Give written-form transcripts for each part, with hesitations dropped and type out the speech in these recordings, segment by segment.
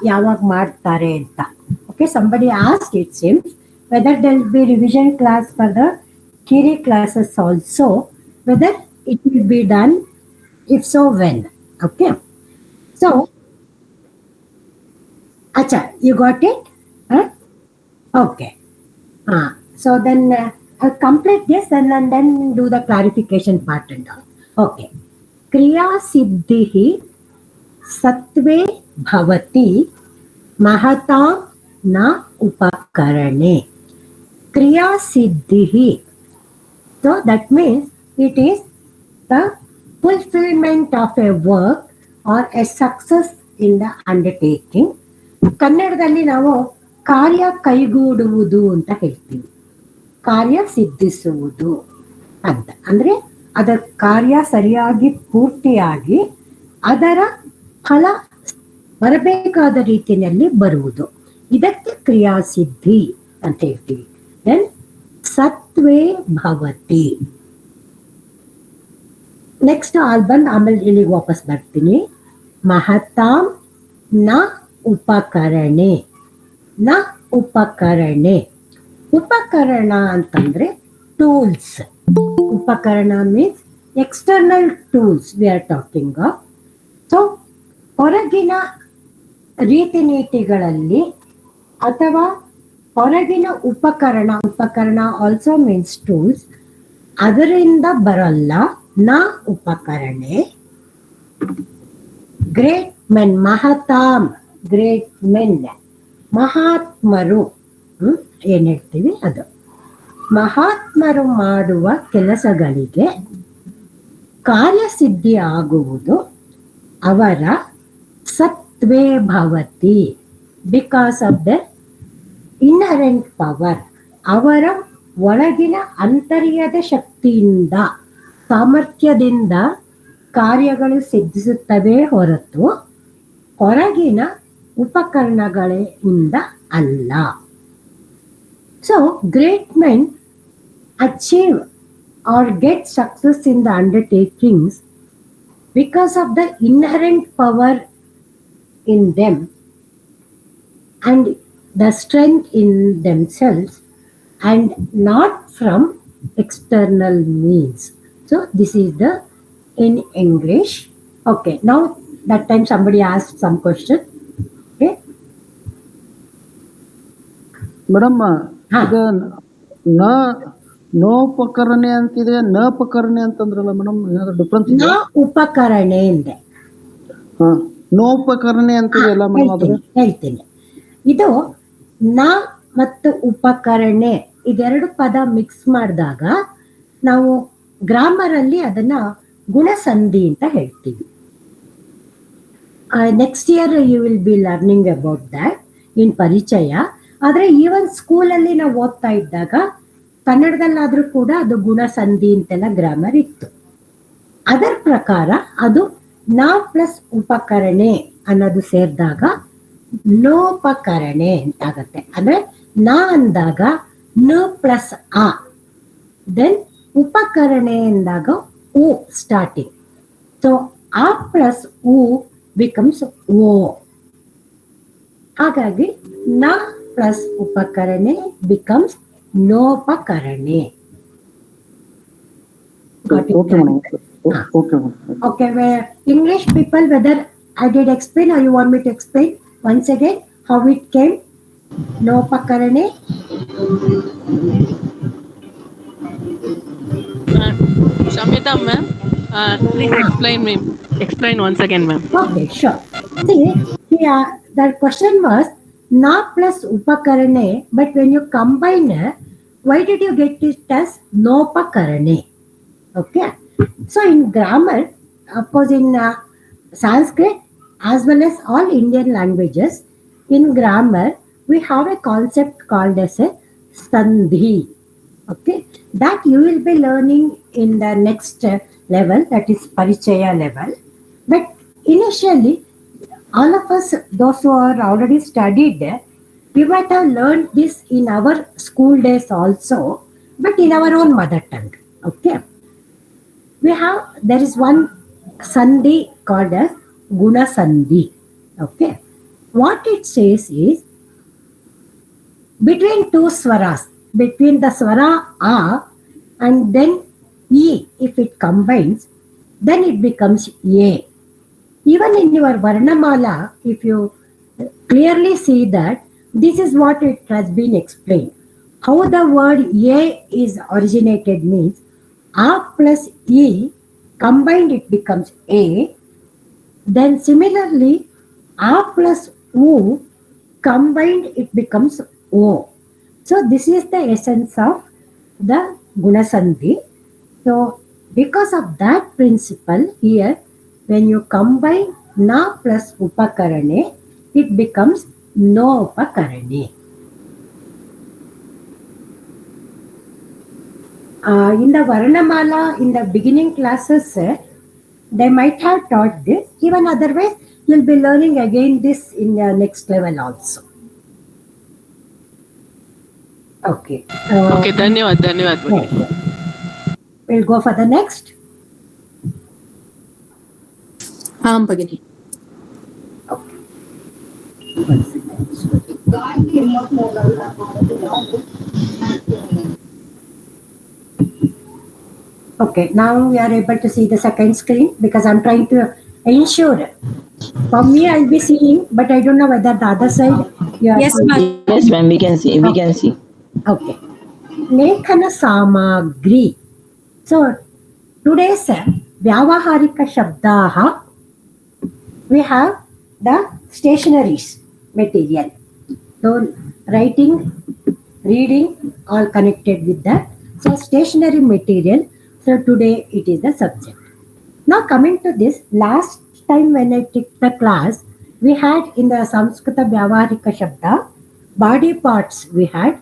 ಯಾವಾಗ ಮಾಡ್ತಾರೆ ಅಂತ. Okay, somebody asked, it seems, whether there will be revision class for the theory classes also, whether it will be done, if so, when. Okay, so acha, you got it? Huh? Okay. So then I'll complete this and then do the clarification part and all. Okay. Kriya siddhihi satve bhavati mahata na upakarane. Kriya siddhihi. So that means it is the fulfillment of a work or a success in the undertaking. ಕನ್ನಡದಲ್ಲಿ ನಾವು ಕಾರ್ಯ ಕೈಗೂಡುವುದು ಅಂತ ಹೇಳ್ತೀವಿ. ಕಾರ್ಯ ಸಿದ್ಧಿಸುವುದು ಅಂತ ಅಂದ್ರೆ ಅದರ ಕಾರ್ಯ ಸರಿಯಾಗಿ ಪೂರ್ತಿಯಾಗಿ ಅದರ ಫಲ ಬರಬೇಕಾದ ರೀತಿಯಲ್ಲಿ ಬರುವುದು, ಇದಕ್ಕೆ ಕ್ರಿಯಾಸಿದ್ಧಿ ಅಂತ ಹೇಳ್ತೀವಿ. ದೆನ್ ಸತ್ವೇ ಭವತಿ. ನೆಕ್ಸ್ಟ್ ಬಂದು ಆಮೇಲೆ ಇಲ್ಲಿಗೆ ವಾಪಸ್ ಬರ್ತೀನಿ. ಮಹತಾಂ ನ ಉಪಕರಣೆ. ನ ಉಪಕರಣೆ. ಉಪಕರಣ ಅಂತಂದ್ರೆ ಟೂಲ್ಸ್. ಉಪಕರಣ means external tools we are talking of. So ಹೊರಗಿನ ರೀತಿ ನೀತಿಗಳಲ್ಲಿ ಅಥವಾ ಹೊರಗಿನ ಉಪಕರಣ, ಉಪಕರಣ ಆಲ್ಸೋ ಮೀನ್ಸ್ ಟೂಲ್ಸ್, ಅದರಿಂದ ಬರಲ್ಲ. ನ ಉಪಕರಣೆ. Great men. ಮಹತಾಂ ಗ್ರೇಟ್ ಮೆನ್. ಮಹಾತ್ಮರು ಏನ್ ಹೇಳ್ತೀವಿ ಅದು. ಮಹಾತ್ಮರು ಮಾಡುವ ಕೆಲಸಗಳಿಗೆ ಕಾರ್ಯಸಿದ್ಧಿ ಆಗುವುದು ಅವರ ಸತ್ವೇ ಭವತಿ, because of the inherent power. ಅವರ ಒಳಗಿನ ಅಂತರ್ಯದ ಶಕ್ತಿಯಿಂದ, ಸಾಮರ್ಥ್ಯದಿಂದ ಕಾರ್ಯಗಳು ಸಿದ್ಧಿಸುತ್ತವೆ ಹೊರತು ಹೊರಗಿನ ಉಪಕರಣಗಳಿಂದ ಅಲ್ಲ. So great men achieve or get success in the undertakings because of the inherent power in them and the strength in themselves and not from external means. So this is the in English. Okay, now that time somebody asked some question. Okay, madam, na ನೋಪಕರಣೆ ಅಂತಿದೆ, ನ ಉಪಕರಣೆ ಅಂತಂದ್ರಲ್ಲ madam, ಏನಾದ್ರು difference ಇದೆ? ಉಪಕರಣೆ ಇದೆ. ನೋಪಕರಣೆ ಅಂತಿದೆ ಅಲ್ಲ madam, ಅದು ಹೇಳ್ತೀನಿ. ಇದು ನ ಮತ್ತು ಉಪಕರಣೆ ಇದೆರಡು ಪದ ಮಿಕ್ಸ್ ಮಾಡಿದಾಗ ನಾವು ಗ್ರಾಮರ್ ಅಲ್ಲಿ ಅದನ್ನ ಗುಣಸಂಧಿ ಅಂತ ಹೇಳ್ತೀವಿ. Next year you will be learning about that in ಪರಿಚಯ. ಆದ್ರೆ ಈವನ್ ಸ್ಕೂಲಲ್ಲಿ ನಾವು ಓದ್ತಾ ಇದ್ದಾಗ ಕನ್ನಡದಲ್ಲಾದ್ರೂ ಕೂಡ ಅದು ಗುಣಸಂಧಿ ಅಂತೆಲ್ಲ ಗ್ರಾಮರ್ ಇತ್ತು. ಅದರ ಪ್ರಕಾರ ಅದು ನ ಪ್ಲಸ್ ಉಪಕರಣೆ ಅನ್ನೋದು ಸೇರಿದಾಗ ನೋಪಕರಣೆ ಅಂತಾಗತ್ತೆ. ಅಂದ್ರೆ ನ ಅಂದಾಗ ನ ಪ್ಲಸ್ ಆ, ದೆನ್ ಉಪಕರಣೆ ಎಂದಾಗ ಉ ಸ್ಟಾರ್ಟಿಂಗ್. ಸೊ ಆ ಪ್ಲಸ್ ಉ ಬಿಕಮ್ಸ್ ಓ. ಹಾಗಾಗಿ ನ ಪ್ಲಸ್ ಉಪಕರಣೆ ಬಿಕಮ್ಸ್ ನೋಪಕರಣೆ. Okay, English people, whether I did explain or you want me to explain once again how it came? Nopakarane. Shamita ma'am, please explain once again ma'am. Okay, sure. See, the question was na plus upakarane, but when you combine, why did you get it as nopakarane? Okay, so in grammar, of course in Sanskrit as well as all Indian languages, in grammar we have a concept called as a sandhi. Okay, that you will be learning in the next level, that is parichaya level. But initially all of us, those who are already studied, we might have learned this in our school days also, but in our own mother tongue. Okay, there is one sandhi called as guna sandhi. Okay, What it says is between two swaras, between the swara A and then E, if it combines, then it becomes A. Even in your Varnamala, if you clearly see that this is what it has been explained. How the word A is originated means A plus E combined it becomes A. Then similarly, A plus U combined it becomes O. So this is the essence of the Gunasandhi. So because of that principle here, when you combine na plus upakarane, it becomes no upakarane. In the Varnamala, in the beginning classes, they might have taught this. Even otherwise, you'll be learning again this in the next level also. Okay. Okay, धन्यवाद धन्यवाद भगिनी. We'll go for the next. हाँ भगिनी. Okay. 1 second. Okay, now we are able to see the second screen because I'm trying to ensure. For me, I'll be seeing, but I don't know whether the other side. Yes, ma'am. Yes, ma'am. We can see. We can see. Okay. Lekhana samagri. So today's Vyavaharika Shabdaha, we have the stationaries material. So writing, reading, all connected with that. So stationary material. So today it is the subject. Now coming to this, last time when I took the class, we had in the Samskrita Vyavaharika Shabda, body parts we had.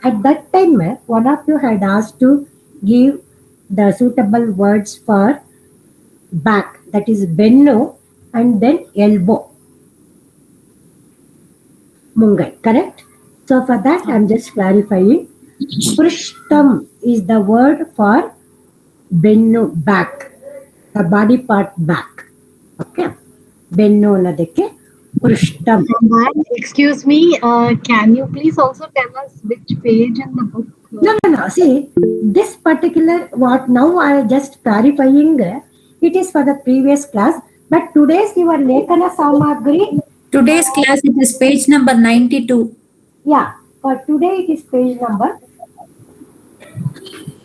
At that time, one of you had asked to give the suitable words for back, that is benno and then elbow. Mungai, correct? So for that, I'm just clarifying. Prishtam is the word for benno, back, the body part back. Okay. Benno anadake prishtam. Excuse me, can you please also tell us which page in the book? No. See, this particular, what now I am just clarifying, it is for the previous class, but today's your Lekana Samagri. Today's class it is page number 92. Yeah, for today it is page number.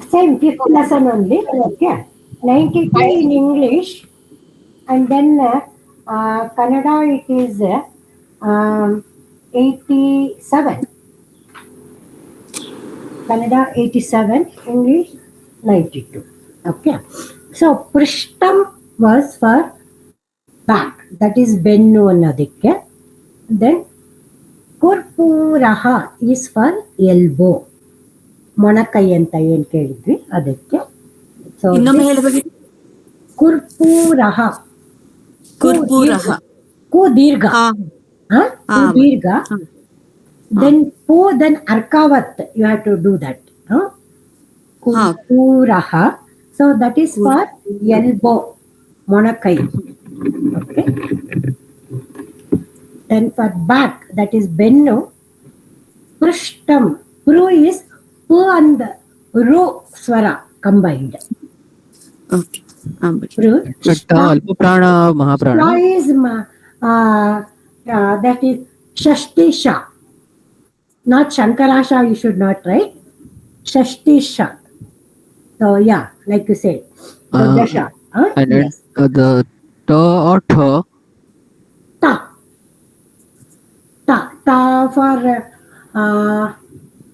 Same, fifth lesson only. Okay. 92 in English, and then Kannada it is 87. Kannada 87, English 92. Okay. So Prishtam was for back, that is bennu annodike. Then Kurpuraha is for elbow. Monakai anta ಏನು ಕೇಳಿದ್ವಿ ಅದಕ್ಕೆ. So ಇನ್ನೊಮ್ಮೆ ಹೇಳಬೇಕು. Kurpuraha. Kurpuraha. Ku dirgha. Ku dirgha. Then pu, then arkavat. You have to do that. Kurpuraha. So that is for elbow. Monakai. Okay. Then for back, that is bennu. Prishtam. Pru is pu and ru swara combined. Okay. Pru. ಅಲ್ಪ ಪ್ರಾಣ ಮಹಾಪ್ರಾಣ. Shra is that is Shashtisha. Not Shankarasha, you should not write. Shashtisha. So yeah, like you said. Dasha. And then Yes. the ta or tha. Ta. Ta for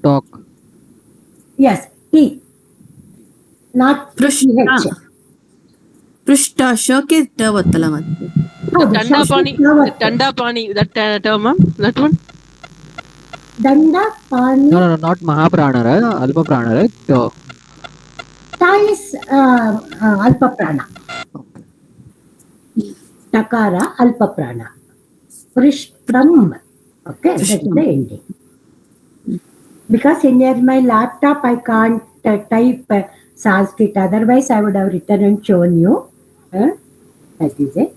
Talk. yes, T. Not Prishta. PH. Prishta ಶಕ್ಕೆ ಟ ಬತ್ತಲ್ಲ ಮತ್ತೆ. Dandapani, that term, that one. Dandapani. No, not ಮಹಾಪ್ರಾಣರ ಅಲ್ಪ ಪ್ರಾಣರ. Ta is Alpa Prana. Takara Alpa Prana. Prishtam. Okay, that's the ending. Because in my laptop I can't type Sanskrit, otherwise I would have written and shown you. That is it.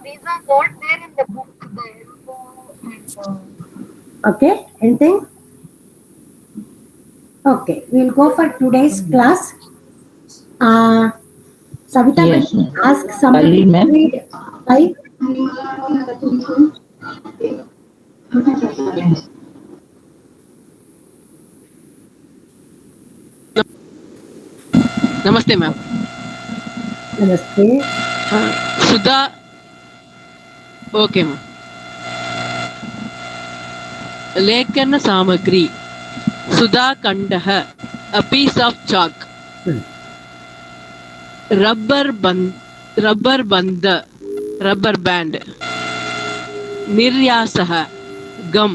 These are not there in the book. The elbow and Okay, anything? Okay, we'll go for today's class. Savita, Yes, will ma'am. ask somebody I'll read, to ma'am. read 5. Namaste, ma'am. Namaste. Sudha. Okay, ma'am. लेखन सामग्री सुधा खंडः a piece of chalk rubber band निर्यासः gum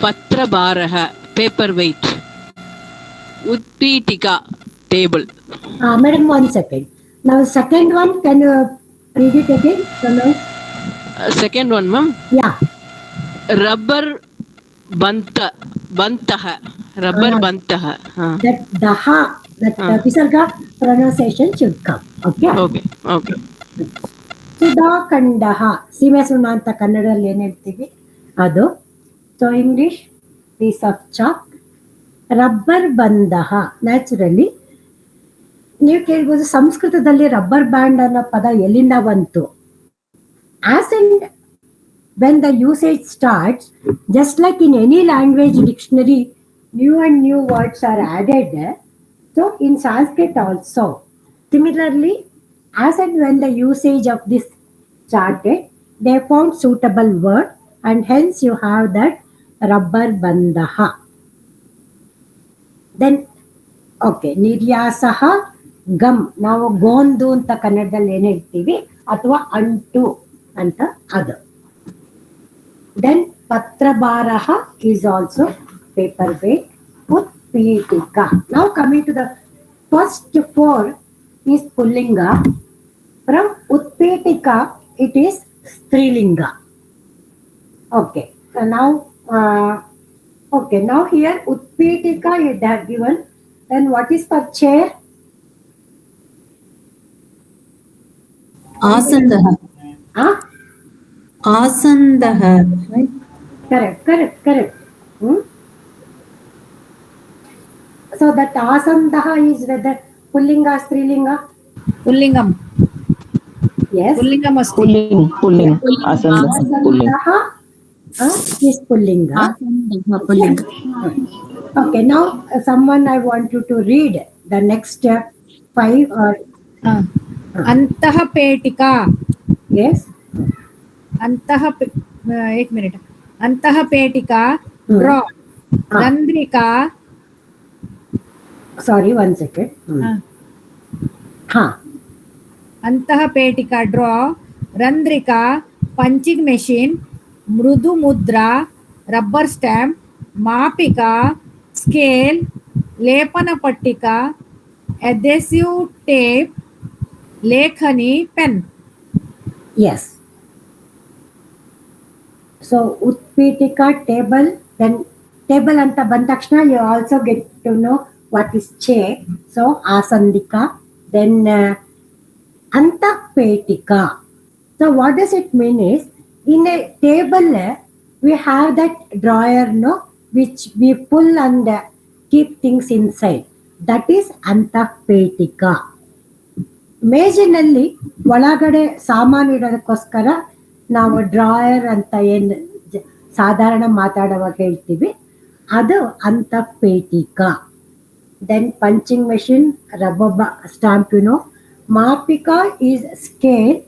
पत्रभारः paperweight उत्पीठिका table. Madam, 1 second. Now, second one, can you read it again? Second one, ma'am. Yeah. Rubber bantah. Rubber bantah. That daha, that visarga pronunciation should come. Okay. Okay. ಸುಧಾಖಂಡಃ ಸೀಮೆ ಸುಣ್ಣ ಅಂತ ಕನ್ನಡದಲ್ಲಿ ಏನ್ ಹೇಳ್ತೀವಿ ಅದು. So English piece of chalk. Rubber ಬಂಧಃ naturally ನೀವು ಕೇಳ್ಬೋದು ಸಂಸ್ಕೃತದಲ್ಲಿ ರಬ್ಬರ್ ಬ್ಯಾಂಡ್ ಅನ್ನೋ ಪದ ಎಲ್ಲಿಂದ ಬಂತು. As and when the usage starts, just like in any language dictionary, new and new words are added. So in Sanskrit also, similarly, as and when the usage of this started, they found suitable word, and hence you have that rubber bandaha. Then, okay, ನಿರ್ಯಾಸಃ gum ನಾವು ಗೋಂದು ಅಂತ ಕನ್ನಡದಲ್ಲಿ ಏನ್ ಹೇಳ್ತೀವಿ ಅಥವಾ ಅಂಟು ಅಂತ ಅದು. Then patrabharaha is also paperweight. Utpītika. Now coming to the first 4 is pullinga. From utpītika it is strilinga. Okay. Now now here utpītika is that given. Then what is for chair? आसन्दः. आसन्दः. Correct. So that asandaha is whether pullinga, strilinga? पुल्लिङ्गं. Yes. पुल्लिङ्गम् अस्ति. Pulling. Asanda. Pulling. Asandaha is pullinga. आसन्दः पुल्लिङ्ग. Okay, now someone I want you to read the next 5 or अन्तः पेटिका. yes. एक minute. अन्तः पेटिका draw. रन्ध्रिका. Sorry, 1 second. अन्तः पेटिका draw. रन्ध्रिका punching machine मृदु मुद्रा रबर स्टैम्प मापिका स्केल लेपन पट्टिका एडेसिव टेप लेखनी pen. Yes. So utpitika table, then table anta band takshana you also get to know what is chair. So asandika, then antapetika. So what does it mean is in a table we have that drawer which we pull and keep things inside. That is antapetika. ಮೇಜಿನಲ್ಲಿ ಒಳಗಡೆ ಸಾಮಾನು ಇಡೋದಕ್ಕೋಸ್ಕರ ನಾವು drawer ಅಂತ ಏನು ಸಾಧಾರಣ ಮಾತಾಡುವಾಗ ಹೇಳ್ತೀವಿ ಅದು ಅಂತಃಪೇಟಿಕ. Then punching machine rubber stamp ಮಾಪಿಕಾ ಈಸ್ ಸ್ಕೇಲ್.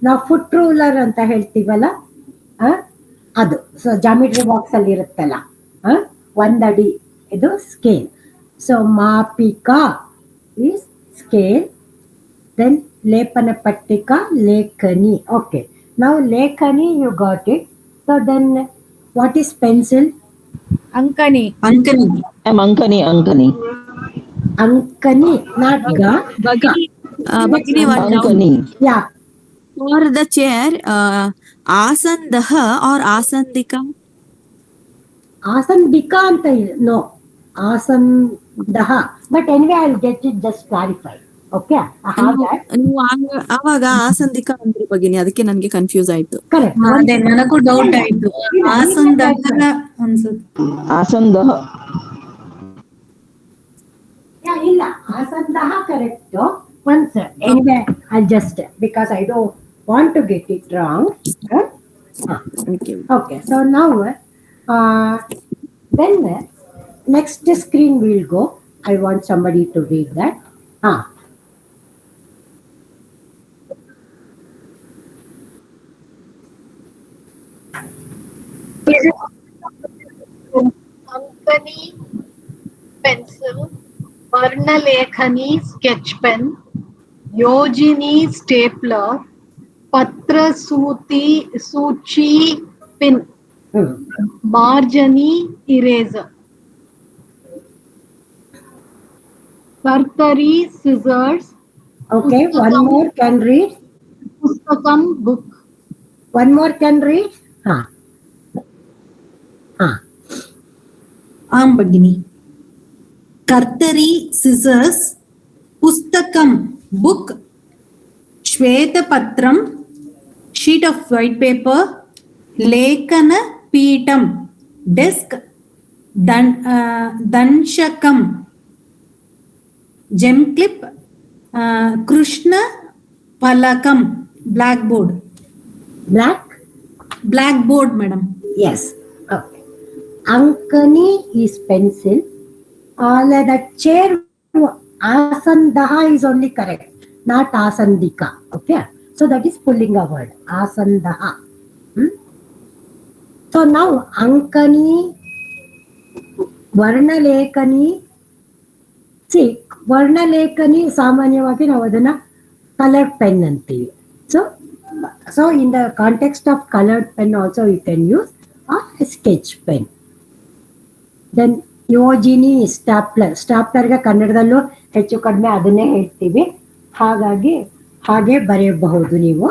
ನಾವು ಫುಟ್ ರೂಲರ್ ಅಂತ ಹೇಳ್ತೀವಲ್ಲ ಅದು. ಸೊ ಜಾಮಿಟ್ರಿ ಬಾಕ್ಸ್ ಅಲ್ಲಿ ಇರುತ್ತಲ್ಲ 1 ಅಡಿ ಇದು ಸ್ಕೇಲ್. ಸೊ ಮಾಪಿಕಾ is scale. Then lepana pattika lekhani. Okay, now lekhani you got it. So then what is pencil? Ankani. Ankani. Ankani, not ga. Bhagini one down. Ankani. Yeah. For the chair आसन्दः or आसन्दिका. Asandika anta no. Asandaha. But anyway I'll get it just clarified. Okay, I have that. ನೀವು ಆವಾಗ ಆಸಂದಿಕ ಅಂದ್ರಿ ಭಗಿನಿ, ಅದಕ್ಕೆ ನನ್ಗೆ confuse ಆಯ್ತು. Correct. ಅದೇ ನನಗೂ doubt ಆಯ್ತು. ಆಸಂದಹ ಅನ್ಸುತ್ತೆ. ಆಸಂದಹ. ಇಲ್ಲ, ಆಸಂದಹ correct. Once, anyway, I'll just, because I don't want to get it wrong. Okay, so now, then next screen will go. I want somebody to read that. Ankani pencil, Varnalekhani sketch pen, Yojini stapler, Patra Suchi pin, Marjani eraser, Kartari scissors. Okay, one more can read. Pustakam book. One more can read. ಆಂ ಭಗಿನಿ. ಕರ್ತರಿ scissors, ಪುಸ್ತಕಂ book, ಶ್ವೇತಪತ್ರಂ sheet of white paper, ಲೇಖನ ಪೀಠಂ desk, ದಂಶಕಂ gem clip, ಕೃಷ್ಣ ಫಲಕಂ black board. Black board madam. Yes. Okay. Ankani is pencil. That chair, asandaha is only correct, not asandika. Okay. So that is pulling a word. Asandaha. So now Ankani, Varnalekani. See, Varnalekani ಸಾಮಾನ್ಯವಾಗಿ ನಾವು ಅದನ್ನ colored pen ಅಂತೀವಿ. So in the context of colored pen also you can use a sketch pen. Then ಯೋಜಿನಿ ಸ್ಟಾಪ್ಲರ್ಗೆ ಕನ್ನಡದಲ್ಲೂ ಹೆಚ್ಚು ಕಡಿಮೆ ಅದನ್ನೇ ಹೇಳ್ತೀವಿ. ಹಾಗಾಗಿ ಹಾಗೆ ಬರೆಯಬಹುದು ನೀವು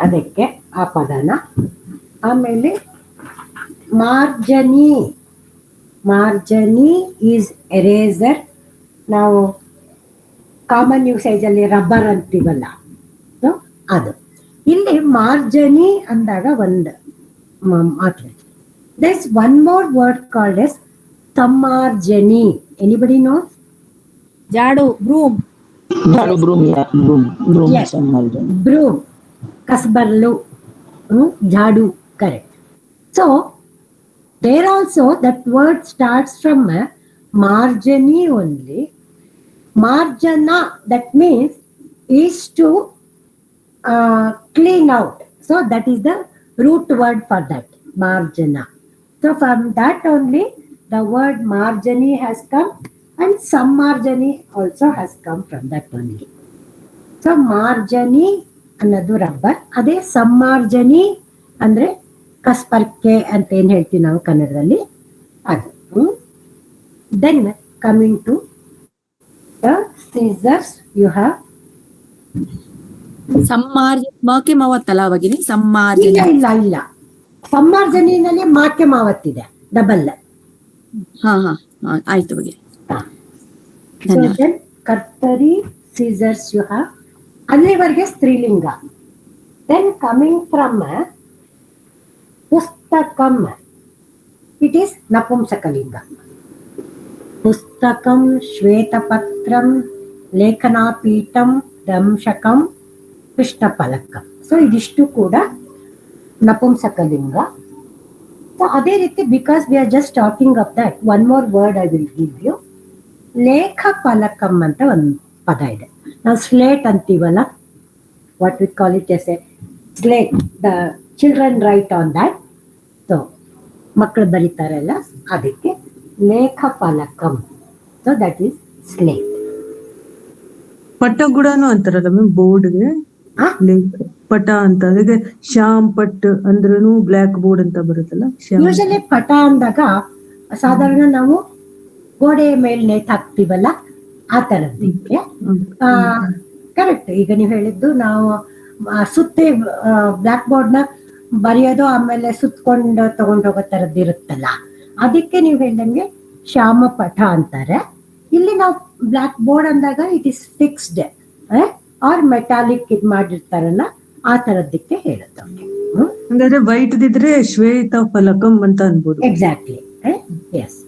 ಅದಕ್ಕೆ ಆ ಪದನ. ಆಮೇಲೆ ಮಾರ್ಜನಿ ಈಸ್ ಎರೇಸರ್. ನಾವು ಕಾಮನ್ ಯೂಸೇಜ್ ಅಲ್ಲಿ ರಬ್ಬರ್ ಅಂತೀವಲ್ಲ, ಅದು. ಇಲ್ಲಿ ಮಾರ್ಜನಿ ಅಂದಾಗ ಒಂದು ಮಾತ್ರ. There's one more word called as samarjani. Anybody knows? ಜಾಡು, broom. broom, yeah, broom. Yes. Samarjani. Broom. Kasbarlu. Jhadu. Correct. So, there also that word starts from marjani only. Marjana, that means is to clean out. So, that is the root word for that. Marjana. So from that only the word marjani has come, and samarjani also has come from that only. So marjani ಅನ್ನೋದು rubber, ಅದೇ ಸಮ್ಮಾರ್ಜನಿ ಅಂದ್ರೆ ಕಸ್ಪರ್ಕೆ ಅಂತ ಏನ್ ಹೇಳ್ತೀವಿ ನಾವು ಕನ್ನಡದಲ್ಲಿ, ಅದು. Then coming to the scissors, you have Maa Ke ಮಾವತ್ತಲ್ಲ ಭಗಿನಿ, ಸಮ್ಮಾರ್ಜನಿ. ಇಲ್ಲ ಸಮ್ಮಾರ್ಜನಿನಲ್ಲಿ ಮಾಕೆ ಮಾವತ್ತಿದೆ, ಡಬಲ್. ಆಯ್ತು ಭಗಿನಿ. ಕರ್ತರಿ scissors you have, ಅಲ್ಲಿವರೆಗೆ ಸ್ತ್ರೀಲಿಂಗ. ದೆನ್ ಕಮಿಂಗ್ ಫ್ರಮ್ ಪುಸ್ತಕಂ, ಇಟ್ ಈಸ್ ನಪುಂಸಕಲಿಂಗ. ಪುಸ್ತಕಂ, ಶ್ವೇತಪತ್ರಂ, ಲೇಖನಾಪೀಠಂ, ದಂಶಕಂ, ಕೃಷ್ಣಫಲಕಂ. ಸೊ ಇದಿಷ್ಟು ಕೂಡ ನಪುಂಸಕಲಿಂಗ. ಸೊ ಅದೇ ರೀತಿ, because we are just talking of that, one more word I will give you. ಲೇಖ ಫಲಕಂ ಅಂತ ಒಂದು ಪದ ಇದೆ. ನಾವು ಸ್ಲೇಟ್ ಅಂತೀವಲ್ಲ, what we call it as a slate. The children write on that. So ಮಕ್ಕಳು ಬರೀತಾರಲ್ಲ, ಅದಕ್ಕೆ ಲೇಖ ಫಲಕಂ. So that is slate. ಪಟ ಗುಡನು ಅಂತಾರಲ್ಲ ಮ್ಯಾಮ್ ಬೋರ್ಡ್ಗೆ, ಪಟ ಅಂತ. ಅದಕ್ಕೆ ಶ್ಯಾಮ್ ಪಟ್ ಅಂದ್ರೂ ಬ್ಲಾಕ್ ಬೋರ್ಡ್ ಅಂತ ಬರುತ್ತಲ್ಲ. ಯೂಶಲಿ ಪಟ ಅಂದಾಗ ಸಾಧಾರಣ ನಾವು ಗೋಡೆಯ ಮೇಲೆ ನೇತು ಹಾಕ್ತಿವಲ್ಲ, ಆ ತರದ್ದಕ್ಕೆ. ಕರೆಕ್ಟ್. ಈಗ ನೀವು ಹೇಳಿದ್ದು, ನಾವು ಸುತ್ತಿ ಬ್ಲಾಕ್ ಬೋರ್ಡ್ ನ ಬರೆಯೋದು, ಆಮೇಲೆ ಸುತ್ಕೊಂಡು ತಗೊಂಡು ಹೋಗೋ ತರದ್ದು ಇರುತ್ತಲ್ಲ, ಅದಕ್ಕೆ ನೀವು ಹೇಳ್ದಂಗೆ ಶ್ಯಾಮ ಪಟ ಅಂತಾರೆ. ಇಲ್ಲಿ ನಾವು ಬ್ಲಾಕ್ ಬೋರ್ಡ್ ಅಂದಾಗ it is fixed or metallic ಇದ್ ಮಾಡಿರ್ತಾರಲ್ಲ ಆ ತರದ್ದಕ್ಕೆ ಹೇಳುತ್ತೆ. ಹಂಗಾದ್ರೆ ವೈಟ್ ದಿದ್ರೆ ಶ್ವೇತ ಫಲಕಂ ಅಂತ ಅನ್ಬೋದು. ಎಕ್ಸಾಕ್ಟ್ಲಿ. ಎಸ್.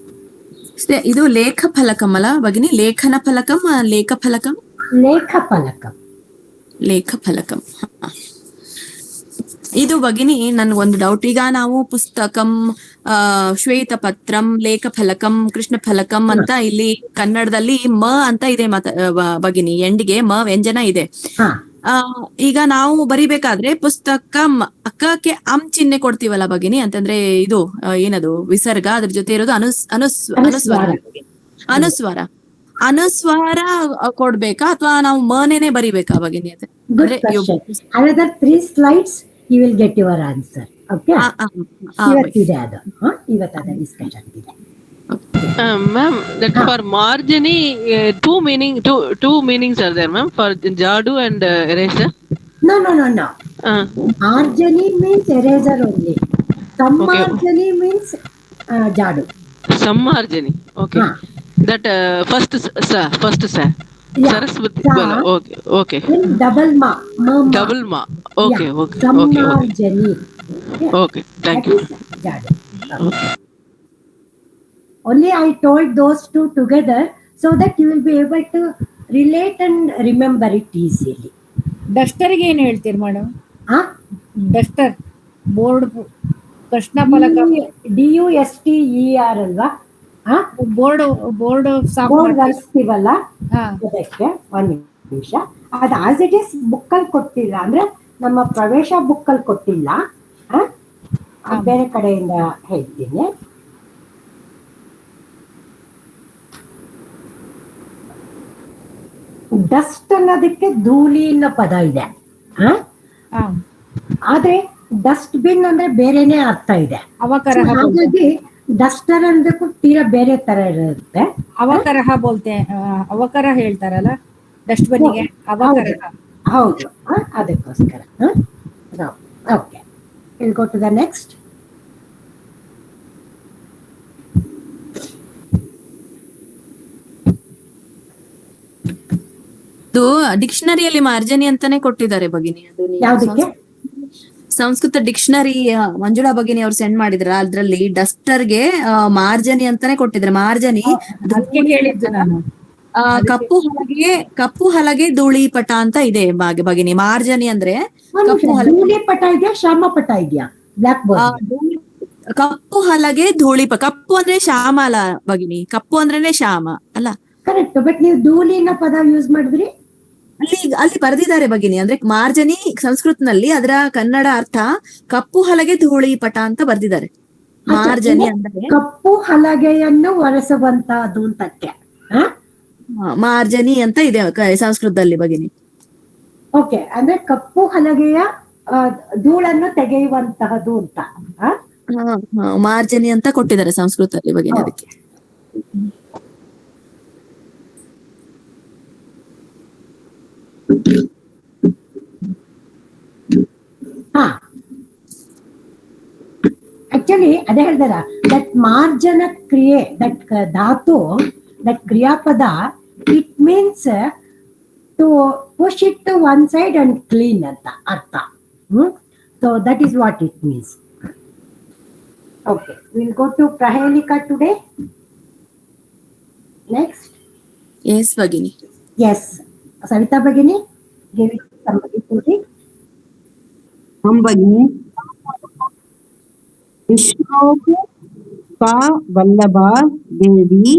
ಇದು ಲೇಖ ಫಲಕಂ ಅಲ್ಲ ಭಗಿನಿ? ಲೇಖನ ಫಲಕಂ, ಲೇಖ ಫಲಕಂ, ಲೇಖ ಫಲಕಂ, ಲೇಖ ಫಲಕಂ. ಇದು ಭಗಿನಿ ನನ್ಗೊಂದು ಡೌಟ್. ಈಗ ನಾವು ಪುಸ್ತಕಂ, ಶ್ವೇತ ಪತ್ರಂ, ಲೇಖ ಫಲಕಂ, ಕೃಷ್ಣ ಫಲಕಂ ಅಂತ ಇಲ್ಲಿ ಕನ್ನಡದಲ್ಲಿ ಮ ಅಂತ ಇದೆ ಭಗಿನಿ, ಎಂಡಿಗೆ ಮ ವ್ಯಂಜನ ಇದೆ. ಈಗ ನಾವು ಬರಿಬೇಕಾದ್ರೆ ಪುಸ್ತಕಂ ಅಕ್ಕಕ್ಕೆ ಅಂ ಚಿಹ್ನೆ ಕೊಡ್ತೀವಲ್ಲ ಭಗಿನಿ, ಅಂತಂದ್ರೆ ಇದು ಏನದು ವಿಸರ್ಗ, ಅದ್ರ ಜೊತೆ ಇರೋದು ಅನುಸ್ವಾರ. ಅನುಸ್ವಾರ ಕೊಡ್ಬೇಕಾ ಅಥವಾ ನಾವು ಮನೇನೆ ಬರಿಬೇಕಾ ಭಗಿನಿ? Another 3 slides you will get your answer. Okay. ಇವತ್ತಿದೆ ಅದು, ಇವತ್ತದ ಡಿಸ್ಕಷನ್ ಇದೆ. Ma'am, that for margini, two meanings are there, ma'am, for jadu and eraser. No. Margini means eraser only. Sammarjani means jadu. Sammarjani. Okay. That first sir. Yeah. Saraswati. Okay. Double ma. Double ma. Okay. Sammarjani. Okay. Thank you. Jadu. Okay. Only I told those two together so that you will be able to relate and remember it easily. ಡಸ್ಟರ್ಗೆ ಏನ್ ಹೇಳ್ತೀರಿ madam? Duster board Krishna ಫಲಕ DUSTER ಅಲ್ವಾ? Board ಬರ್ಸ್ತೀವಲ್ಲ ಅದಕ್ಕೆ ಒಂದು ನಿಮಿಷ. ಅದು as it is ಬುಕ್ಕಲ್ಲಿ ಕೊಟ್ಟಿಲ್ಲ, ಅಂದ್ರೆ ನಮ್ಮ ಪ್ರವೇಶ ಬುಕ್ಕಲ್ಲಿ ಕೊಟ್ಟಿಲ್ಲ, ಬೇರೆ ಕಡೆಯಿಂದ ಹೇಳ್ತೀನಿ. ಡಸ್ಟ್ ಅನ್ನೋದಕ್ಕೆ ಧೂಳಿ ಅನ್ನೋ ಪದ ಇದೆ, ಆದ್ರೆ ಡಸ್ಟ್ ಬಿನ್ ಅಂದ್ರೆ ಬೇರೆನೆ ಅರ್ಥ ಇದೆ. ಹಾಗಾಗಿ ಡಸ್ಟರ್ ಅಂದ್ರೆ ತೀರಾ ಬೇರೆ ತರ ಇರುತ್ತೆ. ಅವಕರಹ ಬೋಲ್ತೆ, ಅವಕರ ಹೇಳ್ತಾರಲ್ಲ ಡಸ್ಟ್ ಬಿನ್ಗೆ, ಅವಕರಹ. ಹೌದು, ಅದಕ್ಕೋಸ್ಕರ. Okay, will go to the next. ಇದು ಡಿಕ್ಷನರಿಯಲ್ಲಿ ಮಾರ್ಜನಿ ಅಂತಾನೆ ಕೊಟ್ಟಿದ್ದಾರೆ ಭಗಿನಿ. ಅದು ಸಂಸ್ಕೃತ ಡಿಕ್ಷನರಿ ಮಂಜುಳಾ ಭಗಿನಿ ಅವ್ರು ಸೆಂಡ್ ಮಾಡಿದ್ರ, ಅದ್ರಲ್ಲಿ ಡಸ್ಟರ್ಗೆ ಮಾರ್ಜನಿ ಅಂತಾನೆ ಕೊಟ್ಟಿದ್ದಾರೆ. ಮಾರ್ಜನಿ ಕಪ್ಪು ಹಲಗೆ ಧೂಳಿಪಟ ಅಂತ ಇದೆ ಭಗಿನಿ. ಮಾರ್ಜನಿ ಅಂದ್ರೆ ಧೂಳಿಪಟ ಇದೆಯಾ, ಶ್ಯಾಮಪಟ ಇದೆಯಾ? ಬ್ಲಾಕ್ ಬೋರ್ಡ್ ಕಪ್ಪು ಹಲಗೆ ಧೂಳಿಪ. ಕಪ್ಪು ಅಂದ್ರೆ ಶ್ಯಾಮ ಅಲ್ಲ ಭಗಿನಿ, ಕಪ್ಪು ಅಂದ್ರೇನೆ ಶ್ಯಾಮ ಅಲ್ಲ? ಕರೆಕ್ಟ್, ಬಟ್ ನೀವು ಧೂಳಿನ ಪದ ಯೂಸ್ ಮಾಡಿದ್ರಿ. ಅಲ್ಲಿ ಬರೆದಿದ್ದಾರೆ ಭಗಿನಿ, ಅಂದ್ರೆ ಮಾರ್ಜನಿ ಸಂಸ್ಕೃತನಲ್ಲಿ ಅದರ ಕನ್ನಡ ಅರ್ಥ ಕಪ್ಪು ಹಲಗೆ ಧೂಳಿಪಟ ಅಂತ ಬರ್ದಿದ್ದಾರೆ. ಮಾರ್ಜನಿ ಅಂದ್ರೆ ಕಪ್ಪು ಹಲಗೆಯನ್ನು ಒರೆಸುವಂತಹದ್ದು ಅಂತಕ್ಕೆ ಮಾರ್ಜನಿ ಅಂತ ಇದೆ ಸಂಸ್ಕೃತದಲ್ಲಿ ಭಗಿನಿ. ಓಕೆ, ಅಂದ್ರೆ ಕಪ್ಪು ಹಲಗೆಯ ಧೂಳನ್ನು ತೆಗೆಯುವಂತಹದ್ದು ಅಂತ ಮಾರ್ಜನಿ ಅಂತ ಕೊಟ್ಟಿದ್ದಾರೆ ಸಂಸ್ಕೃತದಲ್ಲಿ ಭಗಿನಿ. ಅದಕ್ಕೆ ಆಕ್ಚುಲಿ ಅದೇ ಹೇಳ್ದಾರ, ದಟ್ ಮಾರ್ಜನ ಕ್ರಿಯೆ, ದಟ್ ಧಾತು, ದಟ್ ಕ್ರಿಯಾಪದ, it means to push it to one side and clean ಅಂತ ಅರ್ಥ. So that is what it means. Okay, will go to ಪ್ರಹೇಲಿಕಾ ಟುಡೇ. ನೆಕ್ಸ್ಟ್. ಎಸ್ ಭಗಿನಿ. ಎಸ್, ಸವಿತಾ ಭಗಿನಿ, give it somebody to read. भगिनी, विष्णोः का वल्लभा देवी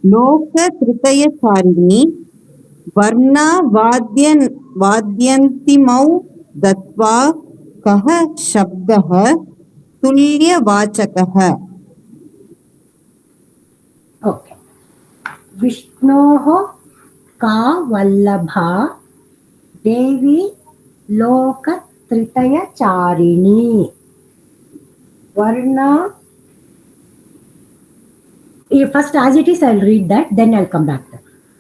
लोक त्रितयचारिणी वर्णा वाद्यन्तिमौ दत्वा कः शब्दः तुल्यवाचकः. ओके, विष्णोः का वल्लभा देवी लोक त्रितयचारिणी वर्णा. First as it is I'll read that, then I'll come back to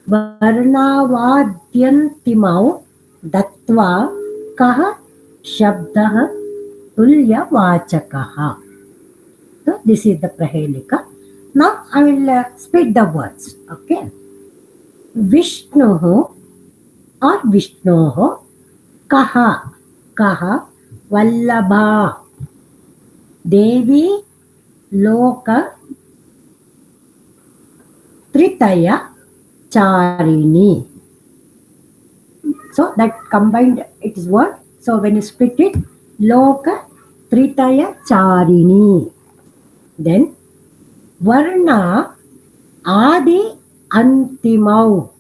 वर्णावाद्यन्तिमौ दत्वा कः शब्दः तुल्यवाचकः. So this is the Prahelika. Now I will speak the words. Okay. विष्णुः और विष्णोः कः कः वल्लभा देवी लोक त्रितय चारिणी. So that combined it is what? So when you split it, loka tritaya charini. Then varna adi antimau.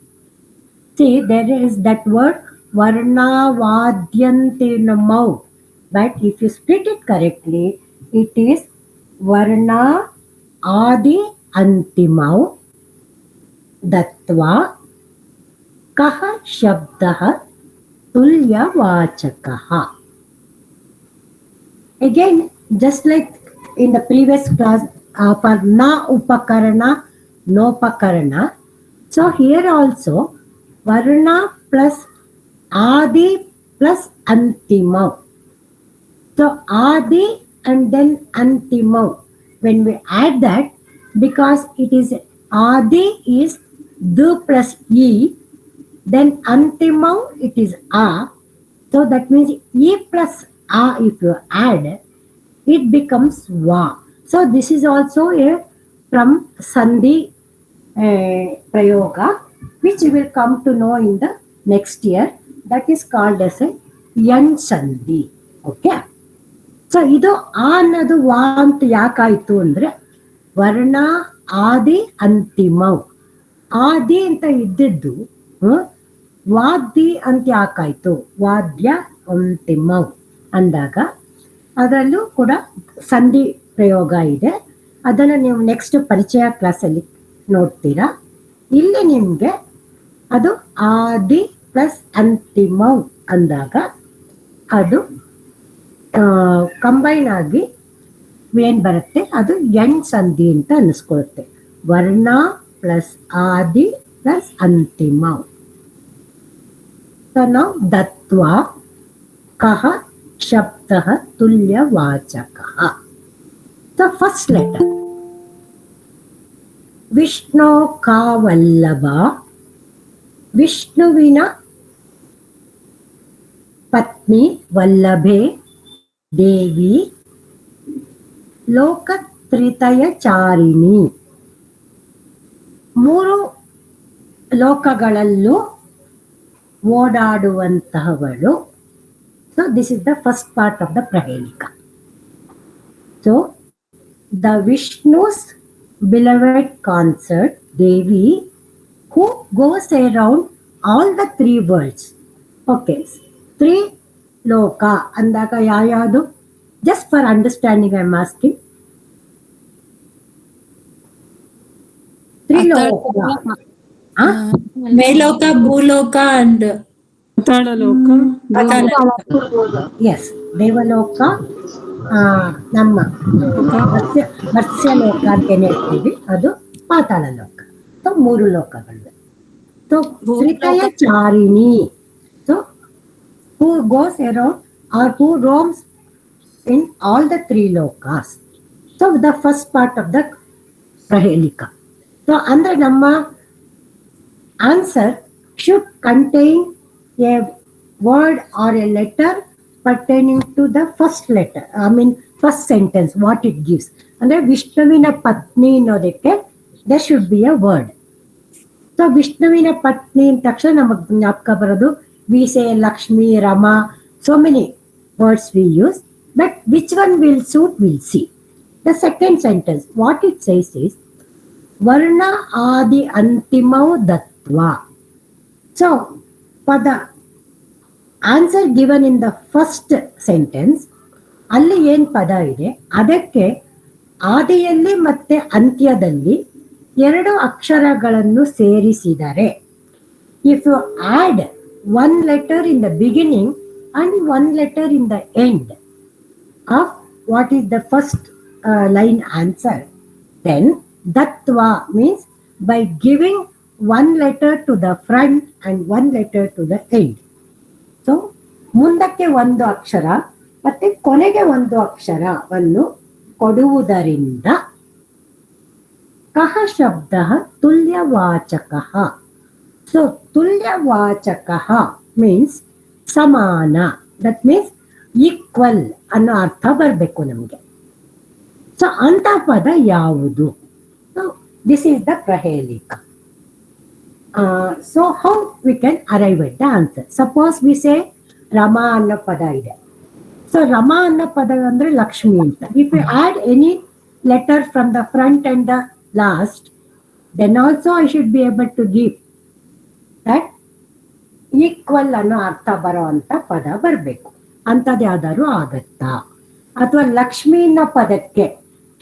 See, there is that word varna vadyantinamau. But if you split it correctly, it is varna adi antimau dattva kaha shabdah tulyavachakaha. Again, just like in the previous class for na upakarana, nopakarana. So here also varna plus adi plus antimau. So adi and then antimau. When we add that, because it is adi is d plus e, then antimau it is a. So that means e plus a if you add, it becomes va. So this is also a from sandhi prayoga, which you will come to know in the next year. That is called as a yan sandhi. Okay. So ಇದು ಆ ಅನ್ನೋದು ವಾ ಅಂತ ಯಾಕಾಯ್ತು ಅಂದ್ರೆ ವರ್ಣ ಆದಿ ಅಂತಿಮವ್. ಆದಿ ಅಂತ ಇದ್ದಿದ್ದು ವಾದ್ಯ ಅಂತ ಯಾಕಾಯ್ತು ವಾದ್ಯ ಅಂತಿಮವ್ ಅಂದಾಗ ಅದರಲ್ಲೂ ಕೂಡ ಸಂಧಿ ಪ್ರಯೋಗ ಇದೆ. ಅದನ್ನು ನೀವು ನೆಕ್ಸ್ಟ್ ಪರಿಚಯ ಕ್ಲಾಸಲ್ಲಿ ನೋಡ್ತೀರಾ. ಇಲ್ಲಿ ನಿಮಗೆ ಅದು ಆದಿ ಪ್ಲಸ್ ಅಂತಿಮವ್ ಅಂದಾಗ ಅದು ಕಂಬೈನ್ ಆಗಿ ಏನ್ ಬರುತ್ತೆ, ಅದು ಎಣ್ ಸಂಧಿ ಅಂತ ಅನಿಸ್ಕೊಳುತ್ತೆ. ವರ್ಣ ಪ್ಲಸ್ ಆದಿ ಪ್ಲಸ್ ಅಂತಿಮ. ಸೊ ನಾವು ದತ್ವ ಕಹ ಶಬ್ದ ತುಲ್ಯವಾಚಕ. ಸೊ ಫಸ್ಟ್ ಲೆಟರ್ ವಿಷ್ಣು ಕಾವಲ್ಲಭ, ವಿಷ್ಣುವಿನ ಪತ್ನಿ ವಲ್ಲಭೆ ದೇವಿ ಲೋಕತ್ರಿತಯ ಚಾರಿಣಿ, ಮೂರು ಲೋಕಗಳಲ್ಲೂ ಓಡಾಡುವಂತಹವಳು. So this is the first part of the ಪ್ರಹೇಳಿಕ. So the Vishnu's beloved consort Devi who goes around all the three worlds. Okay, three loka ಅಂದಾಗ ಯಾವ್ಯಾವುದು? Just for understanding I am asking. Three loka. ಮೇಲೋಕ, ಭೂಲೋಕ and Yes, ದೇವಲೋಕ, ನಮ್ಮ ಮತ್ಸ್ಯಲೋಕ ಅಂತ ಏನ್ ಹೇಳ್ತೀವಿ ಅದು ಪಾತಾಳ ಲೋಕ. ಸೊ ಮೂರು ಲೋಕಗಳಿವೆ. ಸೊ ತ್ರಿತಯ ಚಾರಿಣಿ, so who goes around or who roams in all the three lokas. So the first part of the prahelika. So andre namma answer should contain a word or a letter pertaining to the first letter, I mean first sentence, what it gives. Andre ವಿಷ್ಣುವಿನ ಪತ್ನಿ ಅನ್ನೋದಕ್ಕೆ there should be a word. So ವಿಷ್ಣುವಿನ ಪತ್ನಿ ಅಂದ ತಕ್ಷಣ ನಮಗೆ ಜ್ಞಾಪಕ ಬರೋದು we say Lakshmi, Rama, so many words we use, but which one will suit we'll see. The second sentence, what it says is Varna Adi Antimau Dattva. So for the answer given in the first sentence, ಅಲ್ಲಿ ಏನ್ ಪದ ಇದೆ ಅದಕ್ಕೆ ಆದಿಯಲ್ಲಿ ಮತ್ತೆ ಅಂತ್ಯದಲ್ಲಿ ಎರಡು ಅಕ್ಷರಗಳನ್ನು ಸೇರಿಸಿದರೆ, if you add one letter in the beginning and one letter in the end of what is the first line answer, then Dattva means by giving one letter to the front and one letter to the end. So ಮುಂದಕ್ಕೆ ಒಂದು ಅಕ್ಷರ ಮತ್ತೆ ಕೊನೆಗೆ ಒಂದು ಅಕ್ಷರವನ್ನು ಕೊಡುವುದರಿಂದ ಕಹ ಶಬ್ದ ತುಲ್ಯವಾಚಕ. So tulyavachakaha means samana. That means equal ಅನ್ನೋ ಅರ್ಥ ಬರಬೇಕು ನಮಗೆ. ಸೊ ಅಂತ ಪದ ಯಾವುದು? So this is the prahelika. So how we can arrive at the answer? Suppose we say Rama ಅನ್ನೋ ಪದ ಇದೆ. So Rama ಅನ್ನೋ ಪದ ಅಂದ್ರೆ ಲಕ್ಷ್ಮಿ ಅಂತ. If we add any letter from the front and the last, then also I should be able to give that equal ಅನ್ನೋ ಅರ್ಥ ಬರೋ ಅಂತ ಪದ ಬರಬೇಕು. ಅಂಥದ್ದು ಯಾವ್ದಾದ್ರು ಆಗತ್ತಾ? ಅಥವಾ ಲಕ್ಷ್ಮಿ ಅನ್ನೋ ಪದಕ್ಕೆ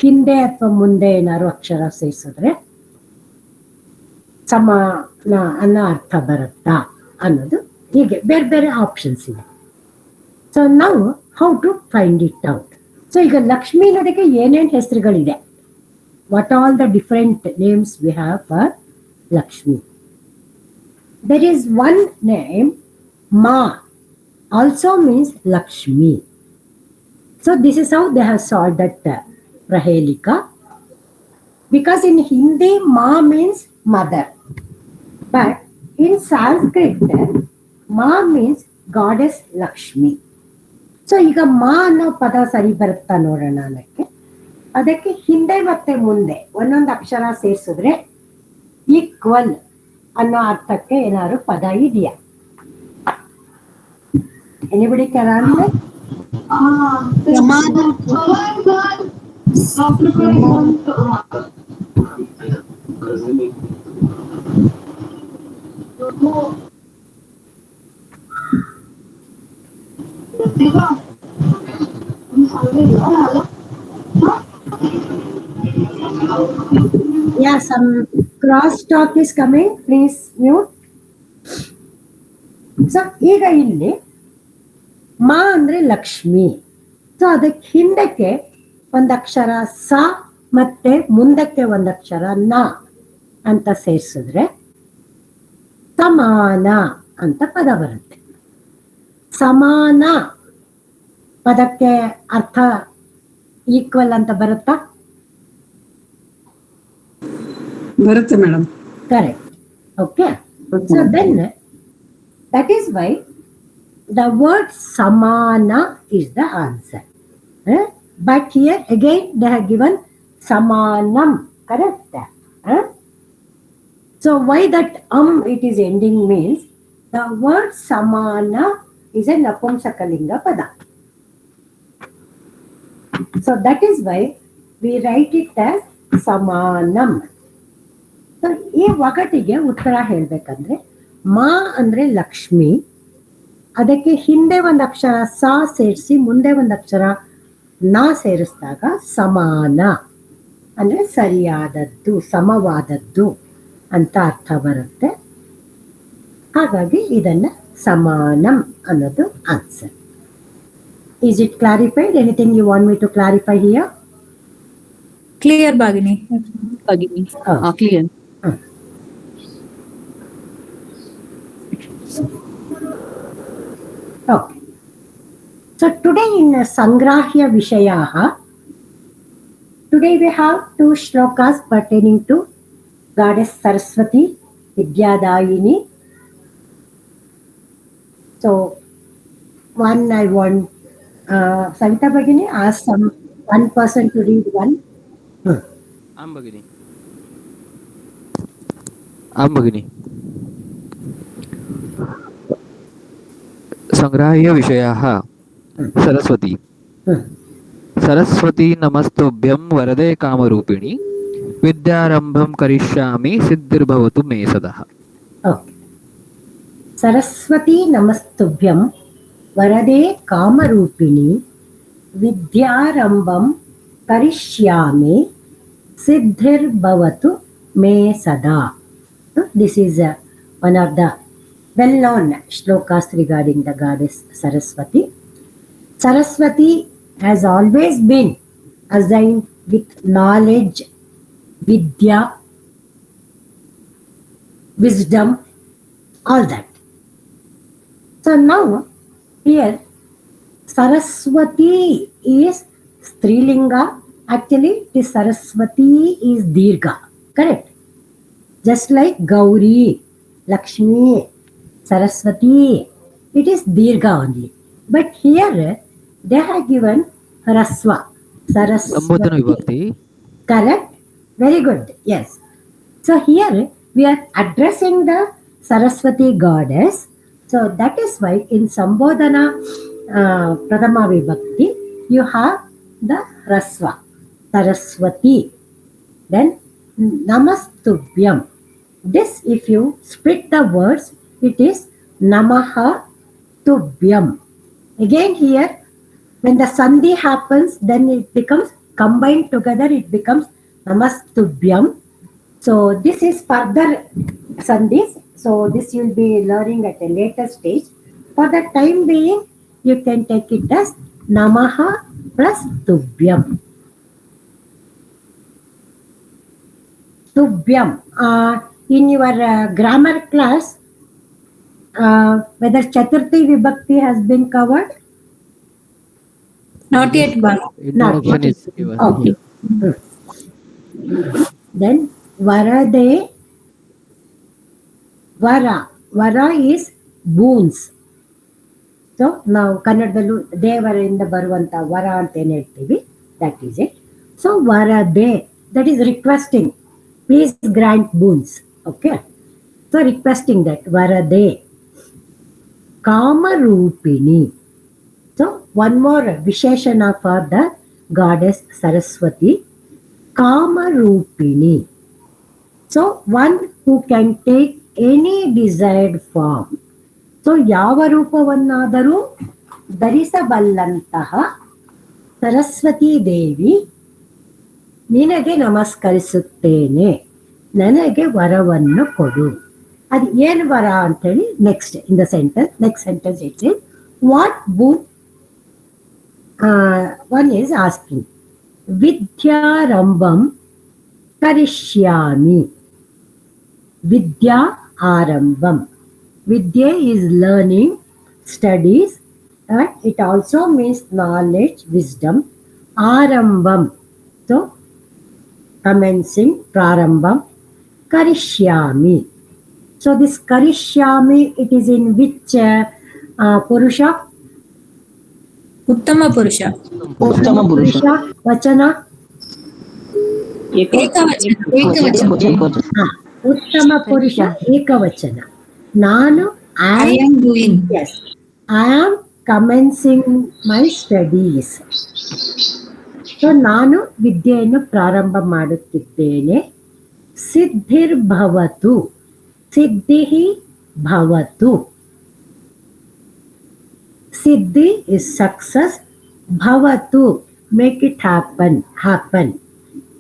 ಹಿಂದೆ ಅಥವಾ ಮುಂದೆ ಏನಾದ್ರು ಅಕ್ಷರ ಸೇರಿಸಿದ್ರೆ ಸಮಾನ ಅನ್ನೋ ಅರ್ಥ ಬರುತ್ತಾ ಅನ್ನೋದು, ಹೀಗೆ ಬೇರೆ ಬೇರೆ ಆಪ್ಷನ್ಸ್ ಇದೆ. ಸೊ ನಾವು how to find it out? So ಈಗ ಲಕ್ಷ್ಮಿ ಅನ್ನೋದಕ್ಕೆ ಏನೇನು ಹೆಸರುಗಳಿದೆ? What all the different names we have for Lakshmi? There is one name, Ma, also means Lakshmi. So this is how they have solved that prahelika. Because in Hindi, Ma means mother. But in Sanskrit, Ma means goddess Lakshmi. So ಈಗ ಮಾ ಅನ್ನೋ ಪದ ಸರಿ ಬರುತ್ತಾ ನೋಡೋಣ ಅನ್ನಕ್ಕೆ. ಅದಕ್ಕೆ ಹಿಂದೆ ಮತ್ತೆ ಮುಂದೆ ಒಂದೊಂದು ಅಕ್ಷರ ಸೇರಿಸಿದ್ರೆ ಈಕ್ವಲ್ ಅನ್ನೋ ಅರ್ಥಕ್ಕೆ ಏನಾದ್ರು ಪದ ಇದೆಯಾ? Anybody can answer? Yeah, some cross talk is coming. Please mute. So ಈಗ ಇಲ್ಲಿ ಮಾ ಅಂದ್ರೆ ಲಕ್ಷ್ಮಿ. ಸೊ ಅದಕ್ಕೆ ಹಿಂದಕ್ಕೆ ಒಂದಕ್ಷರ ಸ ಮತ್ತೆ ಮುಂದಕ್ಕೆ ಒಂದಕ್ಷರ ನ ಅಂತ ಸೇರಿಸಿದ್ರೆ ಸಮಾನ ಅಂತ ಪದ ಬರುತ್ತೆ. ಸಮಾನ ಪದಕ್ಕೆ ಅರ್ಥ ಈಕ್ವಲ್ ಅಂತ ಬರುತ್ತಾ? ಬರುತ್ತೆ madam. Correct. Okay. So then that is why the word samana is the answer. But here again they have given samanam. Correct? So why that it is ending means the word samana is a napumsakalinga pada. So that is why we write it as samanam. So ಈ ಒಗಟಿಗೆ ಉತ್ತರ ಹೇಳ್ಬೇಕಂದ್ರೆ ಮಾ ಅಂದ್ರೆ ಲಕ್ಷ್ಮಿ, ಅದಕ್ಕೆ ಹಿಂದೆ ಒಂದು ಅಕ್ಷರ ಸ ಸೇರಿಸಿ ಮುಂದೆ ಒಂದು ಅಕ್ಷರ ನ ಸೇರಿಸಿದಾಗ ಸಮಾನ ಅಂದ್ರೆ ಸರಿಯಾದದ್ದು, ಸಮವಾದದ್ದು ಅಂತ ಅರ್ಥ ಬರುತ್ತೆ. ಹಾಗಾಗಿ ಇದನ್ನ ಸಮಾನಂ ಅನ್ನೋದು answer. Is it clarified? Anything you want me to clarify here? Clear, Bhagini. Clear. Okay. So today in Sangrahya Vishayaha, today we have 2 shlokas pertaining to Goddess Saraswati, Vidyadayini. So one I want Savita Bhagini ask one person to read one. आम भगिनी संग्राह्य विषयाः सरस्वती. सरस्वती नमस्तुभ्यं वरदे कामरूपिणी विद्यारंभं करिष्यामि सिद्धिर्भवतु मे सदा. सरस्वती नमस्तुभ्यं वरदे कामरूपिणी विद्यारंभं करिष्यामि सिद्धिर्भवतु मे sada. This is one of the well-known shlokas regarding the goddess Saraswati. Saraswati has always been assigned with knowledge, vidya, wisdom, all that. So now here Saraswati is Strilinga. Actually this Saraswati is Dirgha. Correct? Just like Gauri, Lakshmi, Saraswati. It is Dirgha only. But here they have given Raswa. Sambodhana Saraswati. Vibhakti. Correct? Very good. Yes. So here we are addressing the Saraswati goddess. So that is why in Sambodhana Pradama Vibhakti you have the Raswa, Saraswati. Then Namastubhyam. This, if you split the words, it is Namaha Tubhyam. Again here, when the Sandhi happens, then it becomes combined together, it becomes Namastubhyam. So this is further Sandhis. So this you will be learning at a later stage. For the time being, you can take it as Namaha plus Tubhyam. Tubhyam. In your grammar class, whether Chaturthi Vibhakti has been covered? Not yet, ma'am. Introduction is given. Okay. Then Varade. Vara is boons. So now Kannadallu ದೇವರಿಂದ ಬರುವಂತ ವರ ಅಂತ ಏನ್ ಹೇಳ್ತೀವಿ, that is it. So Varade, that is requesting, please grant boons. Okay. So requesting that Varade. Kamarupini. So one more Visheshana for the goddess Saraswati. Kamarupini. So one who can take any desired form. So ಯಾವ ರೂಪವನ್ನಾದರೂ ಧರಿಸಬಲ್ಲಂತಹ ಸರಸ್ವತಿ ದೇವಿ ನಿನಗೆ ನಮಸ್ಕರಿಸುತ್ತೇನೆ, ನನಗೆ ವರವನ್ನು ಕೊಡು. ಅದು ಏನು ವರ ಅಂತೇಳಿ next in the sentence, next sentence it is what boon one is asking. Vidyarambam karishyami. Vidya arambam. Vidya is learning, studies. It also means knowledge, wisdom. Arambam. So, commencing, prarambam. Karishyami. So, this karishyami, it is in which Purusha? Uttama Purusha. Uttama Purusha. Vachana? Ekavachana. Uttama Purusha, Ekavachana. Nanu, I am doing. Yes. I am commencing my studies. So, ನಾನು ವಿದ್ಯೆಯನ್ನು ಪ್ರಾರಂಭ ಮಾಡುತ್ತಿದ್ದೇನೆ. ಸಿದ್ಧಿರ್ ಭವತು. ಸಿದ್ಧಿಹಿ ಭವತು. Siddhi is success. Bhavatu, make it happen.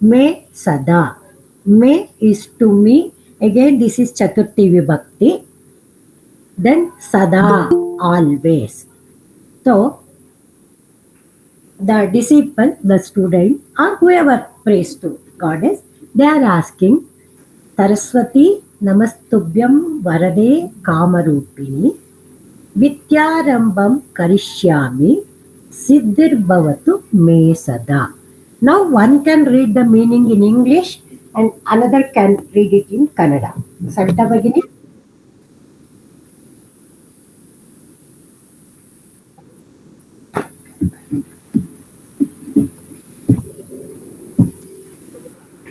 Me sada. Me is to me. Again, this is Chaturthi Vibhakti. Then sada, always. So, the disciple, the student, or whoever prays to goddess, they are asking, Saraswati Namastubhyam Varade Kamarupini Vidyarambam Karishyami Siddhir Bhavatu Me Sada. Now one can read the meaning in English and another can read it in Kannada. Salta Bhagini.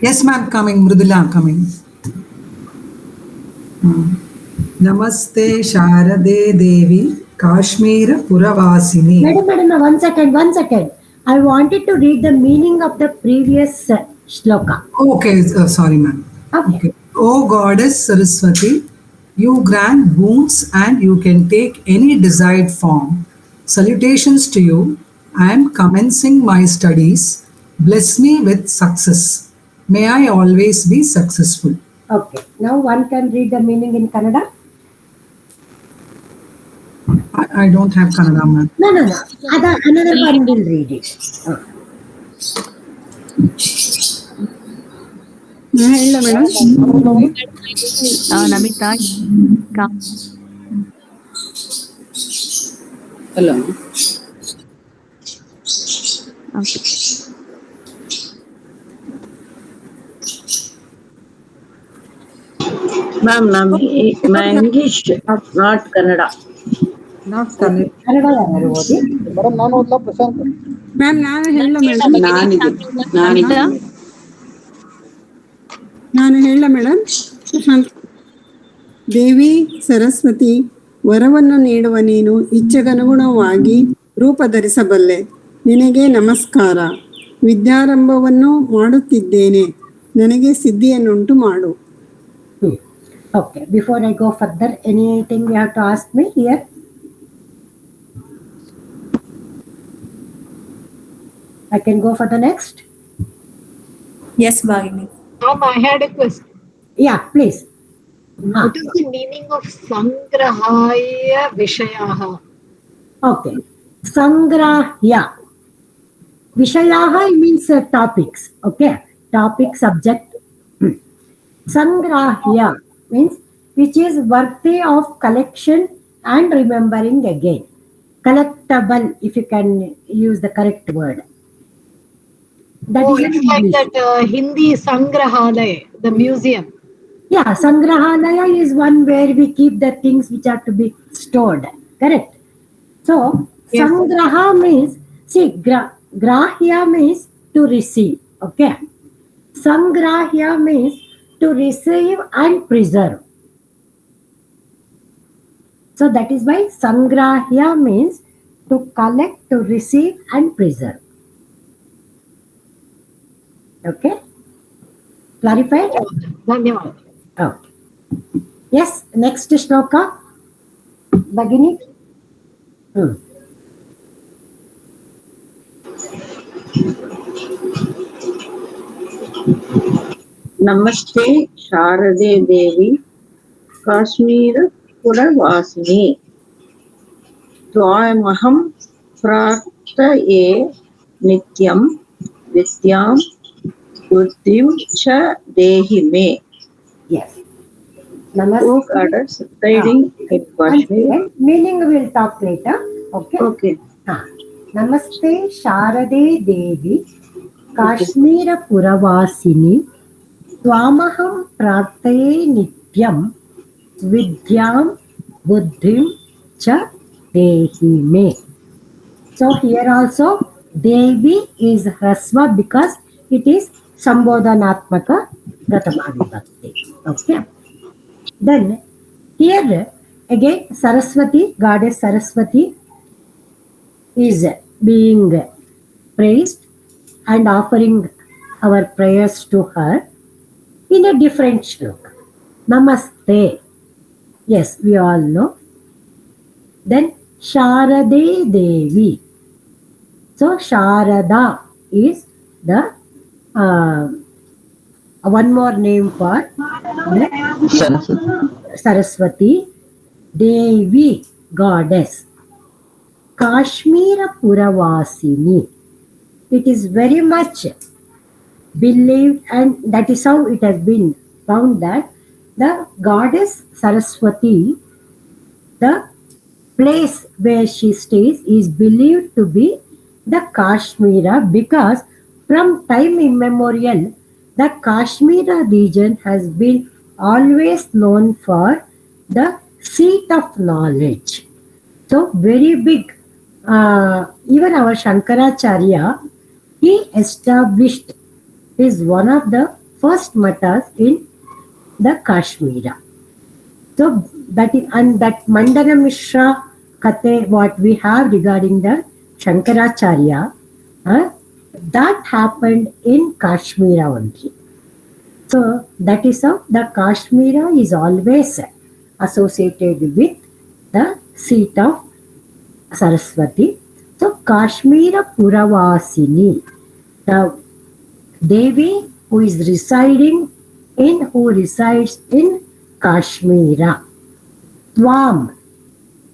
Yes, ma'am, coming. Mrudula, coming. Namaste Sharade Devi Kashmir Puravasini. Madam, one second. I wanted to read the meaning of the previous shloka. Okay, sorry, ma'am. Okay. O goddess Saraswati, you grant boons and you can take any desired form. Salutations to you. I am commencing my studies. Bless me with success. May I always be successful. Okay. Now one can read the meaning in Kannada. I don't have Kannada, ma'am. No. Another one will read it. ಇಲ್ಲ madam. Namita. Hello. Ma'am, my English, not Kannada. Not Kannada. Kannada ಯಾರು ಓದಿ? Madam ನಾನು ಓದ್ಲಾ Prashant? Ma'am ನಾನು ಹೇಳ madam. ನಾನು ಹೇಳ madam. ದೇವಿ ಸರಸ್ವತಿ, ವರವನ್ನು ನೀಡುವ ನೀನು ಇಚ್ಛೆಗನುಗುಣವಾಗಿ ರೂಪ ಧರಿಸಬಲ್ಲೆ. ನಿನಗೆ ನಮಸ್ಕಾರ. ವಿದ್ಯಾರಂಭವನ್ನು ಮಾಡುತ್ತಿದ್ದೇನೆ. ನನಗೆ ಸಿದ್ಧಿಯನ್ನುಂಟು ಮಾಡು. Okay, before I go further, anything you have to ask me here? I can go for the next? Yes, Bhagini. I had a question. Yeah, please. What is the meaning of Sangrahaya Vishayaha? Okay. Sangrahya. Vishayaha means topics. Okay. Topic, subject. Sangrahya means which is worthy of collection and remembering again. Collectible, if you can use the correct word. That is it's like that Hindi Sangrahalaya, the museum. Yeah, Sangrahalaya is one where we keep the things which are to be stored. Correct. So, Yes. Sangraha means, see, Grahya means to receive. Okay. Sangrahya means to receive and preserve. So, that is why Sangrahya means to collect, to receive and preserve. Okay. Clarified? Dhanyavad. Okay. Yes, next shloka. Bhagini. Namaste Sharade Devi Kashmir Puravasini Tvamaham Prarthaye Nityam Vidyam Buddhim Cha Dehi Me. Yes. Namaste. Oh goddess residing in Kashmir. Meaning we will talk later. Okay. Okay. Namaste Sharade Devi Kashmir Puravasini Tvamaham Prarthaye Nityam Vidyam Buddhim Cha Dehi Me. So here also Devi is Rasva because it is Sambodhanatmaka Pratama Vibhakti. Okay. Then here again Saraswati, goddess Saraswati is being praised and offering our prayers to her in a different shloka. Namaste. Yes, we all know. Then Sharade Devi. So Sharada is the one more name for Saraswati. Devi, goddess. Kashmira Puravasini. It is very much believed, and that is how it has been found that the goddess Saraswati, the place where she stays, is believed to be the Kashmira because from time immemorial, the Kashmira region has been always known for the seat of knowledge. So very big. Even our Shankaracharya, he established is one of the first matas in the Kashmira. So that is, and that Mandana Mishra Kate, what we have regarding the Shankaracharya, that happened in Kashmira only. So that is how the Kashmira is always associated with the seat of Saraswati. So Kashmira Puravasini, the Devi who resides in Kashmira. Tvam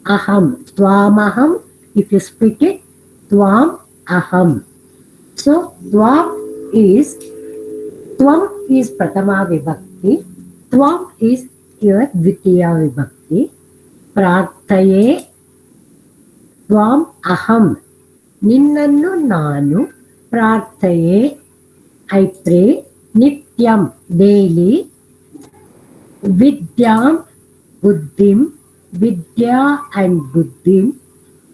aham. Tvamaham, if you speak it, Tvam aham. So Tvam is Pratama Vibhakti. Tvam is your Dvitiya Vibhakti. Prarthaye Tvam aham. Ninnannu nanu. Prarthaye, I pray. Nityam, daily. Vidyam, Buddhim, Vidya and Buddhim,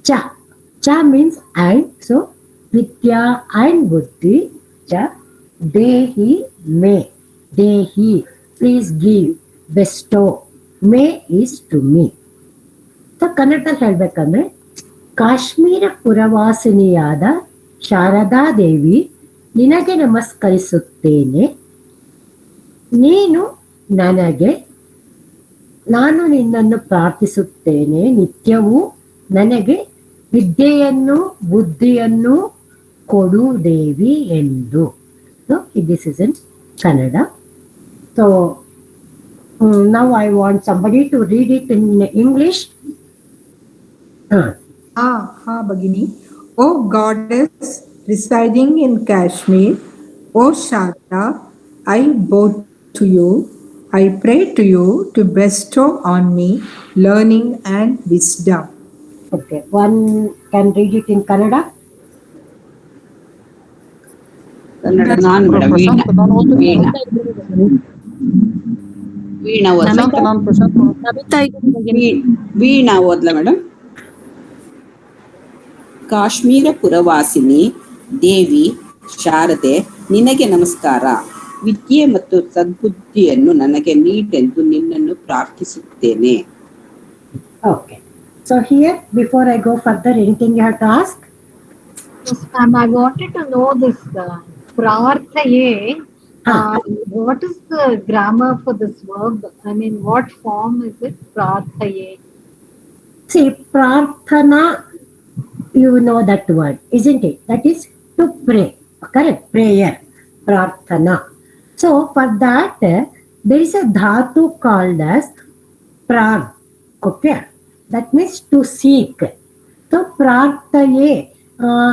Cha. Cha means and, so Vidya and Buddhi, Cha, Dehi, may. Dehi, please give, bestow. May is to me. So ಕನ್ನಡದಲ್ಲಿ ಹೇಳ್ಬೇಕಂದ್ರೆ ಕಾಶ್ಮೀರ ಪುರವಾಸಿನಿಯಾದ ಶಾರದಾ ದೇವಿ ನಿನಗೆ ನಮಸ್ಕರಿಸುತ್ತೇನೆ. ನೀನು ನನಗೆ, ನಾನು ನಿನ್ನನ್ನು ಪ್ರಾರ್ಥಿಸುತ್ತೇನೆ. ನಿತ್ಯವೂ ನನಗೆ ವಿದ್ಯೆಯನ್ನು ಬುದ್ಧಿಯನ್ನು ಕೊಡು ದೇವಿ ಎಂದು. So this is in Kannada. So now I want somebody to read it in English. Bhagini. O goddess residing in Kashmir, O Sharda, I bow to you. I pray to you to bestow on me learning and wisdom. Okay, one can read it in Kannada. ನಾನು madam Veena ಓದ್ಲ madam. Kashmir ಪುರವಾಸಿನಿ ದೇವಿ ಶಾರದೆ ನಿನಗೆ ನಮಸ್ಕಾರ. ವಿದ್ಯೆ ಮತ್ತು ಸದ್ಬುದ್ಧಿಯನ್ನು ನನಗೆ ನೀಡೆಂದು ನಿನ್ನನ್ನು ಪ್ರಾರ್ಥಿಸುತ್ತೇನೆ. Okay, so here before I go further, anything you have to ask? Yes, ma'am, I wanted to know this Prarthaye. What is the grammar for this verb? I mean, what form is it? Prarthaye. See, prarthana, you know that word, isn't it? That is to pray, correct? Prayer, prarthana. So for that, there is a dhatu called as prar. Okay, that means to seek. So prarthaye.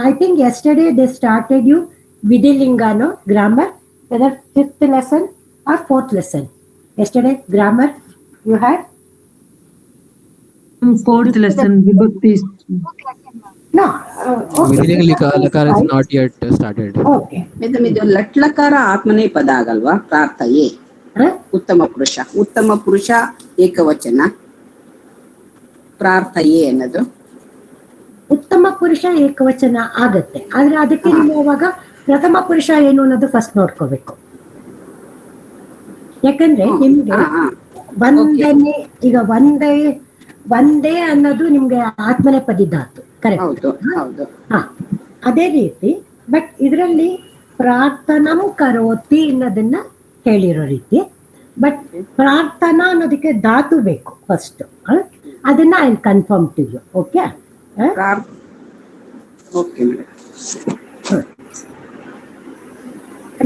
I think yesterday they started you Vidilinga, no? Grammar, whether 5th lesson or 4th lesson. Yesterday grammar you had? 4th lesson, Vibhakti. No. Vidilinga lakara is not yet started. Okay. ಇದು ಲಟ್ಲಕಾರ ಆತ್ಮನೇ ಪದ ಆಗಲ್ವಾ? ಪ್ರಾರ್ಥಯೇ ಉತ್ತಮ ಪುರುಷ. ಉತ್ತಮ ಪುರುಷ ಏಕವಚನ, ಪ್ರಾರ್ಥಯೇ ಅನ್ನೋದು ಉತ್ತಮ ಪುರುಷ ಏಕವಚನ ಆಗತ್ತೆ. ಆದ್ರೆ ಅದಕ್ಕೆ ನೀವು ಅವಾಗ ಪ್ರಥಮ ಪುರುಷ ಏನು ಅನ್ನೋದು ಫಸ್ಟ್ ನೋಡ್ಕೋಬೇಕು. ಯಾಕಂದ್ರೆ ನಿಮ್ಗೆ ಒಂದನೇ, ಈಗ ಒಂದೇ ಅನ್ನೋದು ನಿಮ್ಗೆ ಆತ್ಮನೇಪದಿ ಧಾತು, ಕರೆಕ್ಟ್? ಅದೇ ರೀತಿ ಬಟ್ ಇದರಲ್ಲಿ ಪ್ರಾರ್ಥನಂ ಕರೋತಿ ಅನ್ನೋದನ್ನ ಹೇಳಿರೋ ರೀತಿ. ಬಟ್ ಪ್ರಾರ್ಥನಾ ಅನ್ನೋದಕ್ಕೆ ಧಾತು ಬೇಕು ಫಸ್ಟ್. ಅದನ್ನ I confirm to you. Okay,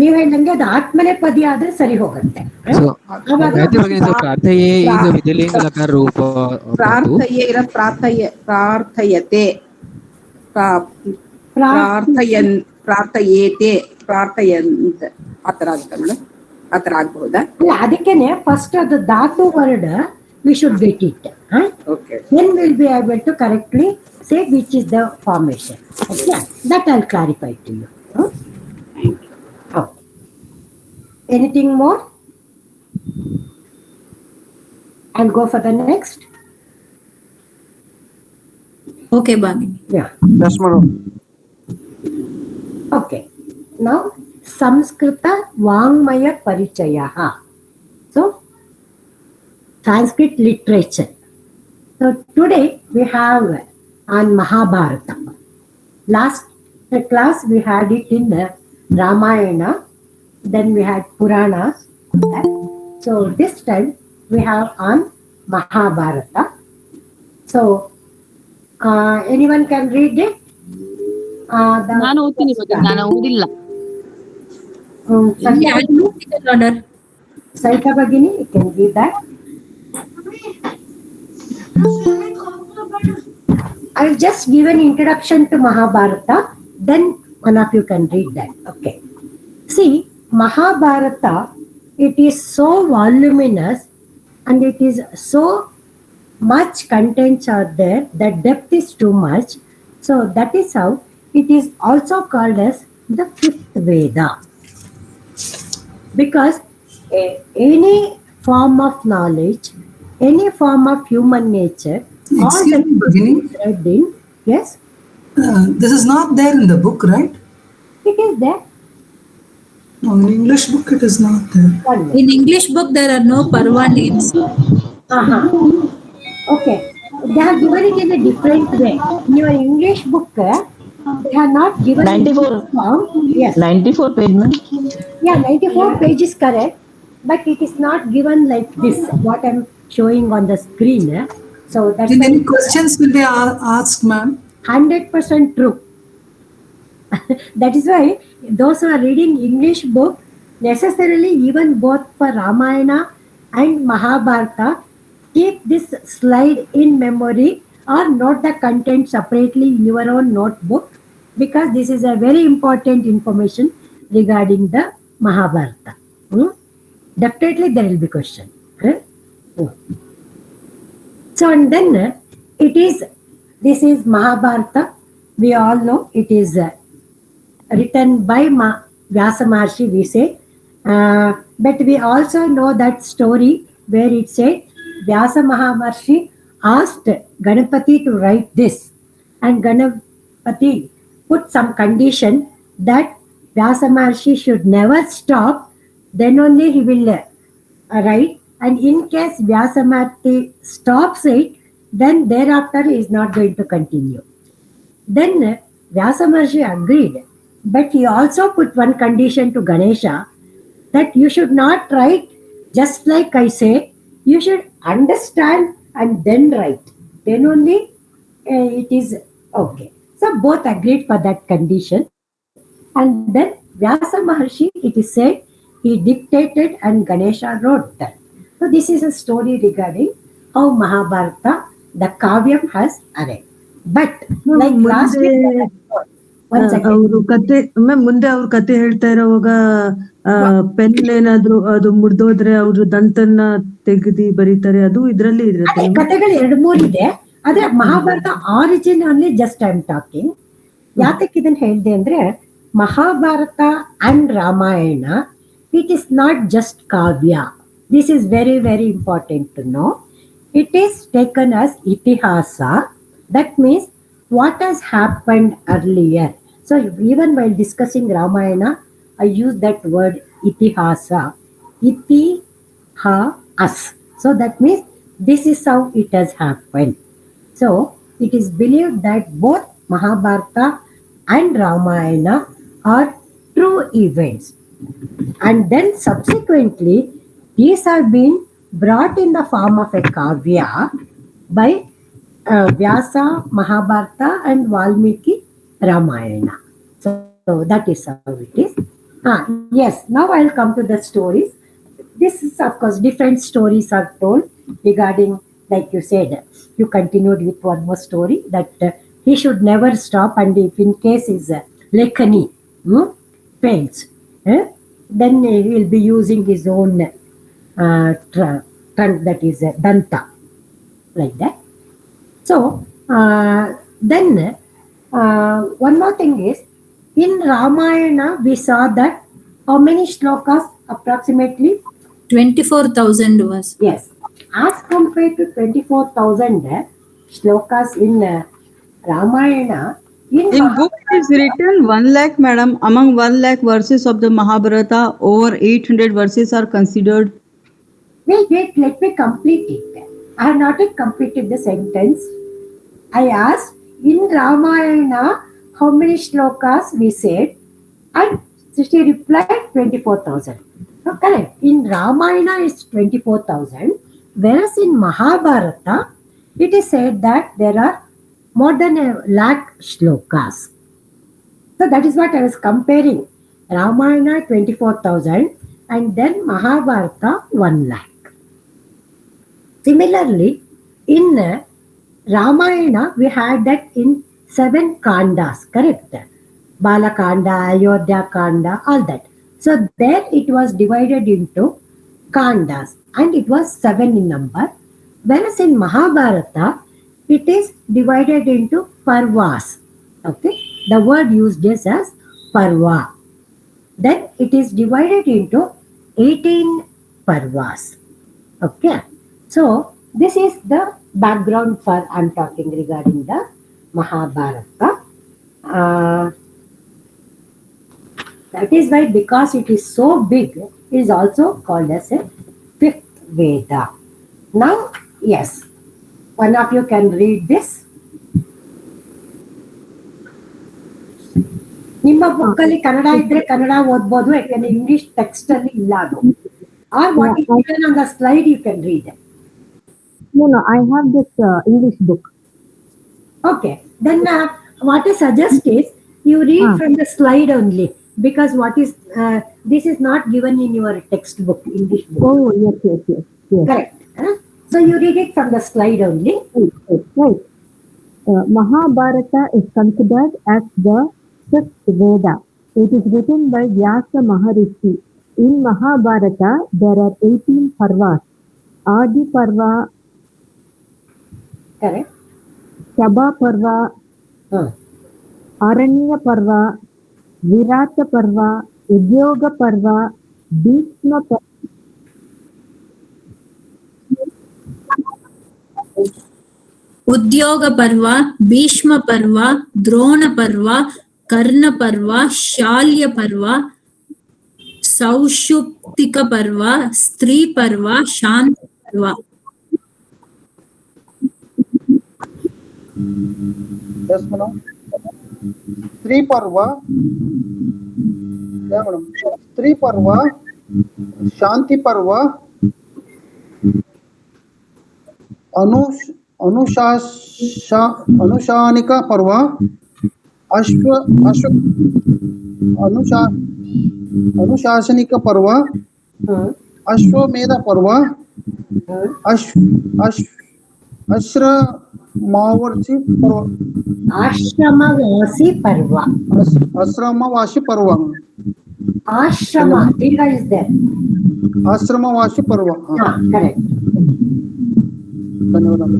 ನೀವು ಹೇಳಿದಂಗೆ ಅದು ಆತ್ಮನೆ ಪದಿ ಆದ್ರೆ ಸರಿ ಹೋಗುತ್ತೆ. ಪ್ರಾರ್ಥಯೇ ಈಗ ವಿಧಿಲಿಂಗ ಲಕಾರ ರೂಪ. ಪ್ರಾರ್ಥಯೇ ಇರ ಪ್ರಾರ್ಥಯತೆ, ಪ್ರಾರ್ಥಯೇತೆ, ಪ್ರಾರ್ಥಯಂತ ಆತರ ಆಗುತ್ತೆ ಮೇಡಮ್. ಆತರ ಆಗ್ಬಹುದಾ? ಅಲ್ಲ, ಅದಕ್ಕೇನೆ ಫಸ್ಟ್ ಅದು ಧಾತು word we should get it. Okay. Then we'll be able to correctly say which is the formation. Okay, that I'll clarify to you. Okay. Anything more? I'll go for the next. Okay, Bhagini. Yeah. Yes, madam. Okay. Now, Samskrita Vangmaya Parichayaha. So, Sanskrit literature. So today we have on Mahabharata. Last class we had it in Ramayana, then we had Puranas. So this time we have on Mahabharata. So anyone can read it? ನಾನು ಓದ್ತೀನಿ ಬಗ್ಗೆ, ನಾನು ಓದಿಲ್ಲ. Saita Bhagini, you can read that. I'll just give an introduction to Mahabharata, then one of you can read that. Okay. See, Mahabharata, it is so voluminous and it is so much contents are there, that depth is too much. So that is how it is also called as the fifth Veda. Because any form of knowledge, any form of human nature, all Excuse that me, Bhagini. is read in. Yes, This is not there in the book, right? it is there. No, in English book it is not there. In English book, there are no Parva names. Okay, they have given it in a different way. In your English book, they have not given in 94. form. Yes. 94 page, ma'am. Yeah, 94 page is correct, but it is not given like this, what I'm showing on the screen. So that's Then why any questions will be asked, ma'am? 100% true. That is why those who are reading English book, necessarily even both for Ramayana and Mahabharata, keep this slide in memory or note the content separately in your own notebook, because this is a very important information regarding the Mahabharata. Definitely there will be question. So and then this is Mahabharata. We all know it is written by Vyasa Maharshi, we say. But we also know that story where it said Vyasa Maharshi asked Ganapati to write this, and Ganapati put some condition that Vyasa Maharshi should never stop, then only he will write, and in case Vyasa Maharshi stops it, then thereafter he is not going to continue. Then Vyasa Maharshi agreed, but he also put one condition to Ganesha, that you should not write just like I say, you should understand and then write. Then only it is okay. So both agreed for that condition. And then Vyasa Maharshi, it is said, he dictated and Ganesha wrote that. So this is a story regarding how Mahabharata, the Kavyam has arrived. But like last week, one second. ಅವರು ಕತೆ ಮುಂದೆ ಅವ್ರ ಕತೆ ಹೇಳ್ತಾ ಇರೋವಾಗ pen ಏನಾದ್ರು ಅದು ಮುರಿದೋದ್ರೆ ಅವ್ರ ದಂತನ್ನ ತೆಗೆದಿ ಬರೀತಾರೆ, ಅದು ಇದ್ರಲ್ಲಿ ಇರುತ್ತೆ. ಕತೆಗಳು 2-3 ಇದೆ, ಆದ್ರೆ ಮಹಾಭಾರತ ಆರಿಜಿನ್ ಅಲ್ಲಿ ಜಸ್ಟ್ ಐ ಆಮ್ ಟಾಕಿಂಗ್. ಯಾತಕ್ಕೆ ಇದನ್ನ ಹೇಳಿದೆ ಅಂದ್ರೆ, Mahabharata and Ramayana, it is not just ಕಾವ್ಯ. This is very very important to know. It is taken as ಇತಿಹಾಸ. That means what has happened earlier. So even while discussing Ramayana, I use that word itihasa. Iti ha as. So that means this is how it has happened. So it is believed that both Mahabharata and Ramayana are true events. And then subsequently, these have been brought in the form of a kavya by Vyasa Mahabharata and Valmiki Ramayana. So that is how it is. Yes, now I'll come to the stories. This is, of course, different stories are told regarding, like you said, you continued with one more story that he should never stop, and if in case his Lekhani fails, then he will be using his own trunk, that is Danta, like that. So then one more thing is, in Ramayana we saw that how many shlokas approximately? 24,000 was. Yes, as compared to 24,000 shlokas in Ramayana. In book it is written 1 lakh, madam. Among 1 lakh verses of the Mahabharata, over 800 verses are considered. Wait, let me complete it. I have not yet completed the sentence. I asked, in Ramayana, how many shlokas we said? And she replied 24,000. No, correct. In Ramayana it's 24,000, whereas in Mahabharata it is said that there are more than 1 lakh shlokas. So that is what I was comparing. Ramayana 24,000 and then Mahabharata 1 lakh. Similarly, in Ramayana, we had that in 7 kandas, correct? Balakanda, Ayodhya Kanda, all that. So there it was divided into kandas and it was 7 in number. Whereas in Mahabharata, it is divided into parvas. Okay, the word used is as parva. Then it is divided into 18 parvas. Okay, so this is the background for I'm talking regarding the Mahabharata. That is why, because it is so big, it is also called as a fifth Veda. Now, yes, one of you can read this. ನಿಮ್ಮ ಬುಕ್ಕಲ್ಲಿ ಕನ್ನಡ ಇದ್ರೆ ಕನ್ನಡ ಓದ್ಬೋದು, ಯಾಕಂದ್ರೆ English text ಅಲ್ಲಿ ಇಲ್ಲ ಅದು. Or what is written on the slide you can read. No, I have this English book. Okay, then what I suggest is you read from the slide only, because what is this is not given in your textbook, English book. Oh, yes. Correct. So you read it from the slide only. Right. Mahabharata is considered as the fifth Veda. It is written by Vyasa Maharishi. In Mahabharata, there are 18 parvas. Adi Parva, correct. Sabha Parva, Aranya Parva, Virata Parva, Udyoga Parva, Bhishma Parva. ಉದ್ಯೋಗ ಪರ್ವ, ಭೀಷ್ಮ ಪರ್ವ, ದ್ರೋಣ ಪರ್ವ, ಕರ್ಣ ಪರ್ವ, ಶಾಲ್ಯ ಪರ್ವ, ಸೌಷುಪ್ತಿಕ ಪರ್ವ, ಸ್ತ್ರೀ ಪರ್ವ, ಶಾಂತಿ ಪರ್ವ. Yes, madam. Stree Parva. Yeah, madam. Stree Parva, Shanti Parva, Anushanika Parva, Anushasanika Parva, Ashwamedha Parva, Ashramavasi Parva. Ashramavasi Parva. Ashramavasi Parva. Ashrama, Dira is there. Ashramavasi Parva. Correct. धन्यवाद.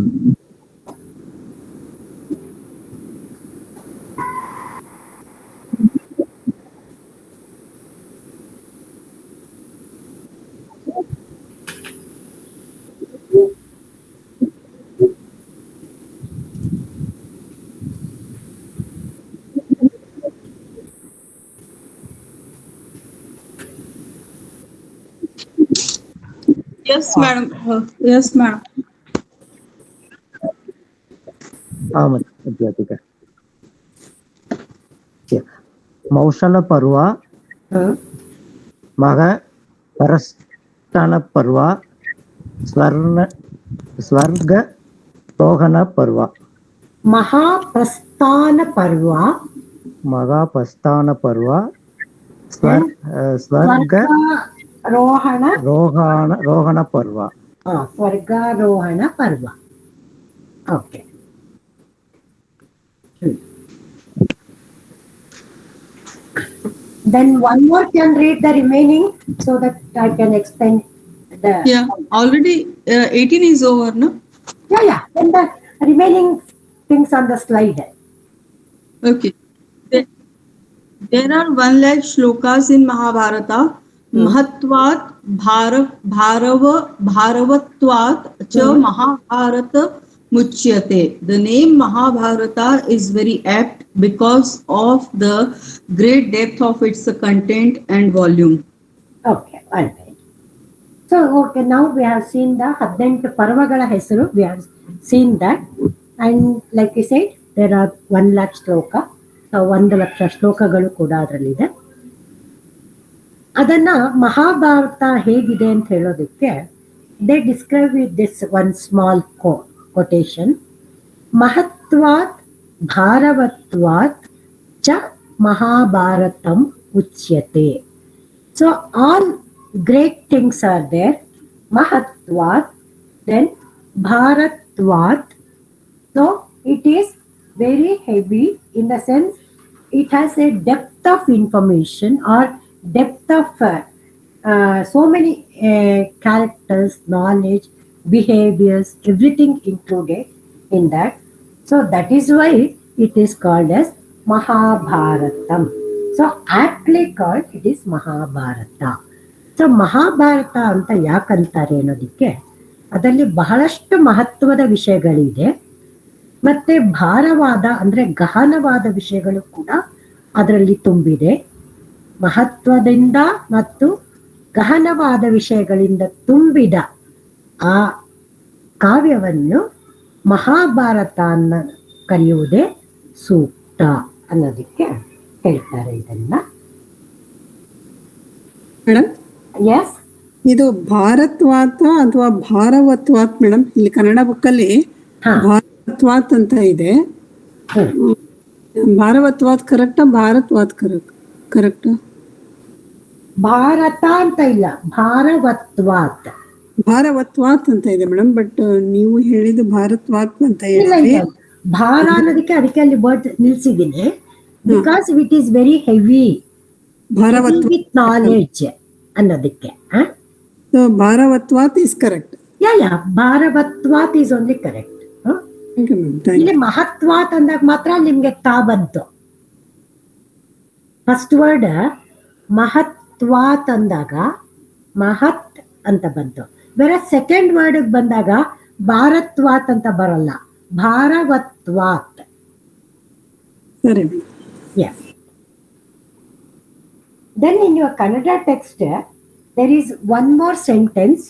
Yes, madam. Yes, madam. ठीक है. मौसल पर्व, मग परस्थान पर्व, स्वर्ग रोहण पर्व. महाप्रस्थान पर्व, महाप्रस्थान पर्व, स्वर्ग रोहण पर्व. स्वर्गारोहण पर्व. Okay. Then one more can read the remaining so that I can explain the. Yeah, already 18 is over, no? Yeah. Then the remaining things on the slide. Okay. There are 100,000 shlokas in Mahabharata. Mahatvat Bharavatvat cha Mahabharata Muchyate. The name Mahabharata is very apt because of the great depth of its content and volume. Okay, all right. So, okay, now we have seen the 18 Parvagala Hesaru. We have seen that. And like we said, there are 100,000 shloka. So, 100,000 ಶ್ಲೋಕಗಳು ಕೂಡ ಅದರಲ್ಲಿದೆ. ಅದನ್ನ ಮಹಾಭಾರತ ಹೇಗಿದೆ ಅಂತ ಹೇಳೋದಕ್ಕೆ they describe with this one small quotation. ಮಹತ್ವಾತ್ ಭಾರವತ್ವಾತ್ ಚ ಮಹಾಭಾರತಂ ಉಚ್ಯತೆ. So all great things are there. Mahatvat, then Bharatvat. So it is very heavy in the sense it has a depth of information or depth of so many characters, knowledge, behaviors, everything included in that. So that is why it is called as Mahabharatam. So aptly called it is Mahabharata. So Mahabharata anta ಯಾಕಂತಾರೆ ಅನ್ನೋದಕ್ಕೆ ಅದರಲ್ಲಿ ಬಹಳಷ್ಟು ಮಹತ್ವದ ವಿಷಯಗಳಿದೆ. ಮತ್ತೆ ಭಾರವಾದ ಅಂದ್ರೆ ಗಹನವಾದ ವಿಷಯಗಳು ಕೂಡ ಅದರಲ್ಲಿ ತುಂಬಿದೆ. ಮಹತ್ವದಿಂದ ಮತ್ತು ಗಹನವಾದ ವಿಷಯಗಳಿಂದ ತುಂಬಿದ ಆ ಕಾವ್ಯವನ್ನು ಮಹಾಭಾರತ ಅನ್ನ ಕರೆಯುವುದೇ ಸೂಕ್ತ ಅನ್ನೋದಕ್ಕೆ ಹೇಳ್ತಾರೆ ಇದನ್ನ. ಮೇಡಮ್, ಎಸ್, ಇದು ಭಾರತ್ವಾತ್ ಅಥವಾ ಭಾರವತ್ವಾತ್ ಮೇಡಮ್? ಇಲ್ಲಿ ಕನ್ನಡ ಬುಕ್ಕಲ್ಲಿ ಭಾರತ್ವಾತ್ ಅಂತ ಇದೆ. ಭಾರವತ್ವಾತ್ ಕರೆಕ್ಟಾ? ಭಾರತ್ವಾತ್ ಕರೆಕ್ಟಾ? ಭಾರತ ಅಂತ ಇಲ್ಲ, ಭಾರವತ್ವಾತ್. ಭಾರವತ್ವಾತ್ ಅಂತ ಇದೆ ಮೇಡಮ್, ಬಟ್ ನೀವು ಹೇಳಿದ್ದು ಭಾರತ್ವಾತ್ ಅಂತ ಇಲ್ಲ ಹೇಳಿದ್ರಿ. ಇಲ್ಲ, ಭಾರ ಅನ್ನೋದಕ್ಕೆ ಅದಕ್ಕೆ ಅಲ್ಲಿ ವರ್ಡ್ ನಿಲ್ಸಿದ್ದೀನಿ. Because it is very heavy with knowledge ಅನ್ನೋದಕ್ಕೆ. ಭಾರವತ್ವಾತ್ ಇಸ್ ಕರೆಕ್ಟ್. ಯಾ ಭಾರವತ್ವಾತ್ ಈಸ್ ಓನ್ಲಿ ಕರೆಕ್ಟ್. ಇಲ್ಲಿ ಮಹತ್ವಾತ್ ಅಂದಾಗ ಮಾತ್ರ ನಿಮ್ಗೆ ತಾ ಬಂತು. ಫಸ್ಟ್ ವರ್ಡ್ ಮಹತ್ವಾತ್ ಅಂದಾಗ ಮಹತ್ ಅಂತ ಬಂತು. ಬೇರೆ ಸೆಕೆಂಡ್ ವರ್ಡ್ ಬಂದಾಗ ಭಾರತ್ವಾತ್ ಅಂತ ಬರಲ್ಲ, ಭಾರವತ್ವಾತ್. ಸರಿ. Yes. Then in your Kannada text, there is one more sentence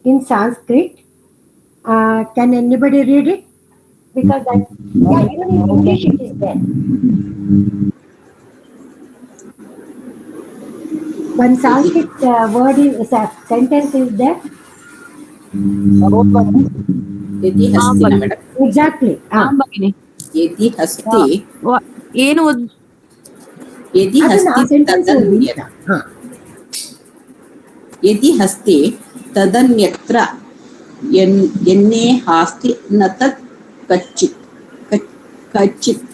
in Sanskrit. Can anybody read it? Because that, yeah, even in English it is there. One Sanskrit word is a sentence is there. ಯದಿ ಹಸ್ತಿ madam. Exactly. ಯದಿ ಹಸ್ತಿ ಏನು ಯದಿ ಹಸ್ತಿ ತದನ್ಯತ್ರ ಎನ್ನೇ ಹಾಸ್ತಿ ನ ತತ್ ಕಚ್ಚಿತ್ ಕಚ್ಚಿತ್.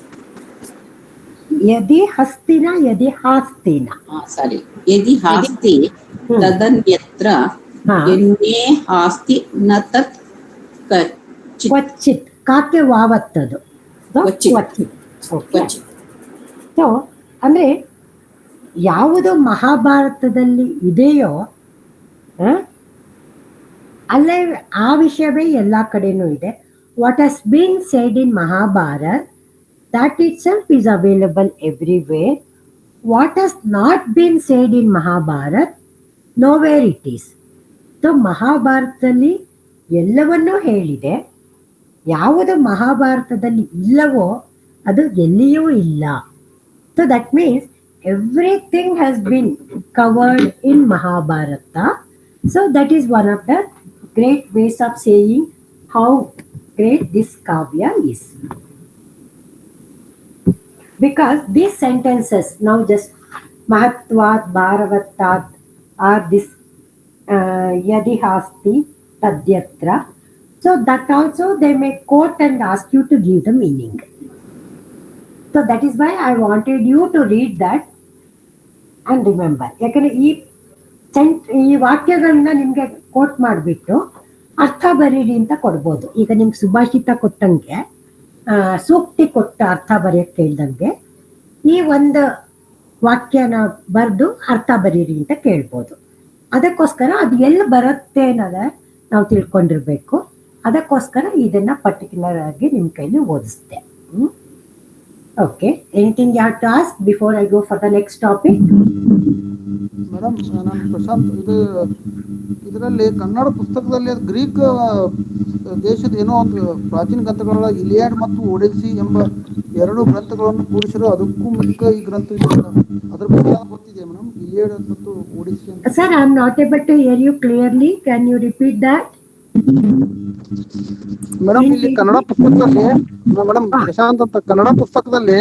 ಯದಿ ಹಸ್ತಿನ ಯದಿ ಹಾಸ್ತಿನ ಸಾರಿ, ಯದಿ ಹಾಸ್ತಿ ತದನ್ಯತ್ರ ಎನ್ನೇ ಹಾಸ್ತಿ ನ ತತ್ ಕ್ವಚಿತ್. ಕಾಕೆ ವಾವತ್ತದು ಸೊ ಅಂದ್ರೆ ಯಾವುದು ಮಹಾಭಾರತದಲ್ಲಿ ಇದೆಯೋ ಅಲ್ಲೇ ಆ ವಿಷಯವೇ ಎಲ್ಲ ಕಡೆನೂ ಇದೆ. What has been said in Mahabharat, that itself is available everywhere. What has not been said in Mahabharat, nowhere it is. So ಮಹಾಭಾರತದಲ್ಲಿ ಎಲ್ಲವನ್ನೂ ಹೇಳಿದೆ. ಯಾವುದು ಮಹಾಭಾರತದಲ್ಲಿ ಇಲ್ಲವೋ ಅದು ಎಲ್ಲಿಯೂ ಇಲ್ಲ. So that means everything has been covered in Mahabharata. So that is one of the great ways of saying how great this kavya is. Because these sentences now just mahatvat, bharavatat are this yadi hasti tadyatra. So that also they may quote and ask you to give the meaning. So that is why I wanted you to read that and remember. ಯಾಕಂದ್ರೆ ಈ ವಾಕ್ಯಗಳನ್ನ ನಿಮ್ಗೆ coat ಮಾಡಿಬಿಟ್ಟು ಅರ್ಥ ಬರೀರಿ ಅಂತ ಕೊಡ್ಬೋದು. ಈಗ ನಿಮ್ಗೆ ಸುಭಾಷಿತ ಕೊಟ್ಟಂಗೆ, ಸೂಕ್ತಿ ಕೊಟ್ಟ ಅರ್ಥ ಬರೆಯಕ್ಕೆ ಕೇಳ್ದಂಗೆ ಈ ಒಂದು ವಾಕ್ಯನ ಬರೆದು ಅರ್ಥ ಬರೀರಿ ಅಂತ ಕೇಳ್ಬೋದು. ಅದಕ್ಕೋಸ್ಕರ ಅದು ಎಲ್ಲಿ ಬರುತ್ತೆ ಅನ್ನೋದ ನಾವು ತಿಳ್ಕೊಂಡಿರ್ಬೇಕು. ಅದಕ್ಕೋಸ್ಕರ ಇದನ್ನ ಪರ್ಟಿಕ್ಯುಲರ್ ಆಗಿ ನಿಮ್ಮ ಕೈಲಿ ಓದಿಸ್ತೆ. Okay, anything you have to ask before I go for the next topic? Madam, ನಾನು ಪ್ರಶಾಂತ್, ಇದರಲ್ಲಿ ಕನ್ನಡ ಪುಸ್ತಕದಲ್ಲಿ ಗ್ರೀಕ್ ದೇಶದ ಏನೋ ಒಂದು ಪ್ರಾಚೀನ ಗ್ರಂಥಗಳ ಇಲಿಯಾಡ್ ಮತ್ತು ಒಡಿಸ್ಸಿ ಎಂಬ ಎರಡು ಗ್ರಂಥಗಳನ್ನು ಕೂಡಿಸಿರೋ ಅದಕ್ಕೂ ಮಿಕ್ಕ ಈ ಗ್ರಂಥ ಇದೆ. ಅದ್ರ ಬಗ್ಗೆ ಗೊತ್ತಿದೆ ಮೇಡಮ್, ಇಲಿಯಾಡ್ ಮತ್ತು ಒಡಿಸ್ಸಿ ಅಂತ? Sir, I am not able to hear you clearly. Can you repeat that? Madam, ಇಲ್ಲಿ ಕನ್ನಡ ಪುಸ್ತಕದಲ್ಲಿ ಮೇಡಮ್ ಪ್ರಶಾಂತ್ ಅಂತ ಕನ್ನಡ ಪುಸ್ತಕದಲ್ಲಿ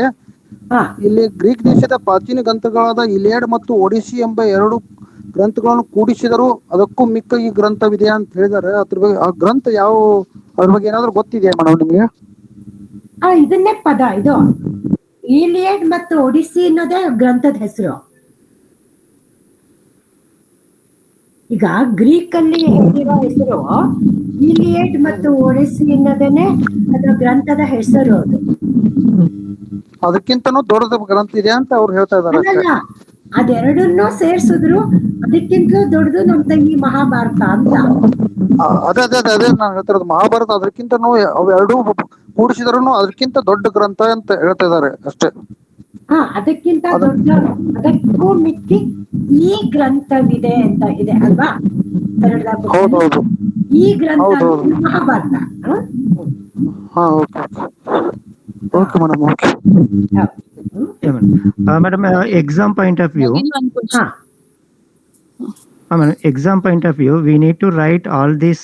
ಇಲ್ಲಿ ಗ್ರೀಕ್ ದೇಶದ ಪ್ರಾಚೀನ ಗ್ರಂಥಗಳಾದ ಇಲಿಯಾಡ್ ಮತ್ತು ಒಡಿಸ್ಸಿ ಎಂಬ ಎರಡು ಗ್ರಂಥಗಳನ್ನು ಕೂಡಿಸಿದರು ಅದಕ್ಕೂ ಮಿಕ್ಕ ಈ ಗ್ರಂಥವಿದೆ ಅಂತ ಹೇಳಿದಾರೆ. ಅದ್ರ ಬಗ್ಗೆ ಆ ಗ್ರಂಥ ಯಾವ, ಅದ್ರ ಬಗ್ಗೆ ಏನಾದ್ರು ಗೊತ್ತಿದೆಯಾ ಮೇಡಮ್ ನಿಮಗೆ? ಇದನ್ನೇ ಪದ, ಇದು ಇಲಿಯಡ್ ಮತ್ತು ಒಡಿಸ್ಸಿ ಅನ್ನೋದೇ ಗ್ರಂಥದ ಹೆಸರು. ಈಗ ಗ್ರೀಕ್ ಅಲ್ಲಿ ಹೇಳಿರೋ ಹೆಸರು ಇಲಿಯಡ್ ಮತ್ತು ಒಡಿಸ್ಸಿ ಅನ್ನೋದೇನೆ ಅದರ ಗ್ರಂಥದ ಹೆಸರು. ಅದು ಅದಕ್ಕಿಂತನೂ ದೊಡ್ಡದ ಗ್ರಂಥ ಇದೆ ಅಂತ ಅವ್ರು ಹೇಳ್ತಾ ಇದಾರೆ. ಅದೆರಡನ್ನೂ ಸೇರ್ಸಿದ್ರು ಅದಕ್ಕಿಂತಲೂ ದೊಡ್ಡದು ನಮ್ ತಂಗಿ ಮಹಾಭಾರತ ಅಂತ. ಅದೇ ಅದೇ ಅದೇ ಅದೇ ನಾನು ಹೇಳ್ತಿರೋದು. ಮಹಾಭಾರತ ಅದಕ್ಕಿಂತನೂ ಅವೆರಡೂ ಕೂಡಿಸಿದ್ರೂ ಅದಕ್ಕಿಂತ ದೊಡ್ಡ ಗ್ರಂಥ ಅಂತ ಹೇಳ್ತಾ ಇದ್ದಾರೆ ಅಷ್ಟೇ. ಅದಕ್ಕಿಂತ ದೊಡ್ಡ, ಅದಕ್ಕೂ ಮಿಕ್ಕಿ ಈ ಗ್ರಂಥವಿದೆ ಅಂತ ಇದೆ ಅಲ್ವಾ ಕನ್ನಡದ. ಈ ಗ್ರಂಥ Mahabharata. Okay madam, okay. Madam, exam point of view. Exam point of view, we need to write all this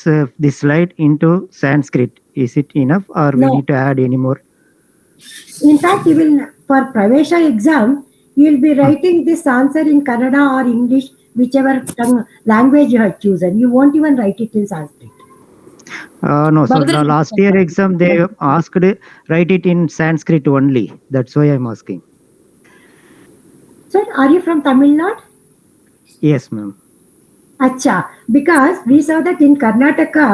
slide into Sanskrit. Is it enough, or we need to add any more? In fact, you will, for Parvesha exam, you will be writing this answer in Kannada or English, whichever language you have chosen. You won't even write it in Sanskrit. No, so the last year exam they asked write it in Sanskrit only. That's why I'm asking. Sir, are you from Tamil Nadu? Yes, ma'am. Acha, because we saw that in Karnataka,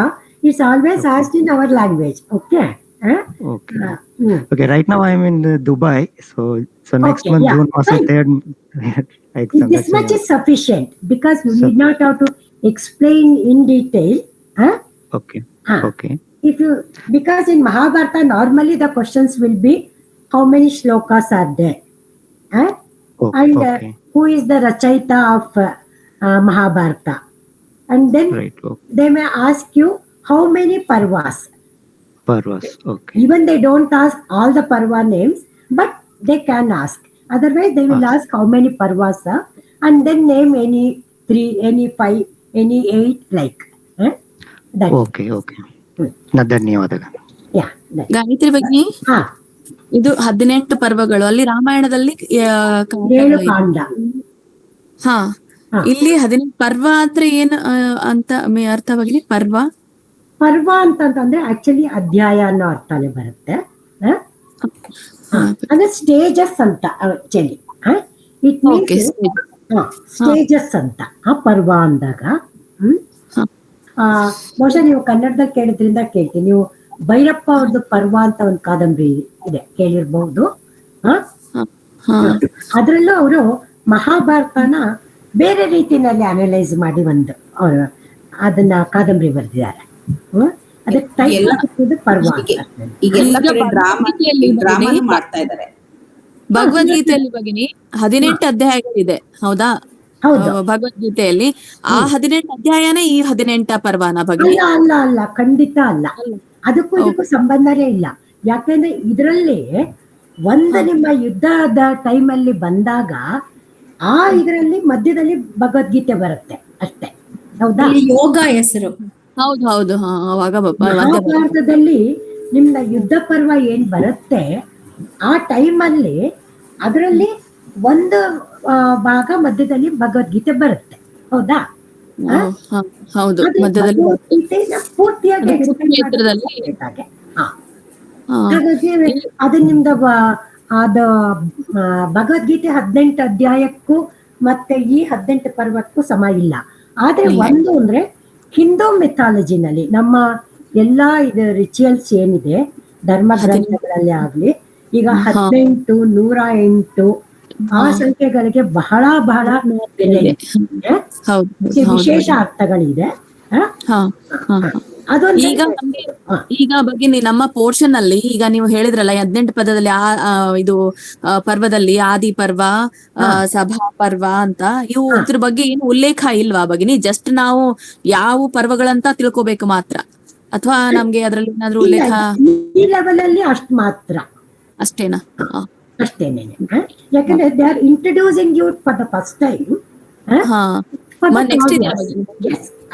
it's always asked in our language. Okay. Okay. Okay. Right now I'm in Dubai, so next month June was the third exam. This much is sufficient because you need not have to explain in detail. Okay. Okay. If you, because in Mahabharata normally the questions will be how many shlokas are there, and who is the Rachayita of Mahabharata, and then they may ask you how many parvas. Okay. Even they don't ask all the parva names, but they can ask. Otherwise, they will ask how many parvas are, and then name any 3, any 5, any 8, like. Okay. ಧನ್ಯವಾದಗಳು. ಗಾಯತ್ರಿ ಭಗಿನಿ, ಇದು 18 ಪರ್ವಗಳು. ಅಲ್ಲಿ ರಾಮಾಯಣದಲ್ಲಿ 7 ಕಾಂಡ. ಇಲ್ಲಿ 18 ಪರ್ವ ಅಂದ್ರೆ ಏನು ಅಂತ ಅರ್ಥ ಭಗಿನಿ? ಪರ್ವ ಅಂತಂದ್ರೆ ಆಕ್ಚುಲಿ ಅಧ್ಯಾಯ ಅನ್ನೋ ಅರ್ಥನೇ ಬರುತ್ತೆ. ಅಂದ್ರೆ ಸ್ಟೇಜಸ್ ಅಂತ ಆಕ್ಚುಲಿ. ಇಟ್ ಮೀನ್ಸ್ ಸ್ಟೇಜಸ್ ಅಂತ ಪರ್ವ ಅಂದಾಗ. ಬಹುಶಃ ನೀವು ಕನ್ನಡದಲ್ಲಿ ಕೇಳಿದ್ರಿಂದ ಕೇಳ್ತೀನಿ. ನೀವು ಭೈರಪ್ಪ ಅವ್ರದ್ದು ಪರ್ವ ಅಂತ ಒಂದು ಕಾದಂಬರಿ ಇದೆ, ಕೇಳಿರ್ಬಹುದು. ಅದ್ರಲ್ಲೂ ಅವರು ಮಹಾಭಾರತನ ಬೇರೆ ರೀತಿಯಲ್ಲಿ ಅನಲೈಸ್ ಮಾಡಿ ಅವರು ಅದನ್ನ ಕಾದಂಬರಿ ಬರೆದಿದ್ದಾರೆ. ಅದಕ್ಕೆ ಪರ್ವ. ಭಗವದ್ಗೀತೆಯಲ್ಲಿ ಭಗಿನಿ 18 ಅಧ್ಯಾಯಗಳಿದೆ, ಹೌದಾ? ಭಗವದ್ಗೀತೆಯಲ್ಲಿ ಆ 18 ಅಧ್ಯಾಯನೇ ಈ 18 ಪರ್ವನ ಭಗಿನಿ? ಅಲ್ಲ, ಖಂಡಿತ ಅಲ್ಲ. ಅದಕ್ಕೂ ಇದಕ್ಕೂ ಸಂಬಂಧನೇ ಇಲ್ಲ. ಯಾಕಂದ್ರೆ ಇದರಲ್ಲಿ ಒಂದು ನಿಮ್ಮ ಯುದ್ಧದ ಟೈಮಲ್ಲಿ ಬಂದಾಗ ಇದರಲ್ಲಿ ಮಧ್ಯದಲ್ಲಿ ಭಗವದ್ಗೀತೆ ಬರುತ್ತೆ ಅಷ್ಟೇ, ಹೌದಾ? ಯೋಗ ಹೆಸರು. ಹೌದು. ಮಹಾಭಾರತದಲ್ಲಿ ನಿಮ್ನ ಯುದ್ಧ ಪರ್ವ ಏನ್ ಬರುತ್ತೆ ಆ ಟೈಮಲ್ಲಿ ಅದರಲ್ಲಿ ಒಂದು ಭಾಗ ಮಧ್ಯದಲ್ಲಿ ಭಗವದ್ಗೀತೆ ಬರುತ್ತೆ, ಹೌದಾ? ಪೂರ್ತಿಯಾಗಿ ಹಾಗಾಗಿ ಅದು ನಿಮ್ದ ಅದು ಭಗವದ್ಗೀತೆ 18 ಅಧ್ಯಾಯಕ್ಕೂ ಮತ್ತೆ ಈ 18 ಪರ್ವಕ್ಕೂ ಸಮ ಇಲ್ಲ. ಆದ್ರೆ ಒಂದು ಅಂದ್ರೆ ಹಿಂದೂ ಮಿಥಾಲಜಿನಲ್ಲಿ ನಮ್ಮ ಎಲ್ಲಾ ಇದು ರಿಚುವಲ್ಸ್ ಏನಿದೆ ಧರ್ಮ ಗ್ರಂಥಗಳಲ್ಲಿ ಆಗ್ಲಿ, ಈಗ 18, 108 ಆ ಸಂಖ್ಯೆಗಳಿಗೆ ಬಹಳ ಬೆಲೆ ಇದೆ, ವಿಶೇಷ ಅರ್ಥಗಳಿದೆ. ಈಗ ಭಗಿನಿ ನಮ್ಮ ಪೋರ್ಷನ್ ಅಲ್ಲಿ ಈಗ ನೀವು ಹೇಳಿದ್ರಲ್ಲ 18 ಪದದಲ್ಲಿ ಇದು ಪರ್ವದಲ್ಲಿ ಆದಿ ಪರ್ವ, ಸಭಾ ಪರ್ವ ಅಂತ ಇದ್ರ ಬಗ್ಗೆ ಏನು ಉಲ್ಲೇಖ ಇಲ್ವಾ ಭಗಿನಿ? ಜಸ್ಟ್ ನಾವು ಯಾವ ಪರ್ವಗಳಂತ ತಿಳ್ಕೋಬೇಕು ಮಾತ್ರ, ಅಥವಾ ನಮ್ಗೆ ಅದ್ರಲ್ಲಿ ಏನಾದ್ರು ಉಲ್ಲೇಖ ಈ ಲೆವೆಲ್ ಅಲ್ಲಿ ಅಷ್ಟು ಮಾತ್ರ? ಅಷ್ಟೇನಾ? ಅಷ್ಟೇನೆ. ಯಾಕಂದ್ರೆ they are introducing you for the first time.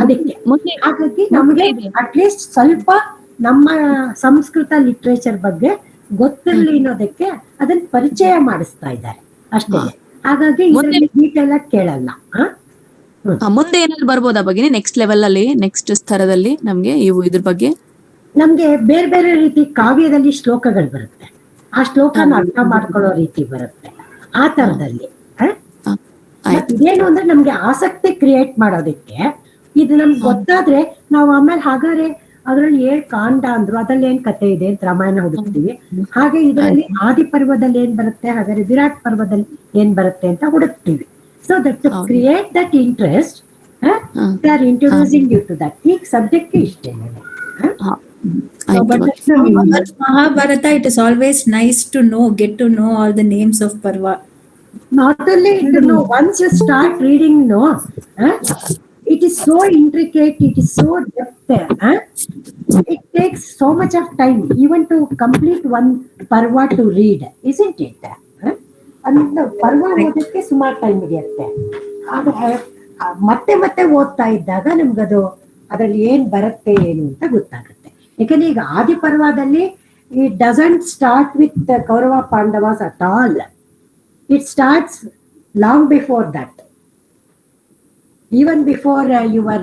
ಅದಕ್ಕೆ ಹಾಗಾಗಿ ನಮ್ಗೆ ಅಟ್ಲೀಸ್ಟ್ ಸ್ವಲ್ಪ ನಮ್ಮ ಸಂಸ್ಕೃತ ಲಿಟ್ರೇಚರ್ ಬಗ್ಗೆ ಗೊತ್ತಿರಲಿ ಅನ್ನೋದಕ್ಕೆ ಅದನ್ನ ಪರಿಚಯ ಮಾಡಿಸ್ತಾ ಇದ್ದಾರೆ ಅಷ್ಟೇ. ಹಾಗಾಗಿ ಡೀಟೇಲ್ ಆಗಿ ಕೇಳಲ್ಲ. ಮುಂದೆ ಏನಾದ್ರು ಬರ್ಬೋದಾ ಭಗಿನಿ ನೆಕ್ಸ್ಟ್ ಲೆವೆಲ್ ಅಲ್ಲಿ, ನೆಕ್ಸ್ಟ್ ಸ್ತರದಲ್ಲಿ ನಮ್ಗೆ ಇದ್ರ ಬಗ್ಗೆ? ನಮ್ಗೆ ಬೇರೆ ಬೇರೆ ರೀತಿ ಕಾವ್ಯದಲ್ಲಿ ಶ್ಲೋಕಗಳು ಬರುತ್ತೆ, ಆ ಶ್ಲೋಕನ ಅರ್ಥ ಮಾಡ್ಕೊಳ್ಳೋ ರೀತಿ ಬರುತ್ತೆ ಆ ತರದಲ್ಲಿ. ಇದೇನು ಅಂದ್ರೆ ನಮ್ಗೆ ಆಸಕ್ತಿ ಕ್ರಿಯೇಟ್ ಮಾಡೋದಕ್ಕೆ ಇದು ನಮ್ಗೆ ಗೊತ್ತಾದ್ರೆ ನಾವು ಆಮೇಲೆ ಹಾಗಾದ್ರೆ ಅದ್ರಲ್ಲಿ 7 ಕಾಂಡ ಅಂದ್ರು ಅದ್ರಲ್ಲಿ ಏನ್ ಕಥೆ ಇದೆ ಅಂತ ರಾಮಾಯಣ ಹುಡುಕ್ತಿವಿ. ಹಾಗೆ ಇದರಲ್ಲಿ ಆದಿ ಪರ್ವದಲ್ಲಿ ಏನ್ ಬರುತ್ತೆ, ಹಾಗಾದ್ರೆ ವಿರಾಟ್ ಪರ್ವದಲ್ಲಿ ಏನ್ ಬರುತ್ತೆ ಅಂತ ಹುಡುಕ್ತಿವಿ. So that to create that interest, they are introducing you to that. ಈ ಸಬ್ಜೆಕ್ಟ್ ಇಷ್ಟೇ. No, but Mahabharata, it is always nice to know, get to know all the names of Parva. Not only to know, once you start reading, no, it is so intricate, it is so depth. It takes so much of time even to complete one Parva to read, isn't it? And Parva ಓದಕ್ಕೆ ಸುಮಾರು time ಹಿಡಿಯುತ್ತೆ. ಮತ್ತೆ ಮತ್ತೆ ಓದ್ತಾ ಇದ್ದಾಗ ನಮ್ಗದು ಅದರಲ್ಲಿ ಏನ್ ಬರುತ್ತೆ ಏನು ಅಂತ ಗೊತ್ತಾಗುತ್ತೆ. ಯಾಕಂದ್ರೆ ಈಗ ಆದಿ ಪರ್ವದಲ್ಲಿ it doesn't start with Kaurava Pandavas at all. It starts long before that. Even before your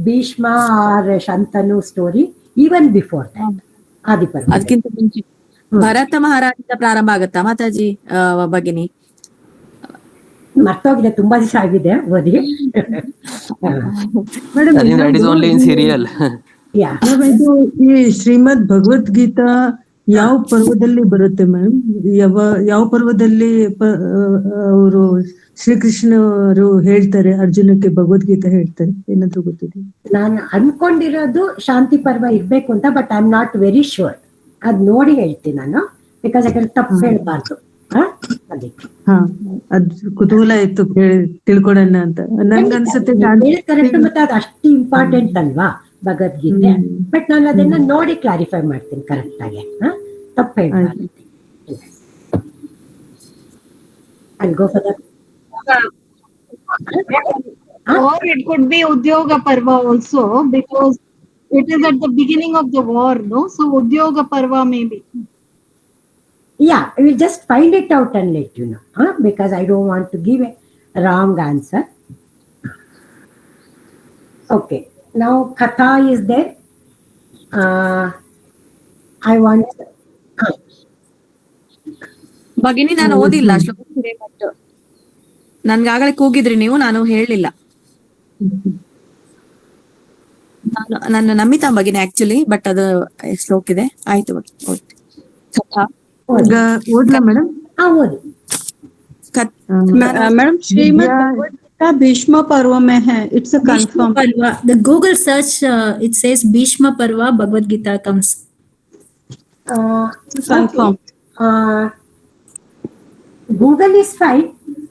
Bhishma or Shantanu story, even before that. Adi Parva. ಅದಕ್ಕಿಂತ ಮುಂಚೆ ಭರತ ಮಹಾರಾಜ ಪ್ರಾರಂಭ ಆಗುತ್ತಾ ಮಾತಾಜಿ ಭಗಿನಿ? ಮರ್ತೋಗಿದೆ, ತುಂಬಾ ದಿವಸ ಆಗಿದೆ ಓದಿ. That is only in serial. ಈ ಶ್ರೀಮದ್ ಭಗವದ್ಗೀತಾ ಯಾವ ಪರ್ವದಲ್ಲಿ ಬರುತ್ತೆ ಮ್ಯಾಮ್? ಯಾವ ಪರ್ವದಲ್ಲಿ ಅವರು ಶ್ರೀಕೃಷ್ಣರು ಹೇಳ್ತಾರೆ ಅರ್ಜುನಕ್ಕೆ ಭಗವದ್ಗೀತಾ ಹೇಳ್ತಾರೆ? ಏನಾದ್ರು ಗೊತ್ತಿದೆ? ನಾನು ಅನ್ಕೊಂಡಿರೋದು ಶಾಂತಿ ಪರ್ವ ಇರ್ಬೇಕು ಅಂತ, but I am not very sure. ಅದ್ ನೋಡಿ ಹೇಳ್ತೀನಿ ನಾನು, ಬಿಕಾಸ್ ಯಾಕಂದ್ರೆ ತಪ್ಪು ಹೇಳ್ಬಾರ್ದು. ಅದಕ್ಕೆ ಅದ್ ಕುತೂಹಲ ಇತ್ತು ತಿಳ್ಕೊಳೋಣ ಅಂತ ನನ್ಗೆ ಅನ್ಸುತ್ತೆ. ಕರೆಕ್ಟ್, ಮತ್ತೆ ಅದು ಅಷ್ಟು ಇಂಪಾರ್ಟೆಂಟ್ ಅಲ್ವಾ ಭಗವದ್ಗೀತೆ. ಬಟ್ ನಾನು ಅದನ್ನ ನೋಡಿ ಕ್ಲಾರಿಫೈ ಮಾಡ್ತೀನಿ ಕರೆಕ್ಟ್ ಆಗಿ. ತಪ್ಪು ಹೇಳ್ಬಾರ್ದು. I'll go for that. Or it could be Udyoga Parva also, because it is at the beginning of the war, no? So Udyoga Parva maybe. Yeah, I will just find it out and let you know, because I don't want to give a wrong answer. Okay, now Katha is there. I want... ಭಗಿನಿ ನಾನು ಓದಿಲ್ಲ ಶ್ಲೋಕ, but ನನ್ಗಾಗಲೇ ಕೂಗಿದ್ರಿ ನೀವು, ನಾನು ಹೇಳಲಿಲ್ಲ. ನನ್ನ Namita ಭಗಿನಿ actually, but ಅದು ಶ್ಲೋಕ ಇದೆ. ಆಯ್ತು ಓದ್ಲಾ ಮೇಡಮ್? मैडम श्रीमद् भगवद्गीता भीष्म पर्व में है. It's a confirm. The Google search it says Bhishma Parva Bhagavad Gita comes. Confirm. Google is fine,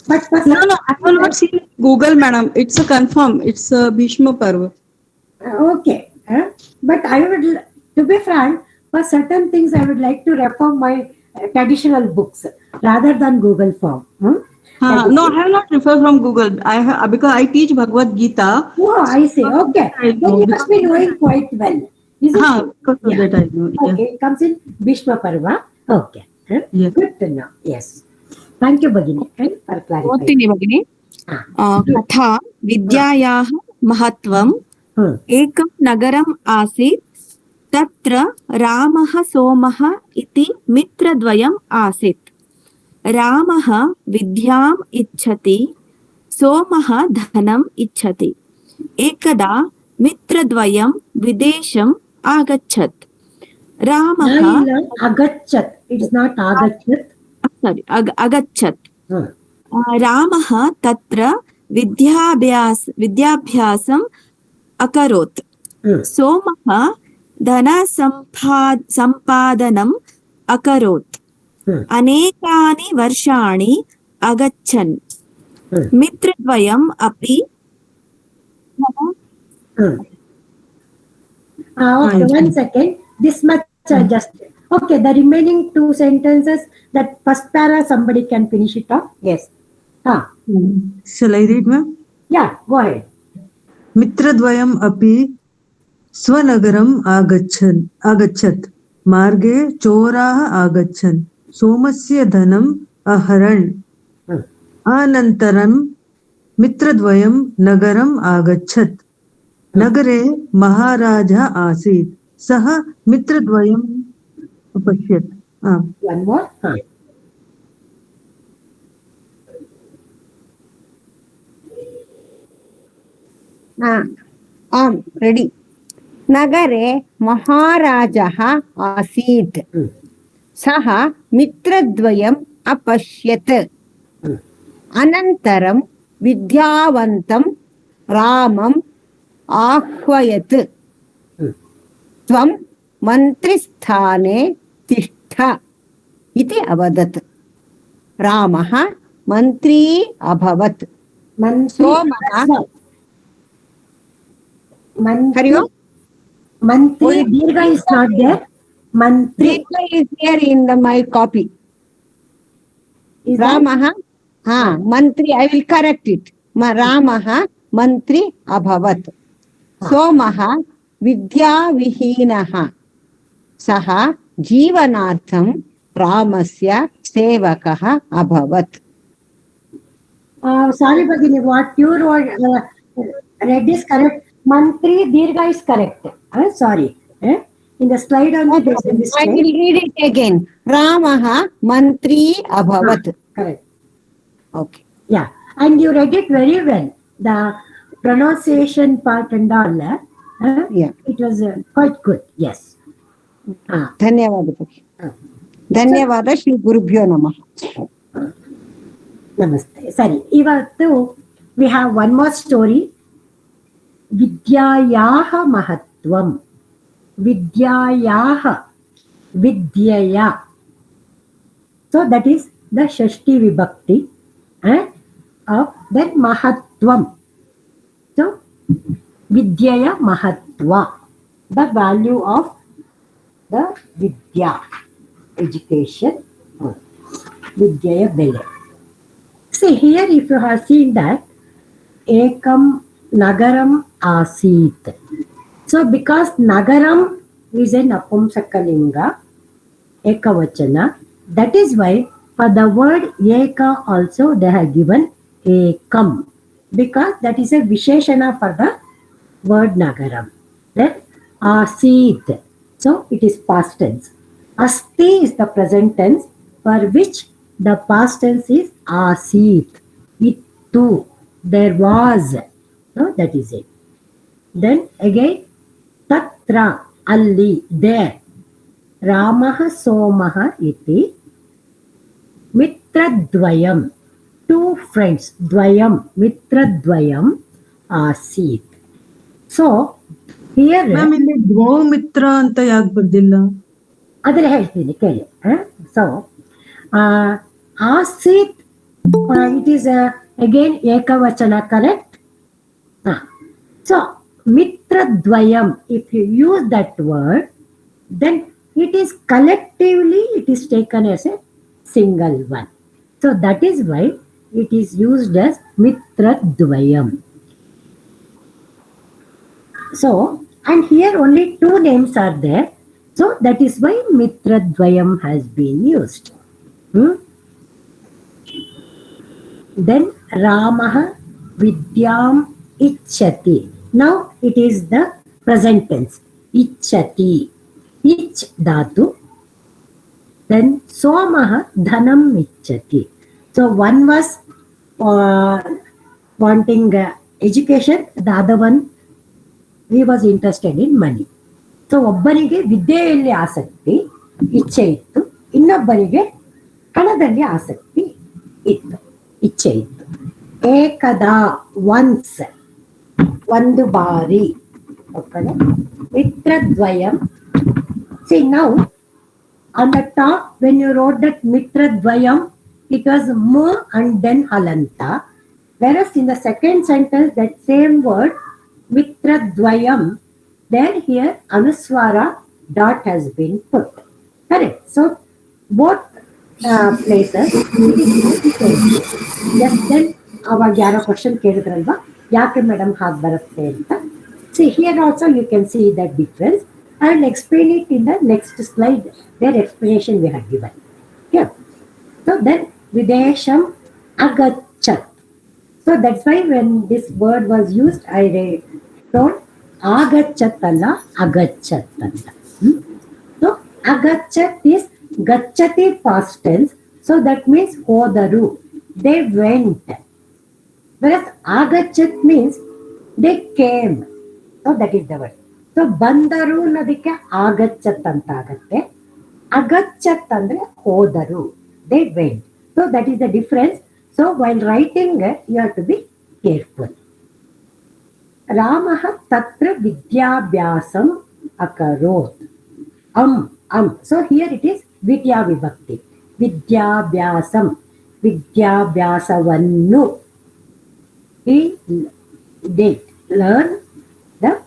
but no, I have not seen Google, madam. It's a confirm. It's a Bhishma Parva. Okay, but I would, to be frank, for certain things I would like to refer my traditional books rather than Google form. No, I have not referred from Google. Because I teach Bhagavad Gita. Oh, I see. Okay, then you must be knowing quite well. That I know. Okay, it comes in Bhishma Parva. Okay, good to know. Yes. Thank you, Bhagini, for clarifying. ಓದ್ತೀನಿ ಭಗಿನಿ. ಕಥಾ ವಿದ್ಯಾಯಾಃ ಮಹತ್ವಂ ಏಕಂ ನಗರಂ ಆಸೀತ್ ತತ್ರ ರಾಮಃ ಸೋಮಃ ಇತಿ ಮಿತ್ರದ್ವಯಂ ಆಸೀತ್. ರಾಮಃ ವಿದ್ಯಾಂ ಇಚ್ಛತಿ, ಸೋಮಃ ಧನಂ ಇಚ್ಛತಿ. ಏಕದಾ ಮಿತ್ರದ್ವಯಂ ವಿದೇಶಂ ಆಗಚ್ಚತ್. ರಾಮಃ ಆಗಚ್ಚತ್, it's not ಆಗಚ್ಚತ್, ಸಾರಿ ಆಗಚ್ಚತ್. ರಾಮಃ ತತ್ರ ವಿದ್ಯಾಭ್ಯಾಸಂ ಅಕರೋತ್. ಸೋಮಃ ಧನ ಸಂಪಾದನಂ ಅಕರೋತ್. ಅನೇಕಾನಿ ವರ್ಷಾಣಿ ಅಗಚ್ಚನ್. ಮಿತ್ರದ್ವಯಂ ಅಪಿ okay, 1 second. This much just okay. The remaining 2 sentences, that first para, somebody can finish it off. Yes. Shall I read, ma'am? Yeah, go ahead. मित्रद्वयम् अपि स्वनगरम् आगच्छत्. मार्गे चोराः आगच्छन् सोमस्य धनम् अहरन्. अनन्तरं मित्रद्वयं नगरम् आगच्छत्. नगरे महाराजः आसीत्. सः मित्रद्वयम् अपश्यत्. One more. Ready. नगरे महाराजः आसीत्. सः मित्रद्वयम् अपश्यत्. अनन्तरं विद्यावन्तं रामम् आह्वयत् त्वं मन्त्रिस्थाने तिष्ठ इति अवदत् रामः मन्त्री अभवत् सोमः हरि ओम् Mantri Dirgha is not there. Mantri is there in my copy. Ramaha, Mantri, I will correct it. Ramaha Mantri Abhavat. Somaha Vidya Vihinaha. Saha Jivanartham Ramasya Sevakaha Abhavat. Sorry, Bhagini, what you wrote, read is correct. Mantri Dirgha is correct. Sorry. In the slide only there is a mistake. I will read it again. Ramaha Mantri Abhavat. Correct. Okay. Yeah. And you read it very well. The pronunciation part and all. Yeah. It was quite good. Yes. ಧನ್ಯವಾದ ಧನ್ಯವಾದ ಶ್ರೀ ಗುರುಭ್ಯೋ ನಮಃ. ನಮಸ್ತೆ. ಸರಿ, ಇವತ್ತು we have one more story. ವಿದ್ಯಾಯಾಹ ಮಹತ್ವಂ. ವಿದ್ಯಾಯಾಹ, ವಿದ್ಯೆಯ. So that is the Shashti Vibhakti of that Mahatvam. So Vidyaya Mahatva, the value of the Vidya, education, Vidyaya Bele. See here, if you have seen that Ekam Nagaram Asit. So because Nagaram is an Apumsakalinga, Ekavachana, that is why for the word Eka also they have given Ekam, because that is a Visheshana for the word Nagaram. Then Asit, so it is past tense. Asti is the present tense, for which the past tense is Asit. Ittu, there was. No, that is it. Then again, Tatra, Alli, there. Ramaha Somaha iti. Mitra Dvayam, two friends. Dvayam, Mitra Dvayam Asit. So, here. Ma'am ಇಲ್ಲಿ ದ್ವೌಮಿತ್ರ ಅಂತ ಯಾಕೆ ಬರ್ದಿಲ್ಲ? ಅದರ ಹೇಳ್ತೀನಿ ಕೇಳಿ. So ಆಸೀತ್, it is again ekavachana, correct? So mitra dvayam, if you use that word, then it is collectively it is taken as a single one. So that is why it is used as mitra dvayam. So, and here only two names are there. So that is why mitra dvayam has been used. Then Ramaha Vidyam Ichchati. Now it is the present tense. Ichchati. Ich dhatu. Then Somaha Dhanam Ichchati. So one was wanting education, the other one he was interested in money. So ಒಬ್ಬನಿಗೆ ವಿದ್ಯೆಯಲ್ಲಿ ಆಸಕ್ತಿ, ಇಚ್ಛೆ ಇತ್ತು, ಇನ್ನೊಬ್ಬನಿಗೆ ಹಣದಲ್ಲಿ ಆಸಕ್ತಿ ಇತ್ತು, ಇಚ್ಛೆ ಇತ್ತು. ಏಕದಾ, ಒನ್ಸ್, ಒಂದು ಬಾರಿ. ಮಿತ್ರದ್ವಯಂ. See now on the top when you wrote that ಮಿತ್ರದ್ವಯಂ, it was mu and then halanta, whereas in the second sentence that same word mitradvayam, then here anuswara dot has been put. Correct. So both places just then aವಾಗ ಯಾರೋ question ಕೇಳಿದ್ರಲ್ವಾ, ಯಾಕೆ madam ಹಾಗೆ ಬರುತ್ತೆ ಅಂತ. See here also you can see that difference. I will explain it in the next slide, where explanation we have given. Yeah. So then Videsham agachat. So that's why when this word was used, I told agachat alla agachat anta. So agachat is gachati past tense. So that means hodaru, they went. Whereas agachat means they came. So that is the word. So bandaru ಅನ್ನೋದಕ್ಕೆ agachat ಅಂತ ಆಗುತ್ತೆ. agachat ಅಂದ್ರೆ ಹೋದರು, they went. So that is the difference. So while writing, you have to be careful. Ramah tatra vidyabhyasam akarot. So here it is Vidya Vibhakti. Vidyabhyasam. Vidyabhyasavannu. He did learn.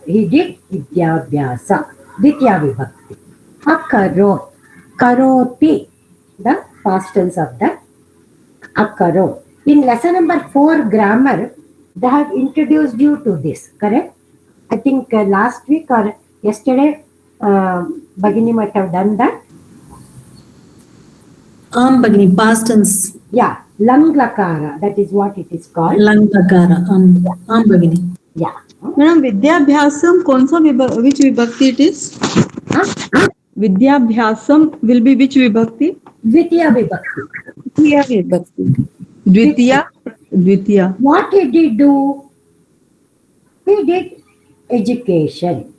He did Vidyabhyasa. Vidya Vibhakti. Akarot. Karoti. The past tense of that. Akarot. In lesson number 4 grammar, they have introduced you to this, correct? I think last week or yesterday, Bhagini might have done that. Bhagini, past tense. Yeah, lang lakara, that is what it is called. Lang lakara, Bhagini. Yeah. Madam, Vidyabhyasam, which vibhakti it is? Vidyabhyasam will be which vibhakti? Dvitiya Vibhakti. Dvitiya Vibhakti. Dvitiya. What did he do? He did education.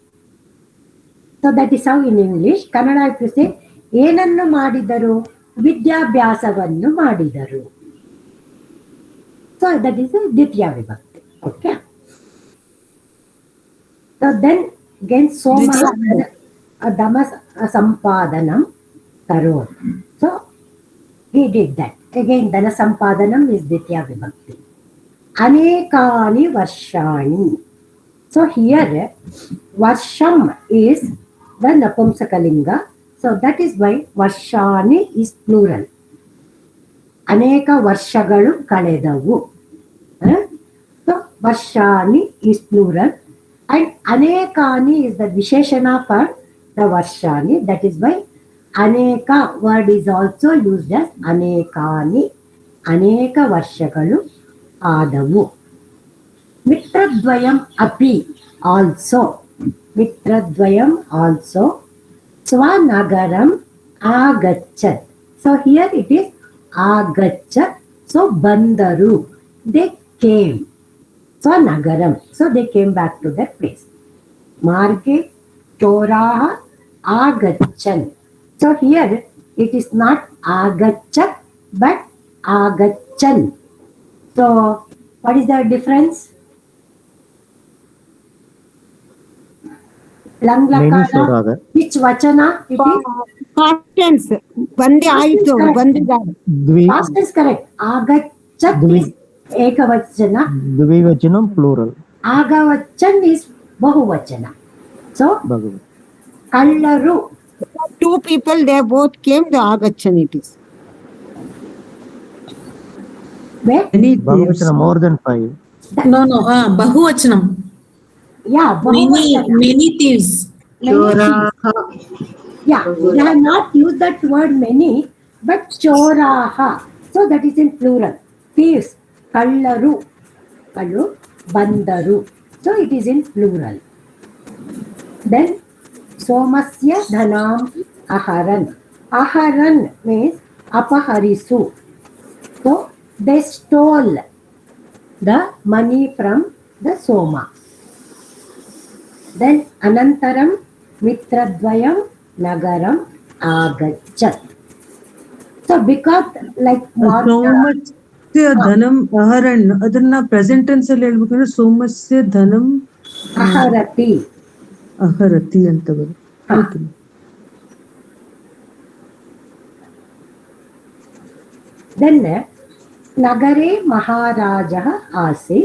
So that is how in English, Kannada if you say, ಏನನ್ನು ಮಾಡಿದರು? ವಿದ್ಯಾಭ್ಯಾಸವನ್ನು ಮಾಡಿದರು. So that is a Dvitiya Vibhakti. Okay. So then again Soma Damas Sampadanam Karot. So he did that. Again Dana Sampadanam is Dvitiya Vibhakti. Anekani Varshani. So here Varsham is the Napumsakalinga. So that is why Varshani is plural. Aneka Varshagalu Kaledavu. So Varshani is plural. And Anekani is the Visheshana for the Varshani. That is why Aneka word is also used as Anekani. Aneka Varshagalu Adavu. Mitradvayam api also. Mitradvayam also. Swanagaram agachat. So here it is agachat. So bandaru. They came. Swanagaram. So they came back to their place. Marge choraha agachan. So here it is not agachat but agachan. So what is the difference? Langlakara, which vachana it is? Past tense. Bande aitu, bandigaru. Past tense correct. Agachat is ekavachana. Dvivachanam plural. Agavachan is bahuvachana. So, Kallaru. Two people, they both came, the agachan it is. Where? Bahuvachanam more than 5. No, bahuvachanam. Yeah, many thieves. Yeah, they have not used that word many, but choraha. So that is in plural. Thieves, kallaru, kallu, bandaru. So it is in plural. Then somasya dhanam aharan. Aharan means apaharisu. So they stole the money from the Soma. Then Anantaram Mitradvayam Nagaram Agachat. So because like ಸೋಮಸ್ಯ ಧನಂ ಅಹರನ್ ಅದನ್ನ present tense ಅಲ್ಲಿ ಹೇಳ್ಬೇಕಂದ್ರೆ ಸೋಮಸ್ಯ ಧನಂ ಅಹರತಿ ಅಹರತಿ ಅಂತ ಬರುತ್ತೆ. Then Nagare Maharaja Asi.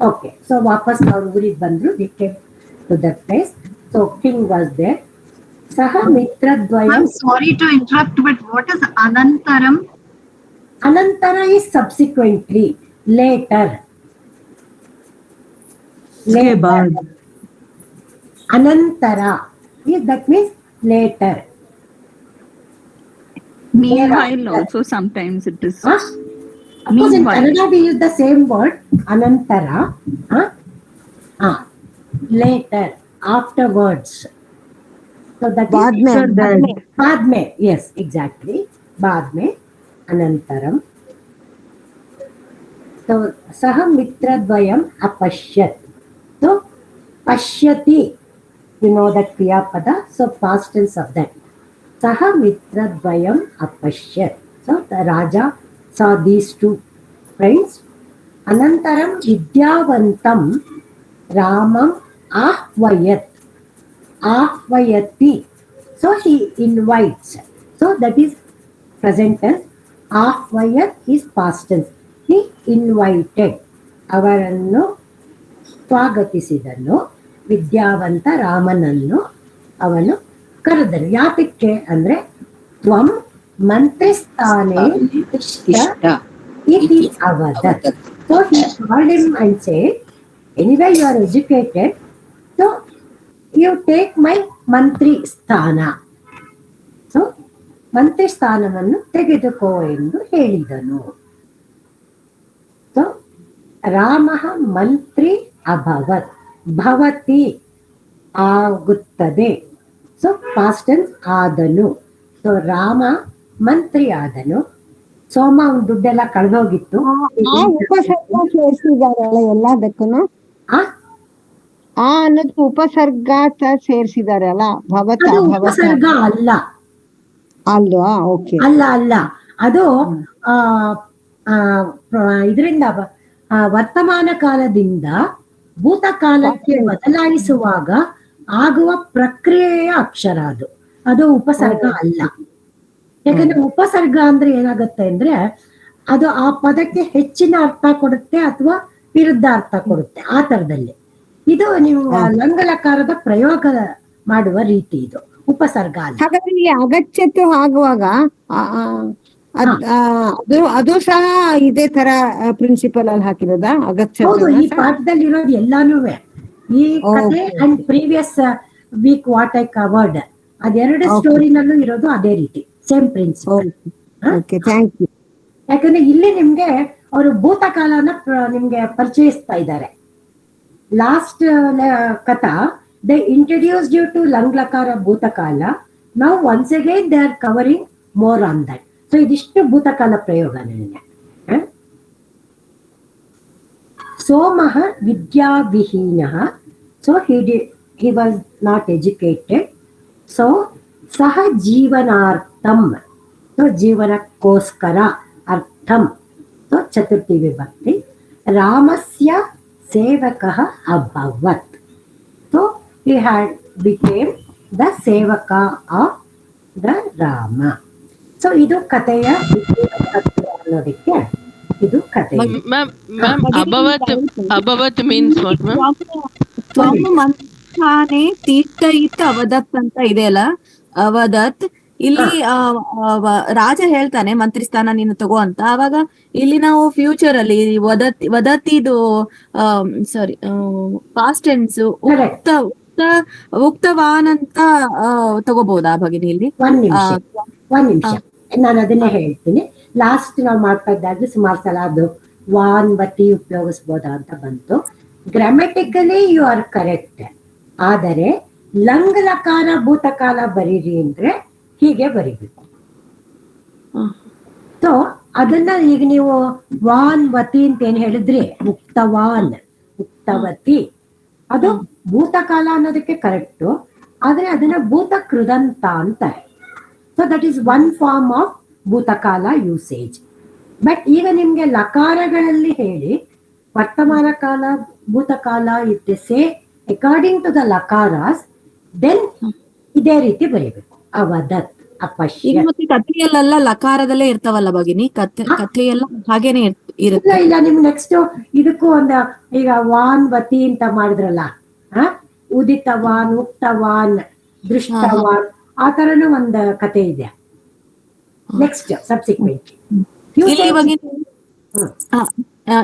Okay, so ವಾಪಸ್ ಅವ್ರ ಊರಿಗೆ ಬಂದ್ರು. They came to that place. So king was there. Saha Mitradvayam. I'm sorry to interrupt, but what is Anantaram? Anantara is subsequently, later. Anantara. Yes, that means later. Meanwhile also sometimes it is. Of course, in Kannada we use the same word, Anantara. Later, afterwards. So that is Badme. Yes, exactly. Badme, Anantaram. So Saha Mitradvayam Apashyat. So Pashyati, you know that Kriya Pada. So past tense of that. Saha Mitradvayam Apashyat. So the Raja saw these two friends. ಅನಂತರಂ ವಿದ್ಯಾವಂತಂ ರಾಮಂ ಆಹ್ವಯತಿ. So he invites. So that is present tense. Ahvayat is past tense. He invited. ಅವರನ್ನು ಸ್ವಾಗತಿಸಿದನು. ವಿದ್ಯಾವಂತ ರಾಮನನ್ನು ಅವನು ಕರೆದನು. ಯಾತಕ್ಕೆ ಅಂದ್ರೆ ತ್ವಂ ಮಂತ್ರಿಸ್ಥಾನೆ ತಿಷ್ಠ ಇತಿ ಅವದತ್. So he called him and said, anyway you are educated, so you take my ಮಂತ್ರಿ ಸ್ಥಾನ. ಸೊ ಮಂತ್ರಿ ಸ್ಥಾನವನ್ನು ತೆಗೆದುಕೋ ಎಂದು ಹೇಳಿದನು. ಸೊ ರಾಮ ಮಂತ್ರಿ ಅಭವತ್. ಭವತಿ ಆಗುತ್ತದೆ. ಸೊ ಪಾಸ್ಟ್ ಟೆನ್ಸ್ ಆದನು. ಸೊ ರಾಮ ಮಂತ್ರಿ ಆದನು. ಸೋಮ ಅವ್ನ ದುಡ್ಡೆಲ್ಲ ಕಳೆದೋಗಿತ್ತು. ಉಪಸರ್ಗ ಸೇರಿಸಿದಾರಲ್ಲ ಎಲ್ಲದಕ್ಕೂ ಅನ್ನೋದು ಉಪಸರ್ಗ ಸೇರಿಸಿದಾರೆ ಅಲ್ಲ. ಉಪಸರ್ಗ ಅಲ್ಲ ಅಲ್ವಾ? ಓಕೆ. ಅಲ್ಲ ಅದು ಇದರಿಂದ ವರ್ತಮಾನ ಕಾಲದಿಂದ ಭೂತಕಾಲಕ್ಕೆ ಬದಲಾಯಿಸುವಾಗ ಆಗುವ ಪ್ರಕ್ರಿಯೆಯ ಅಕ್ಷರ ಅದು ಉಪಸರ್ಗ ಅಲ್ಲ. ಯಾಕಂದ್ರೆ ಉಪಸರ್ಗ ಅಂದ್ರೆ ಏನಾಗುತ್ತೆ ಅಂದ್ರೆ ಅದು ಆ ಪದಕ್ಕೆ ಹೆಚ್ಚಿನ ಅರ್ಥ ಕೊಡುತ್ತೆ ಅಥವಾ ವಿರುದ್ಧ ಅರ್ಥ ಕೊಡುತ್ತೆ, ಆ ತರದಲ್ಲಿ. ಇದು ನೀವು ಲಂಗಲಕಾರದ ಪ್ರಯೋಗ ಮಾಡುವ ರೀತಿ, ಇದು ಉಪಸರ್ಗ ಅಲ್ಲ. ಹಾಗಾದ್ರೆ ಇಲ್ಲಿ ಅಗತ್ಯತೆ ಆಗುವಾಗ ಅದು ಸಹ ಇದೇ ತರ ಪ್ರಿನ್ಸಿಪಲ್ ಅಲ್ಲಿ ಹಾಕಿರೋದಾ ಅಗತ್ಯ? ಹೌದು, ಈ ಪಾಠದಲ್ಲಿ ಇರೋದು ಎಲ್ಲಾನು ಈ ಕಥೆ and previous week what I covered ಅದೆರಡು ಸ್ಟೋರಿನಲ್ಲೂ ಇರೋದು ಅದೇ ರೀತಿ, ಸೇಮ್ ಪ್ರಿನ್ಸಿಪಲ್. ಯಾಕಂದ್ರೆ ಇಲ್ಲಿ ನಿಮ್ಗೆ ಅವರು ಭೂತಕಾಲನ ನಿಮ್ಗೆ ಪರಿಚಯಿಸ್ತಾ ಇದ್ದಾರೆ. ಲಾಸ್ಟ್ ಕಥಾ they introduced you to Langlakara Bhutakala. Now once again they are covering more on that. So idishtu Bhutakala prayoga nane. Somaha vidya vihinaha. So he was not educated. So saha jeevanartham. So jeevanakoskara artham. So chaturthi vibhakti. Ramasya sevakaha abhavat. So he had became the sevaka of the Rama. So idu kateya ಅನ್ನೋದಕ್ಕೆ ಇದು ಕತೆ. Ma'am, abhavat means what, ma'am? ತ್ವಂ ಮಂತ್ರಾನೆ ತೀರ್ಥಯಿತ ಅವದತ್ ಅಂತ ಇದೆಯಲ್ಲ, ಅವದತ್. ಇಲ್ಲಿ ರಾಜ ಹೇಳ್ತಾನೆ ಮಂತ್ರಿ ಸ್ಥಾನ ನೀನು ತಗೋ ಅಂತ. ಅವಾಗ ಇಲ್ಲಿ ನಾವು ಫ್ಯೂಚರ್ ಅಲ್ಲಿ ವದತಿದು ಸಾರಿ ಪಾಸ್ಟ್ ಟೆನ್ಸ್ ಉಕ್ತವಾನ್ ಅಂತ ತಗೋಬಹುದಾ ಭಗಿನಿ? ಇಲ್ಲಿ ಒಂದ್ ನಿಮಿಷ ನಾನು ಅದನ್ನೇ ಹೇಳ್ತೀನಿ. ಲಾಸ್ಟ್ ನಾವು ಮಾಡ್ತಾ ಇದ್ದಾದ್ರೆ ಸುಮಾರು ಸಲ ಅದು ವಾನ್ ಬತಿ ಉಪಯೋಗಿಸ್ಬೋದಾ ಅಂತ ಬಂತು. Grammatically you are correct. ಆದರೆ ಲಂಗಲಕಾರ ಭೂತಕಾಲ ಬರೀರಿ ಅಂದ್ರೆ ಹೀಗೆ ಬರಿಬೇಕು. ಸೊ ಅದನ್ನ ಈಗ ನೀವು ವಾನ್ ವತಿ ಅಂತ ಏನ್ ಹೇಳಿದ್ರಿ, ಮುಕ್ತವಾನ್ ಮುಕ್ತವತಿ, ಅದು ಭೂತಕಾಲ ಅನ್ನೋದಕ್ಕೆ ಕರೆಕ್ಟು. ಆದ್ರೆ ಅದನ್ನ ಭೂತ ಕೃದಂತ ಅಂತಾರೆ. So that is one form of ಭೂತಕಾಲ ಯೂಸೇಜ್. ಬಟ್ ಈಗ ನಿಮ್ಗೆ ಲಕಾರಗಳಲ್ಲಿ ಹೇಳಿ ವರ್ತಮಾನ ಕಾಲ ಭೂತಕಾಲ it say according to the ಲಕಾರಾಸ್, ದೆನ್ ಇದೇ ರೀತಿ ಬರೀಬೇಕು. ಅವದತ್ ಅಪಶ್ಯ. ಮತ್ತೆ ಕಥೆಯಲ್ಲೆಲ್ಲ ಲಕಾರದಲ್ಲೇ ಇರ್ತಾವಲ್ಲ ಭಗಿನಿ, ಕಥೆಯೆಲ್ಲ ಹಾಗೇನೆ ಇರುತ್ತೆ. ಇಲ್ಲ ನಿಮ್ಗೆ ನೆಕ್ಸ್ಟ್ ಇದಕ್ಕೂ ಒಂದು ಈಗ ವಾನ್ ವತಿ ಅಂತ ಮಾಡಿದ್ರಲ್ಲ, ಉದಿತವಾನ್ ಉಕ್ತವಾನ್ ದೃಷ್ಟವಾನ್ ಆ ತರನು ಒಂದು ಕತೆ ಇದೆ. ನೆಕ್ಸ್ಟ್ ಸಬ್ಸಿಕ್ವೆಂಟ್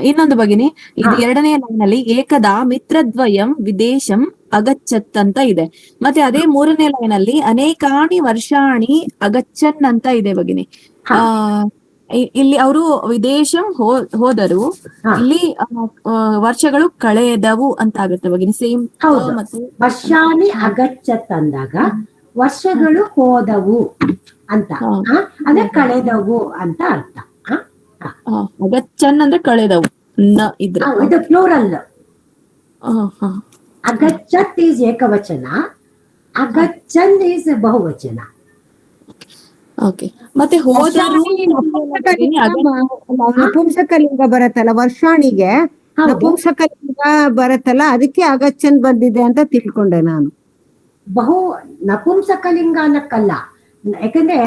ಇನ್ನೊಂದು ಭಗಿನಿ, ಇದು ಎರಡನೇ ಲೈನ್ ಅಲ್ಲಿ ಏಕದಾ ಮಿತ್ರದ್ವಯಂ ವಿದೇಶಂ ಅಗಚ್ಚತ್ ಅಂತ ಇದೆ. ಮತ್ತೆ ಅದೇ ಮೂರನೇ ಲೈನ್ ಅಲ್ಲಿ ಅನೇಕಾನಿ ವರ್ಷಾಣಿ ಅಗಚ್ಚನ್ ಅಂತ ಇದೆ ಭಗಿನಿ. ಇಲ್ಲಿ ಅವರು ವಿದೇಶಂ ಹೋದರು, ಇಲ್ಲಿ ವರ್ಷಗಳು ಕಳೆದವು ಅಂತ ಆಗುತ್ತೆ ಭಗಿನಿ. ಸೇಮ್. ಮತ್ತೆ ವರ್ಷಾಣಿ ಅಗಚ್ಚತ್ ಅಂದಾಗ ವರ್ಷಗಳು ಹೋದವು ಅಂತ, ಅಂದ್ರೆ ಕಳೆದವು ಅಂತ ಅರ್ಥ. ಅಗಚ್ಚನ್ ಅಂದ್ರೆ ಕಳೆದವು ಇದ್ರೆ ಇದು ಪ್ಲೂರಲ್. ಅಗಚ್ಚತ್ ಈಸ್ ಏಕವಚನ, ಅಗಚ್ಚನ್ ಈಸ್ ಬಹುವಚನ. ಓಕೆ ಮತ್ತೆ ಹೋದರು ನಪುಂಸಕಲಿಂಗ ಬರತ್ತಲ್ಲ, ವರ್ಷಾಣಿಗೆ ನಪುಂಸಕಲಿಂಗ ಬರತ್ತಲ್ಲ, ಅದಕ್ಕೆ ಅಗಚ್ಚನ್ ಬಂದಿದೆ ಅಂತ ತಿಳ್ಕೊಂಡೆ ನಾನು. ಬಹು ನಪುಂಸಕಲಿಂಗ ಅನ್ನಕ್ಕಲ್ಲ, ಯಾಕಂದ್ರೆ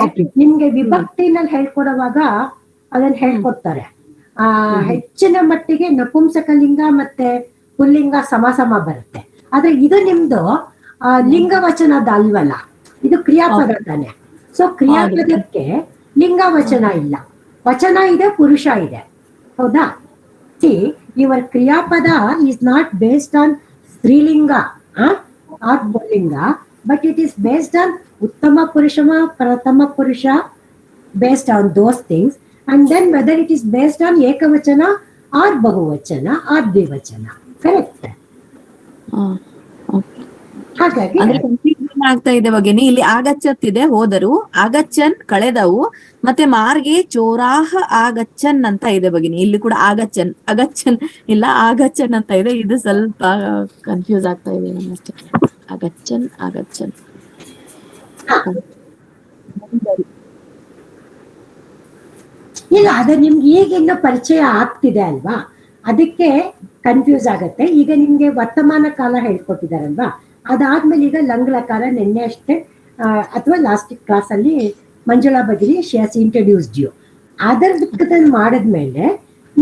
ನಿಮ್ಗೆ ವಿಭಕ್ತಿನಲ್ಲಿ ಹೇಳ್ಕೊಡುವಾಗ ಅದನ್ನ ಹೇಳ್ಕೊಡ್ತಾರೆ. ಹೆಚ್ಚಿನ ಮಟ್ಟಿಗೆ ನಪುಂಸಕಲಿಂಗ ಮತ್ತೆ ಪುಲ್ಲಿಂಗ ಸಮ ಬರುತ್ತೆ. ಆದ್ರೆ ಇದು ನಿಮ್ದು ಲಿಂಗ ವಚನದ ಅಲ್ವಲ್ಲ, ಇದು ಕ್ರಿಯಾಪದ ತಾನೆ. ಸೊ ಕ್ರಿಯಾಪದಕ್ಕೆ ಲಿಂಗ ವಚನ ಇಲ್ಲ, ವಚನ ಇದೆ, ಪುರುಷ ಇದೆ, ಹೌದಾ? ಸಿ ಯುವರ್ ಕ್ರಿಯಾಪದ ಈಸ್ ನಾಟ್ ಬೇಸ್ಡ್ ಆನ್ ಸ್ತ್ರೀಲಿಂಗ or ಪುಲ್ಲಿಂಗ, but it is based on uttama purushama, prathama purusha, based on those things, and then whether it is based on ekavachana or bahuvachana or dvivachana. Correct? ಹಾಗಾಗಿ confusion ಆಗ್ತಾ ಇದೆ ಭಗಿನಿ. ಇಲ್ಲಿ ಆಗಚ್ಚತ್ ಇದೆ, ಹೋದರು, ಆಗಚ್ಚನ್ ಕಳೆದವು, ಮತ್ತೆ ಮಾರ್ಗೆ ಚೋರಾಹ ಆಗಚ್ಚನ್ ಅಂತ ಇದೆ ಭಗಿನಿ. ಇಲ್ಲಿ ಕೂಡ ಆಗಚ್ಚನ್ ಅಗಚ್ಚನ್ ಇಲ್ಲ, ಆಗಚ್ಚನ್ ಅಂತ ಇದೆ. ಇದು ಸ್ವಲ್ಪ ಕನ್ಫ್ಯೂಸ್ ಆಗ್ತಾ ಇದೆ ನಮ್ಮಷ್ಟೇ. ಆಗಚ್ಚನ್ ಆಗಚ್ಚನ್ ಇಲ್ಲ, ಅದು ನಿಮ್ಗೆ ಈಗಿನ್ನ ಪರಿಚಯ ಆಗ್ತಿದೆ ಅಲ್ವಾ, ಅದಕ್ಕೆ ಕನ್ಫ್ಯೂಸ್ ಆಗತ್ತೆ. ಈಗ ನಿಮ್ಗೆ ವರ್ತಮಾನ ಕಾಲ ಹೇಳ್ಕೊಟ್ಟಿದಾರಲ್ವಾ, ಅದಾದ್ಮೇಲೆ ಈಗ ಲಂಗ್ಲಕಾರ ನಿನ್ನೆ ಅಷ್ಟೇ ಅಥವಾ ಲಾಸ್ಟ್ ಕ್ಲಾಸ್ ಅಲ್ಲಿ ಮಂಜುಳಾ ಬಗಿರಿ ಶಿ ಹ್ಯಾಸ್ ಇಂಟ್ರೊಡ್ಯೂಸ್ಡ್ ಯು. ಅದನ್ನ ಮಾಡಿದ್ಮೇಲೆ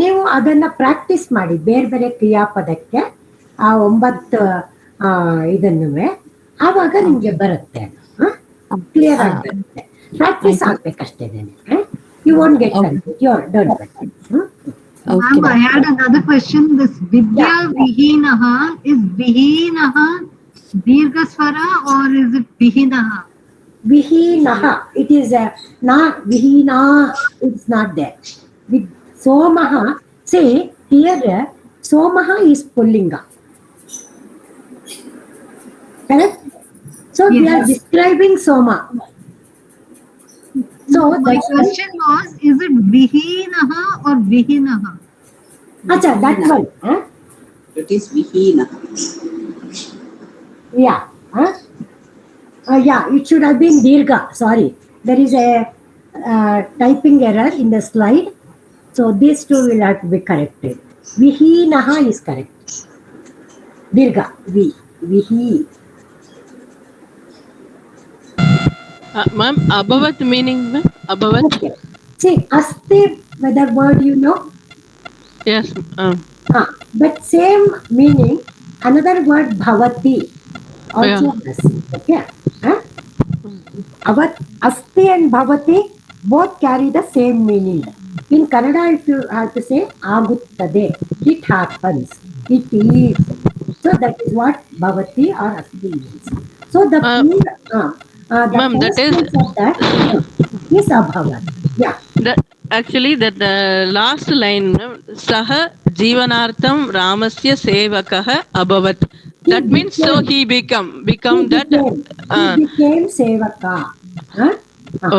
ನೀವು ಅದನ್ನ ಪ್ರಾಕ್ಟೀಸ್ ಮಾಡಿ ಬೇರೆ ಬೇರೆ ಕ್ರಿಯಾಪದಕ್ಕೆ ಆ 9 ಇದನ್ನು, ಆವಾಗ ನಿಮ್ಗೆ ಬರುತ್ತೆ, ಕ್ಲಿಯರ್ ಆಗಿ ಬರುತ್ತೆ. Practice ಆಗ್ಬೇಕಷ್ಟೇ. You won't get confused. Don't get confused. Ma'am, I had another question. This Vidya Vihinaha, is Vihinaha Dirgha Swara or is it Vihinaha? Vihinaha. It is na Vihina. It's not there. With Somaha. See here, Somaha is Pullinga. Correct? So we are describing Soma. So my question was, is it Vihinaha or Vihinaha? Acha, that one. It is Vihinaha. Yeah. Yeah, it should have been Dirgha. Sorry. There is a typing error in the slide. So these two will have to be corrected. Vihinaha is correct. Dirgha. Vihi. Ma'am, abhavat meaning, ma'am? Abhavat? Okay. See, asti, whether word you know? Yes. But same meaning, another word bhavati also has. Okay? Asti and bhavati both carry the same meaning. In Kannada, if you have to say aguttade, it happens, it is. So that is what bhavati or asti means. So the ma'am, that is abhavat. Yeah. Actually, that the last line, Saha Jivanartham Ramasya Sevakah Abhavat. That means so he become that. He became Sevaka.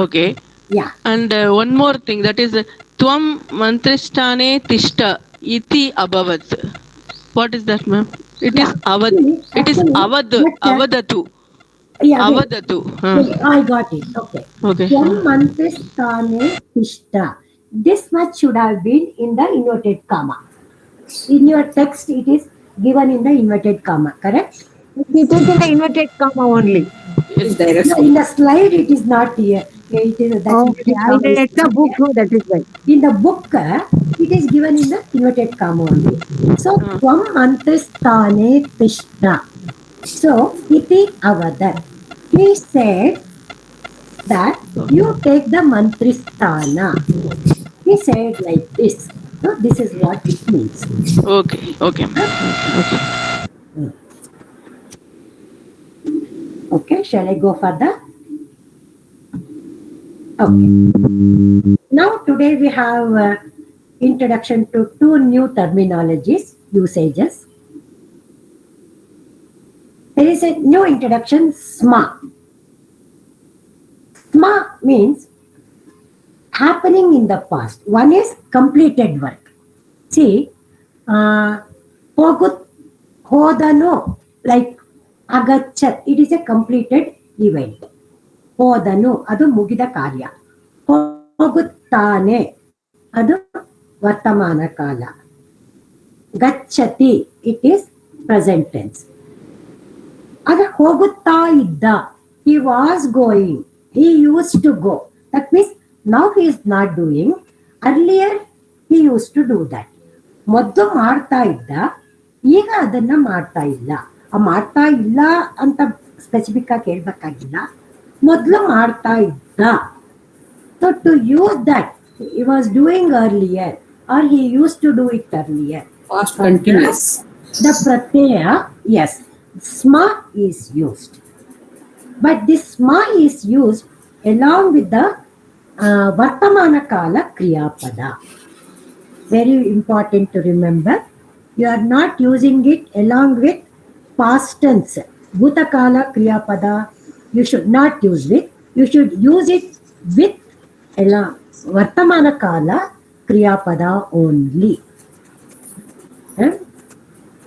Okay. Yeah. And one more thing, that is Tvam Mantristane Tishta Iti Abhavat. What is that, ma'am? It is Avad. It is Avadatu. Yeah, Avadatu. I got it. Okay. Tvam Mantristane Tishta. This much should have been in the inverted comma. In your text, it is given in the inverted comma, correct? It is in the inverted comma only. No, in the slide, it is not here. It is that I read the book, that is right. In the book, it is given in the inverted comma only. So, Tvam Mantristane Tishta. So, iti avadar. He said that you take the mantristana. He said like this. So this is what it means. Okay. Okay, shall I go further? Okay. Now today we have introduction to 2 new terminologies, usages. There is a new introduction, SMA. SMA means happening in the past. One is completed work. See, hodano, like agachat, it is a completed event. Hodano, adu mugida karya. ಹೋಗುತ್ತಾನೆ ಅದು ವರ್ತಮಾನ ಕಾಲ. ಗಚ್ಚತಿ it is present tense. ಆದ್ರೆ ಹೋಗುತ್ತಾ ಇದ್ದ, he was going, he used to go. That means now he is not doing, earlier he used to do that. ಮೊದಲು ಮಾಡ್ತಾ ಇದ್ದ, ಈಗ ಅದನ್ನ ಮಾಡ್ತಾ ಇಲ್ಲ. ಆ ಮಾಡ್ತಾ ಇಲ್ಲ ಅಂತ ಸ್ಪೆಸಿಫಿಕ್ ಆಗಿ ಹೇಳ್ಬೇಕಾಗಿಲ್ಲ, ಮೊದಲು ಮಾಡ್ತಾ ಇದ್ದ. So to use that, he was doing earlier or he used to do it earlier. Past continuous. The pratyaya, yes, sma is used. But this sma is used along with the vartamana kala kriya pada. Very important to remember. You are not using it along with past tense. Bhutakala kriya pada, you should not use it. You should use it with vartamana kala kriya pada only.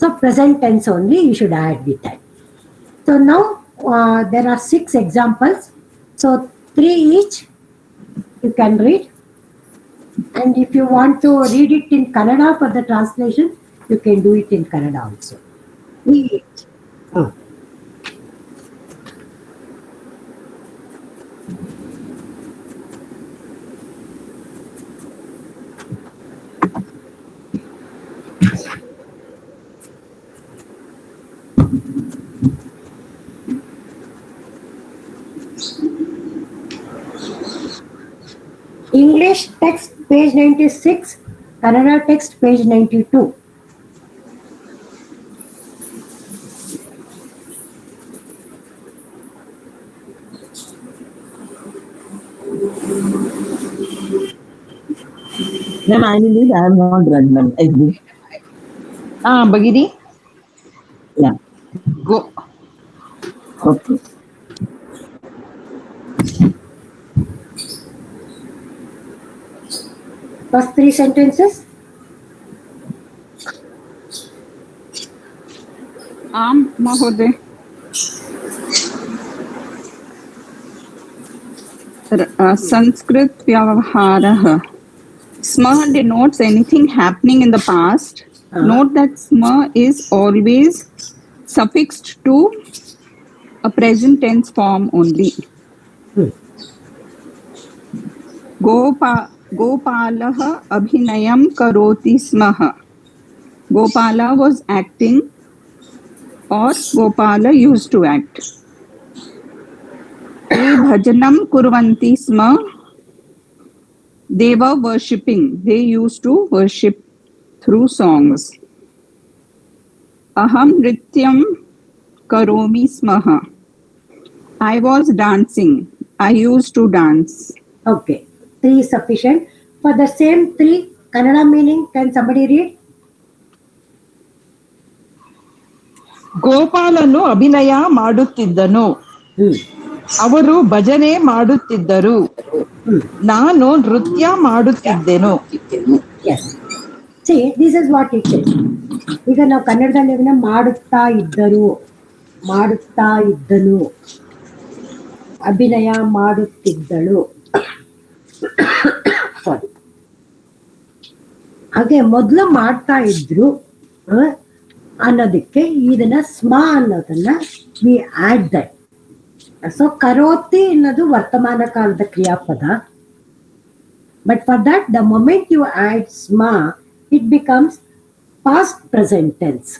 So present tense only you should add with that. So now there are 6 examples. So 3 each you can read. And if you want to read it in Kannada for the translation, you can do it in Kannada also. Read it. English text page 96, Kannada text page 92. Ma'am, I will read. I have not read, ma'am. Bhagini? Yeah. Go. Okay. First 3 sentences. Mahoday. Sanskrit vyavaharah. Sma denotes anything happening in the past. Note that sma is always suffixed to a present tense form only. Gopalah abhinayam karoti smaha. Gopala was acting, or Gopala used to act. Te bhajanam kurvanti sma. They were worshipping. They used to worship through songs. Aham nrityam karomi smaha. I was dancing. I used to dance. Okay. 3 is sufficient. For the same 3, Kannada meaning, can somebody read? ಗೋಪಾಲನು ಅಭಿನಯ ಮಾಡುತ್ತಿದ್ದನು, ಅವರು ಭಜನೆ ಮಾಡುತ್ತಿದ್ದರು, ನಾನು ನೃತ್ಯ ಮಾಡುತ್ತಿದ್ದೆನು. Yes. See, this is what it says. ಈಗ ನಾವು ಕನ್ನಡದಲ್ಲಿ ಅದನ್ನ ಮಾಡುತ್ತಾ ಇದ್ದರು, ಮಾಡುತ್ತಾ ಇದ್ದನು, ಅಭಿನಯ ಮಾಡುತ್ತಿದ್ದಳು. ಸಾರಿ. ಹಾಗೆ ಮೊದಲು ಮಾಡ್ತಾ ಇದ್ರು ಅನ್ನೋದಕ್ಕೆ ಇದನ್ನ ಸ್ಮ ಅನ್ನೋದನ್ನ ವಿ ಆಡ್ ದಟ್. ಸೊ ಕರೋತಿ ಅನ್ನೋದು ವರ್ತಮಾನ ಕಾಲದ ಕ್ರಿಯಾಪದ. But for that the moment you add ಸ್ಮ, it becomes past present tense.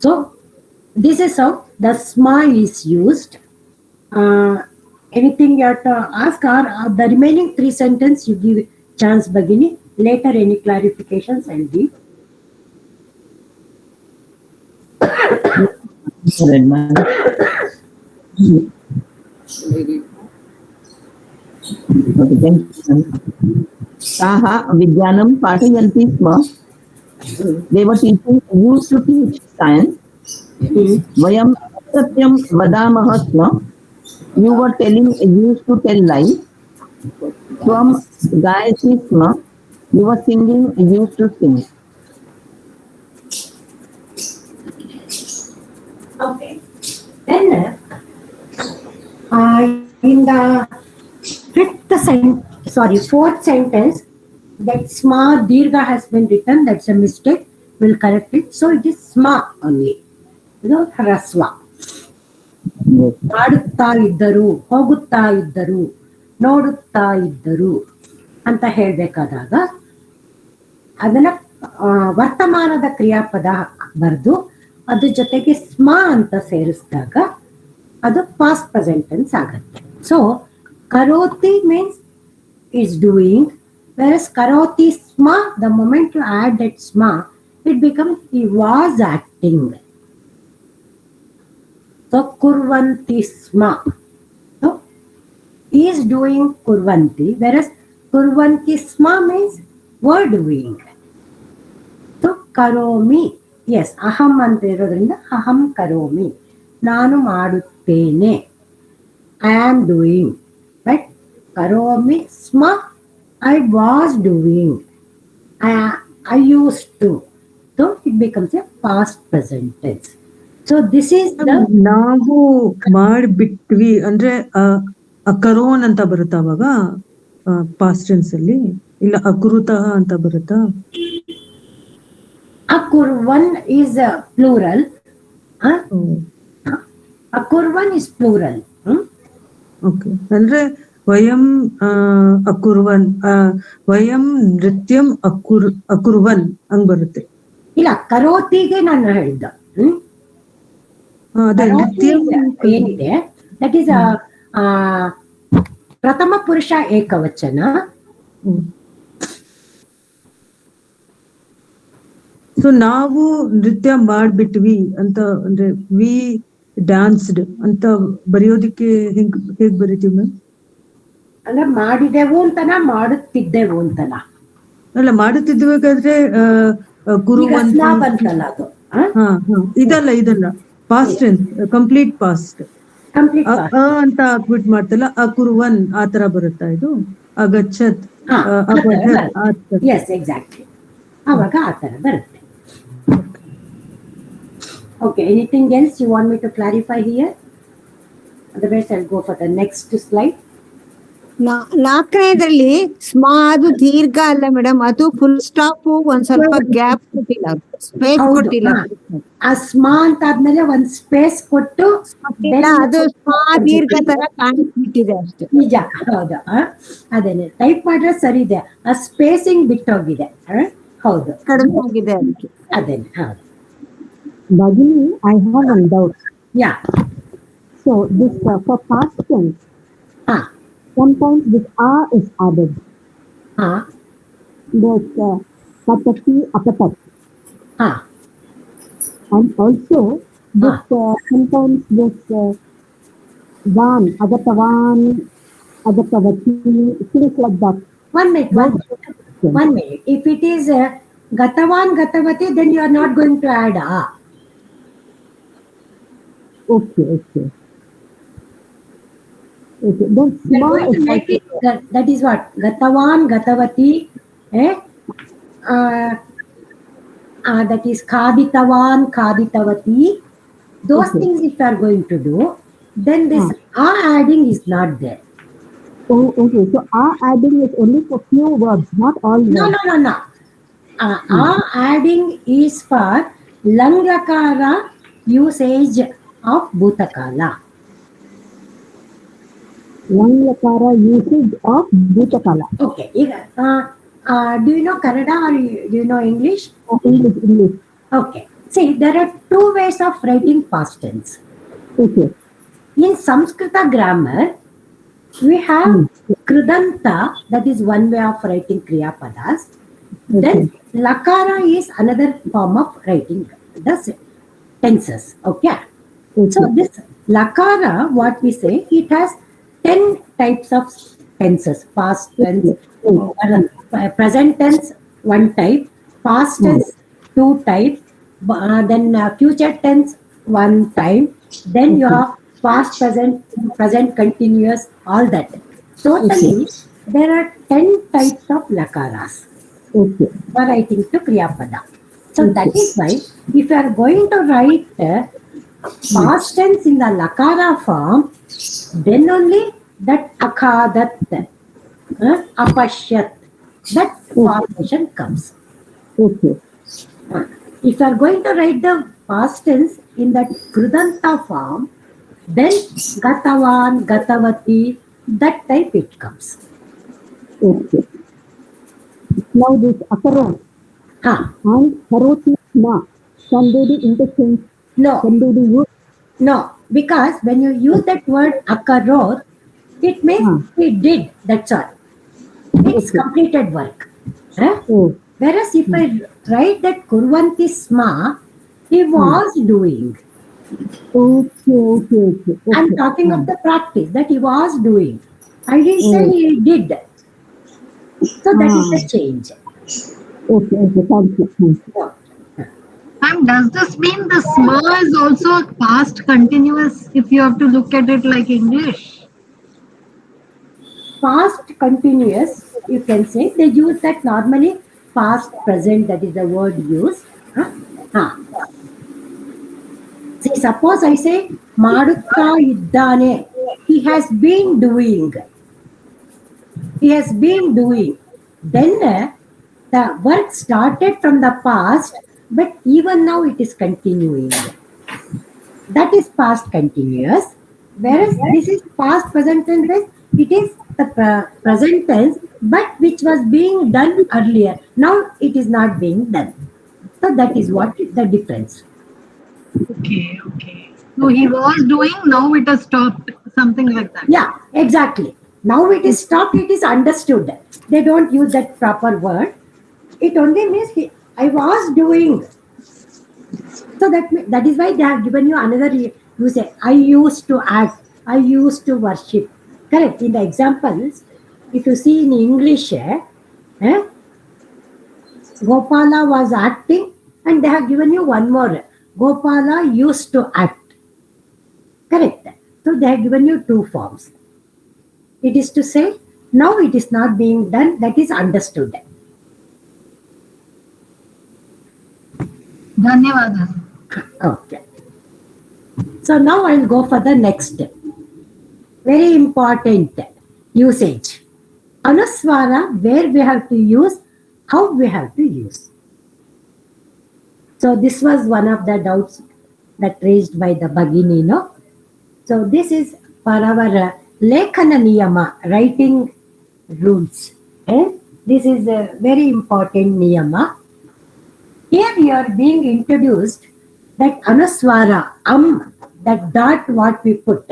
So this is how the sma is used. Anything you have to ask, or the remaining 3 sentences you give chance Bhagini. Later any clarifications I'll give. ताः विज्ञानं पाठयन्ति स्म. They were teaching, used to teach science. वयं सत्यं वदामः स्म. You were telling, used to tell lies. त्वं गायति स्म. You were singing, used to sing. Okay. Then in the fourth sentence, that sma dirgha has been written. That's a mistake. We'll correct it. So it is sma only. Hraswa. ಮಾಡುತ್ತಾ ಇದ್ದರು, ಹೋಗುತ್ತಾ ಇದ್ದರು, ನೋಡುತ್ತಾ ಇದ್ದರು ಅಂತ ಹೇಳ್ಬೇಕಾದಾಗ ಅದನ್ನ ವರ್ತಮಾನದ ಕ್ರಿಯಾಪದ ಬರೆದು ಅದ್ರ ಜೊತೆಗೆ ಸ್ಮ ಅಂತ ಸೇರಿಸಿದಾಗ ಅದು ಪಾಸ್ಟ್ ಪ್ರೆಸೆಂಟ್ ಟೆನ್ಸ್ ಆಗುತ್ತೆ. ಸೊ ಕರೋತಿ means is doing, whereas karoti sma, the moment you add that sma, it becomes he was acting. So kurvanti sma, so he is doing kurvanti, whereas kurvanti sma means were doing. So karomi, yes, aham anta irodrinda aham karomi, ನಾನು ಮಾಡುತ್ತೇನೆ, I am doing. But karomi sma, I was doing, I used to. So it becomes a past present tense. So this is the ನಾವು ಮಾಡ್ಬಿಟ್ವಿ ಅಂದ್ರೆ ಅಕರೋನ್ ಅಂತ ಬರುತ್ತಾ ಅವಾಗ past tense ಅಲ್ಲಿ, ಇಲ್ಲ ಅಕೃತ ಅಂತ ಬರುತ್ತಾ? akurvan is plural. Akurvan is plural. Okay, ಅಂದ್ರೆ ವಯಂ ಅಕುರ್ವನ್, ವಯಂ ನೃತ್ಯಂ ಅಕುರ್ವನ್ ಹಂಗ್ ಬರುತ್ತೆ. ಇಲ್ಲ, ಕರೋತಿಗೆ ನಾನು ಹೇಳಿದ್ದ ಅದೇ ನೃತ್ಯಂ ಏನಿದೆ ದಟ್ ಈಸ್ ಪ್ರಥಮ ಪುರುಷ ಏಕವಚನ. ಸೊ ನಾವು ನೃತ್ಯ ಮಾಡ್ಬಿಟ್ವಿ ಅಂತ ಅಂದ್ರೆ ವಿ ಡ್ಯಾನ್ಸ್ಡ್ ಅಂತ ಬರೆಯೋದಿಕ್ಕೆ ಹೇಗ್ ಬರೀತೀವಿ ಮ್ಯಾಮ್? ಅಂದ್ರೆ ಮಾಡಿದೆವು ಅಂತನ, ಮಾಡುತ್ತಿದ್ದೆವು ಅಂತನ? ಅಲ್ಲ, ಮಾಡುತ್ತಿದ್ದಬೇಕಾದ್ರೆ ಬಂತಲ್ಲ ಅದು. ಇದಲ್ಲ ಪಾಸ್ಟ್ ಟೆನ್ಸ್, ಕಂಪ್ಲೀಟ್ ಪಾಸ್ಟ್ ಅಂತ ಹಾಕ್ಬಿಟ್ ಮಾಡ್ತಲ್ಲ, ಅಕುರ್ವನ್ ಆ ತರ ಬರುತ್ತಾ ಇದು? ಅಗಚ್ಚತ್, ಎಸ್ ಎಕ್ಸಾಕ್ಟ್ಲಿ, ಅವಾಗ ಆ ತರ ಬರುತ್ತೆ. Okay, anything else you want me to clarify here? Otherwise I'll go for the next slide. ನಾಲ್ಕನೇದ್ರಲ್ಲಿ ಸ್ಮ ಅದು ದೀರ್ಘ ಅಲ್ಲ ಮೇಡಮ್, ಅದು ಫುಲ್ ಸ್ಟಾಪ್, ಒಂದ್ ಸ್ವಲ್ಪ ಗ್ಯಾಪ್ ಕೊಟ್ಟಿಲ್ಲ, ಸ್ಪೇಸ್ ಕೊಟ್ಟಿಲ್ಲ. ಆ ಸ್ಮ ಅಂತ ಆದ್ಮೇಲೆ ಒಂದ್ ಸ್ಪೇಸ್ ಕೊಟ್ಟು ಅದು ಸ್ಮ ದೀರ್ಘ ತರ ಕಾಣಿಸ್ಬಿಟ್ಟಿದೆ ಅಷ್ಟೇ. ನಿಜ, ಹೌದು. ಅದೇನೆ ಟೈಪ್ ಮಾಡ್ರೆ ಸರಿ ಇದೆ, ಆ ಸ್ಪೇಸಿಂಗ್ ಬಿಟ್ಟೋಗಿದೆ. ಹೌದು, ಕಡಿಮೆ ಆಗಿದೆ ಅದಕ್ಕೆ. ಅದೇನೆ, ಹೌದು. Bhagini, I have one doubt. Yeah. So this for past tense, sometimes this a is added. But patati apatat. And also this sometimes this van, agatavan, agatavati, things like that. One minute. If it is gatavan, gatavati, then you are not going to add a. Okay. Then sma is make it, that is what gatavan, gatavati, that is khaditavan, khaditavati. Those things if you are going to do, then this adding is not there. Oh, okay. So adding is only for few verbs, not all verbs. No. Adding is for langlakara usage of bhutakala. Langlakara usage of bhutakala. Okay. Do you know Kannada or do you know English? English. Okay. See, there are two ways of writing past tense. Okay. In Sanskrita grammar, we have kridanta, that is one way of writing kriya padas. Then lakara is another form of writing the tenses. Okay. So this lakara, what we say, it has 10 types of tenses. Past tense, present tense, one type, past tense, two types, then future tense, one type, then you have past, present continuous, all that. Totally, there are 10 types of lakaras for writing to kriya pada. So that is why if you are going to write past tense in the lakara form, then only that akhadat, apashyat, that formation comes. Okay. If you are going to write the past tense in that krudanta form, then gatavan, gatavati, that type it comes. Okay. Now this akaron and karoti na, can they be interchanged? No. Can they be used? No, because when you use that word akarot, it means he did, that's all. It's completed work. Whereas if I write that kurvanti sma, he was doing. Okay. I'm talking of the practice that he was doing. I didn't say he did. So that is the change. Okay, thank you. And does this mean the sma is also past continuous if you have to look at it like English? Past continuous, you can say, they use that normally past present, that is the word used. See, suppose I say Madutta iddane, he has been doing. He has been doing. Then the work started from the past, but even now it is continuing. That is past continuous. Whereas this is past present tense, it is the present tense, but which was being done earlier. Now it is not being done. So that is what the difference. Okay. So he was doing, now it has stopped, something like that. Yeah, exactly. Now it is stopped, it is understood. They don't use that proper word. It only means I was doing. So that is why they have given you another, you say, I used to act, I used to worship. Correct. In the examples, if you see in English, Gopala was acting, and they have given you one more. Gopala used to act. Correct. So they have given you two forms. It is to say, now it is not being done, that is understood. Dhanyawad. Okay. So now I'll go for the next. Very important usage. Anuswara, where we have to use, how we have to use. So this was one of the doubts that raised by the Bhagini, no? So this is for our Lekhana Niyama, writing rules. This is a very important Niyama. Here we are being introduced that Anuswara, that dot what we put.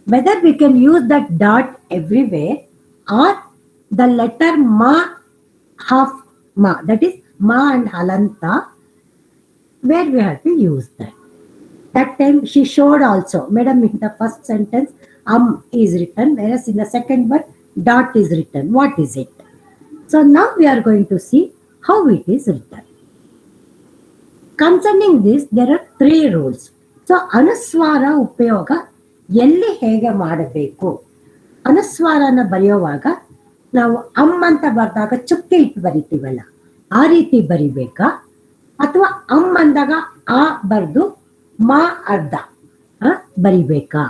Whether we can use that dot everywhere or the letter ma, half ma, that is ma and halanta, where we have to use that. That time she showed also, madam, in the first sentence, is written, whereas in the second one, dot is written. What is it? So now we are going to see how it is written. Concerning this, there are three rules. So ಅನುಸ್ವಾರ ಉಪಯೋಗ ಎಲ್ಲಿ ಹೇಗೆ ಮಾಡಬೇಕು? ಅನುಸ್ವಾರನ ಬರೆಯುವಾಗ ನಾವು ಅಂತ ಬರೆದಾಗ ಚುಕ್ಕೆ ಇಟ್ಟು ಬರಿತೀವಲ್ಲ, ಆ ರೀತಿ ಬರಿಬೇಕಾ? ಅಥವಾ ಅಂದಾಗ ಆ ಬರೆದು ಮಾ ಅರ್ಧ ಬರಿಬೇಕಾ?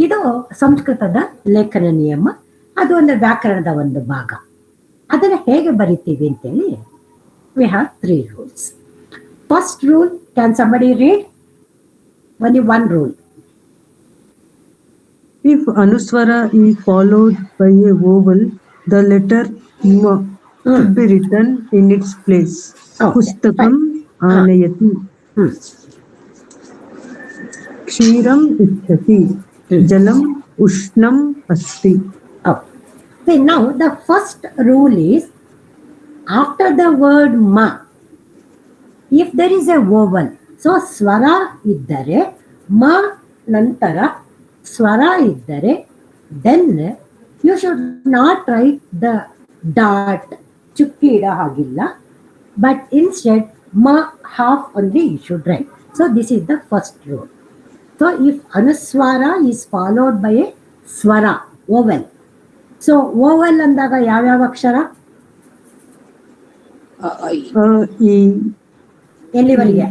ಇದು ಸಂಸ್ಕೃತದ ಲೇಖನ ನಿಯಮ. ಅದು ಒಂದು ವ್ಯಾಕರಣದ ಒಂದು ಭಾಗ. ಅದನ್ನ ಹೇಗೆ ಬರಿತೀವಿ ಅಂತೇಳಿ we have three rules. First rule, can somebody read? Only one rule. If Anuswara is followed by a vowel, the letter ma should be written in its place. Pustakam anayati. Kshiram ichhati. Jalam ushnam asti. See, now the first rule is, after the word ma, if there is a vowel, so swara iddare, ma nantara swara iddare, then you should not write the dot, chukki ida hagilla, but instead ma half only you should write. So this is the first rule. So if anuswara is followed by a swara, vowel, so vowel andaga yav akshara? E. ಎಲ್ಲಿವರೆಗೆ?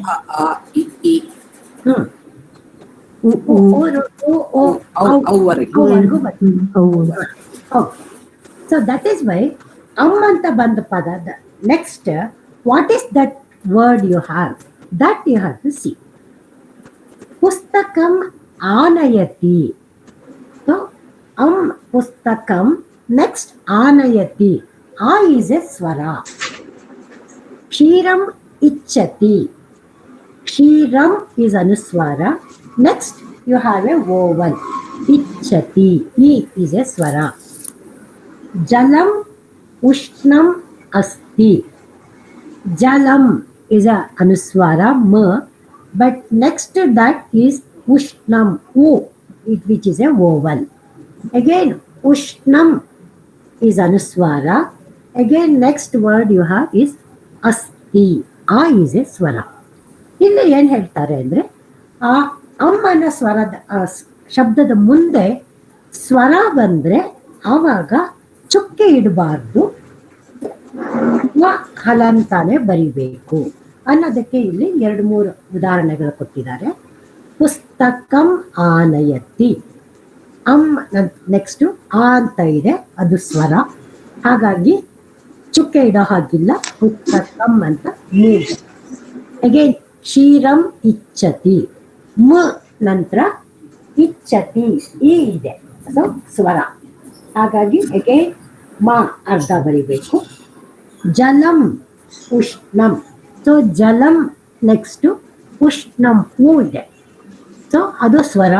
ಅವ್ವರೆಗೂ. So that is why ಅಂತ ಬಂದ ಪದ. Next, what is that word you have? That you have to see. ಪುಸ್ತಕಂ ಆನಯತಿ. So ಪುಸ್ತಕಂ, next ಆನಯತಿ. ಆ ಈಸ್ ಎ ಸ್ವರ. ಕ್ಷೀರಂ ಇಚ್ಛತಿ. ಕ್ಷೀರಂ ಈಸ್ ಅನುಸ್ವಾರ. Next you have a vowel. ಇಚ್ಛತಿ, ಈ ಈಸ್ ಎ ಸ್ವರ. ಜಲಂ ಉಷ್ಣಂ ಅಸ್ತಿ. ಜಲಂ is a anuswara ma, but next to that is ushnam, u, which is a vowel. Again ushnam is anuswara. Again next word you have is asti. A is a swara. ಇಲ್ಲಿ ಏನ್ ಹೇಳ್ತಾರೆ ಅಂದ್ರೆ, ಆ ಅಮ್ಮನ ಸ್ವರದ ಶಬ್ದದ ಮುಂದೆ ಸ್ವರ ಬಂದ್ರೆ ಆವಾಗ ಚುಕ್ಕೆ ಇಡಬಾರ್ದು, ಹಲಂತಾನೆ ಬರಿಬೇಕು ಅನ್ನೋದಕ್ಕೆ ಇಲ್ಲಿ 2-3 ಉದಾಹರಣೆಗಳು ಕೊಟ್ಟಿದ್ದಾರೆ. ಪುಸ್ತಕಂ ಆನಯತಿ. ನೆಕ್ಸ್ಟ್ ಆ ಅಂತ ಇದೆ, ಅದು ಸ್ವರ, ಹಾಗಾಗಿ ಚುಕ್ಕೆ ಇಡೋ ಹಾಗಿಲ್ಲ, ಪುಸ್ತಕಂ ಅಂತ ಮೂರು. ಅಗೇನ್ ಕ್ಷೀರಂ ಇಚ್ಛತಿ. ಮ ನಂತರ ಇಚ್ಛತಿ, ಈ ಇದೆ, ಸೊ ಸ್ವರ, ಹಾಗಾಗಿ ಅಗೇನ್ ಮಾ ಅರ್ಧ ಬರಿಬೇಕು. ಜಲಂ ಉಷ್ಣಂ. ಸೊ ಜಲಂ ನೆಕ್ಸ್ಟ್ ಉಷ್ಣಂ, ಹೂ ಇದೆ, ಸೊ ಅದು ಸ್ವರ.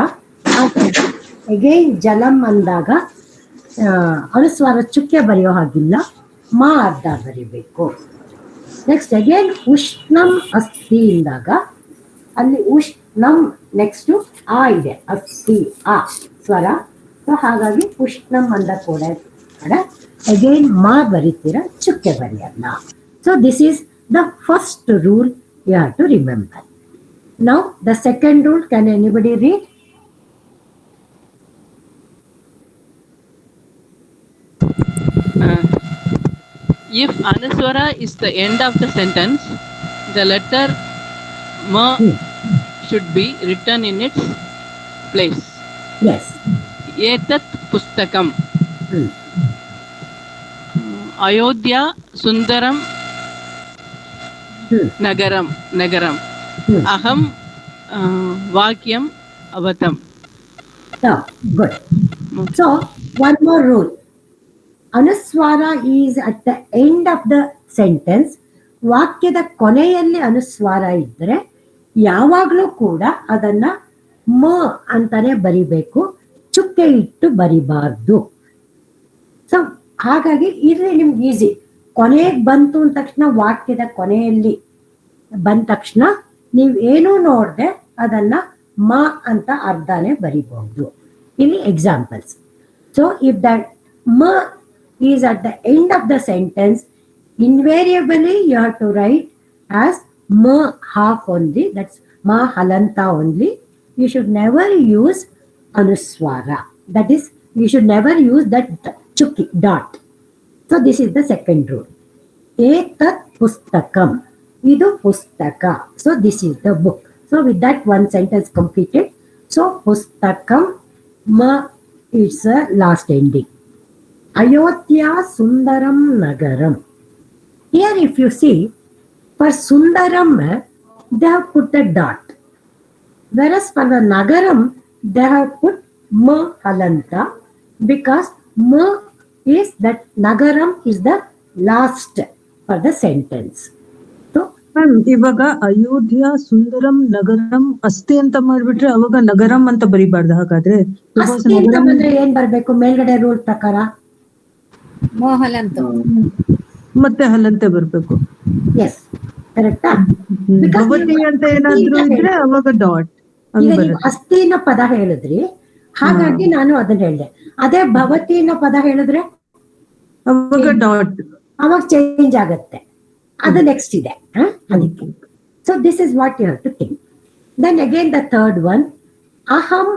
ಅಗೈನ್ ಜಲಂ ಅಂದಾಗ ಅನುಸ್ವಾರ ಚುಕ್ಕೆ ಬರೆಯೋ ಹಾಗಿಲ್ಲ, ಮಾ ಅರ್ಧ ಬರಿಬೇಕು. ನೆಕ್ಸ್ಟ್ ಅಗೇನ್ ಉಷ್ಣಂ ಅಸ್ತಿ ಇಂದಾಗ ಅಲ್ಲಿ ಉಷ್ಣಂ ನೆಕ್ಸ್ಟ್ ಆ ಇದೆ, ಅಸ್ತಿ ಆ ಸ್ವರ, ಸೊ ಹಾಗಾಗಿ ಉಷ್ಣಂ ಅಂದ ಕೂಡ ಅಗೈನ್ ಮಾ ಬರಿತೀರ, ಚುಕ್ಕೆ ಬರೆಯಲ್ಲ. So this is the first rule you have to remember. Now the second rule, can anybody read? If anuswara is the end of the sentence, the letter ma should be written in its place. Yes. Etat pustakam. Ayodhya sundaram nagaram. Aham vakyam avatam. Good. So one more rule. Anuswara is at the end of the sentence. ವಾಕ್ಯದ ಕೊನೆಯಲ್ಲಿ ಅನುಸ್ವಾರ ಇದ್ರೆ ಯಾವಾಗಲೂ ಕೂಡ ಅದನ್ನ ಮ ಅಂತಾನೆ ಬರಿಬೇಕು, ಚುಕ್ಕೆ ಇಟ್ಟು ಬರಿಬಾರ್ದು. ಸೊ ಹಾಗಾಗಿ ಇಲ್ಲಿ ನಿಮ್ಗೆ ಈಸಿ. ಕೊನೆಗೆ ಬಂತು ಅಂದ ತಕ್ಷಣ, ವಾಕ್ಯದ ಕೊನೆಯಲ್ಲಿ ಬಂದ ತಕ್ಷಣ ನೀವು ಏನೂ ನೋಡದೆ ಅದನ್ನ ಮ ಅಂತ ಅರ್ಧನೇ ಬರಿಬಹುದು. ಇಲ್ಲಿ ಎಕ್ಸಾಂಪಲ್ಸ್. ಸೊ ಇಫ್ ದಟ್ ಮ is at the end of the sentence, invariably you have to write as ma half only, that's ma halanta only. You should never use anuswara, that is you should never use that chukki dot. So this is the second rule. Etat pustakam, idu pustaka, so this is the book. So with that one sentence completed. So pustakam ma is the last ending. Ayodhya Sundaram Nagaram. Here if you see, for Sundaram they have put a dot, whereas for the Nagaram they have put ma halanta, because ma is that Nagaram is the last for the sentence. So ಇವಾಗ ಅಯೋಧ್ಯ ಸುಂದರಂ ನಗರಂ ಅಸ್ತಿ ಅಂತ ಮಾಡ್ಬಿಟ್ರೆ ಅವಾಗ ನಗರಂ ಅಂತ ಬರಿಬಾರ್ದು. ಹಾಗಾದ್ರೆ ಏನ್ ಬರ್ಬೇಕು ಮೇಲ್ಗಡೆ ರೂಲ್ ಪ್ರಕಾರ? ಮೋಹಲಂತ ಮತ್ತೆ ಹಲಂತೆ ಬರ್ಬೇಕು. ಎಸ್, ಕರೆಕ್ಟಾ? ಭವತಿ ಅಂತ ಏನಾದ್ರು ಇದ್ರೆ ಅವಾಗ ಡಾಟ್. ಅಸ್ತಿನ ಪದ ಹೇಳಿದ್ರಿ, ಹಾಗಾಗಿ ನಾನು ಅದನ್ನ ಹೇಳಿದೆ. ಅದೇ ಭವತಿನ ಪದ ಹೇಳಿದ್ರೆ ಅವಾಗ ಡಾಟ್, ಅವಾಗ ಚೇಂಜ್ ಆಗತ್ತೆ. ಅದು ನೆಕ್ಸ್ಟ್ ಇದೆ ಅದಕ್ಕೆ. So this is what you have to think. Then again the third one, ಅಹಂ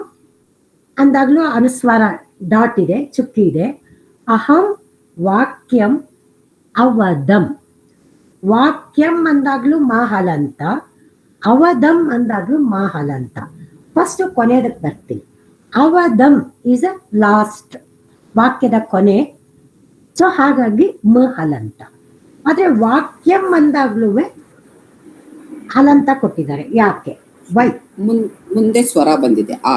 ಅಂದಾಗ್ಲೂ ಅನುಸ್ವಾರ ಡಾಟ್ ಇದೆ, ಚುಕ್ಕಿ ಇದೆ. ಅಹಂ ವಾಕ್ಯಂ ಅವದಂ. ವಾಕ್ಯಂ ಅಂದಾಗ್ಲೂ ಮಾಹಲಂತ, ಅವದಂ ಅಂದಾಗ್ಲೂ ಮಾಹಲಂತ. ಫಸ್ಟ್ ಕೊನೆಯದಕ್ಕೆ ಬರ್ತೀನಿ. ಅವದಂ ಇಸ್ ಅ ಲಾಸ್ಟ್, ವಾಕ್ಯದ ಕೊನೆ. ಸೊ ಹಾಗಾಗಿ ಮ ಹಲಂತ. ಆದ್ರೆ ವಾಕ್ಯಂ ಅಂದಾಗ್ಲೂ ಹಲಂತ ಕೊಟ್ಟಿದ್ದಾರೆ. ಯಾಕೆ? ವೈ? ಮುಂದೆ ಸ್ವರ ಬಂದಿದೆ ಆ.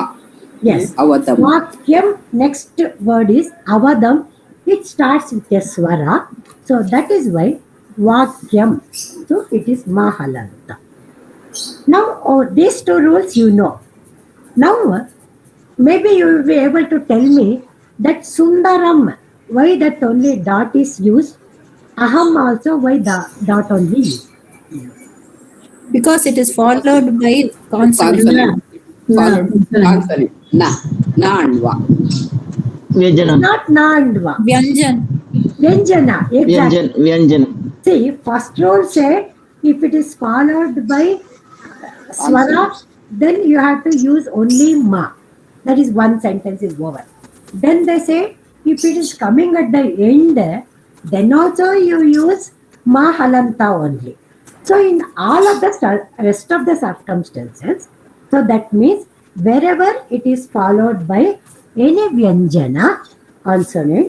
Yes. ಅವದಂ. Vakyam, next word is avadam. It starts with a swara. So that is why Vakyam. So it is Mahalanta. Now these two rules you know. Now maybe you will be able to tell me that Sundaram, why that only dot is used? Aham also, why the dot only used? Because it is followed by consonant. Followed consonant. Na. Na and va. Vyanjana. Not na and va. Vyanjan. Vyanjana. Exactly. Vyanjana. See, first rule said if it is followed by swara, then you have to use only ma. That is one sentence is over. Then they say if it is coming at the end, then also you use ma halanta only. So in all of the rest of the circumstances, so that means wherever it is followed by any vyanjana consonant,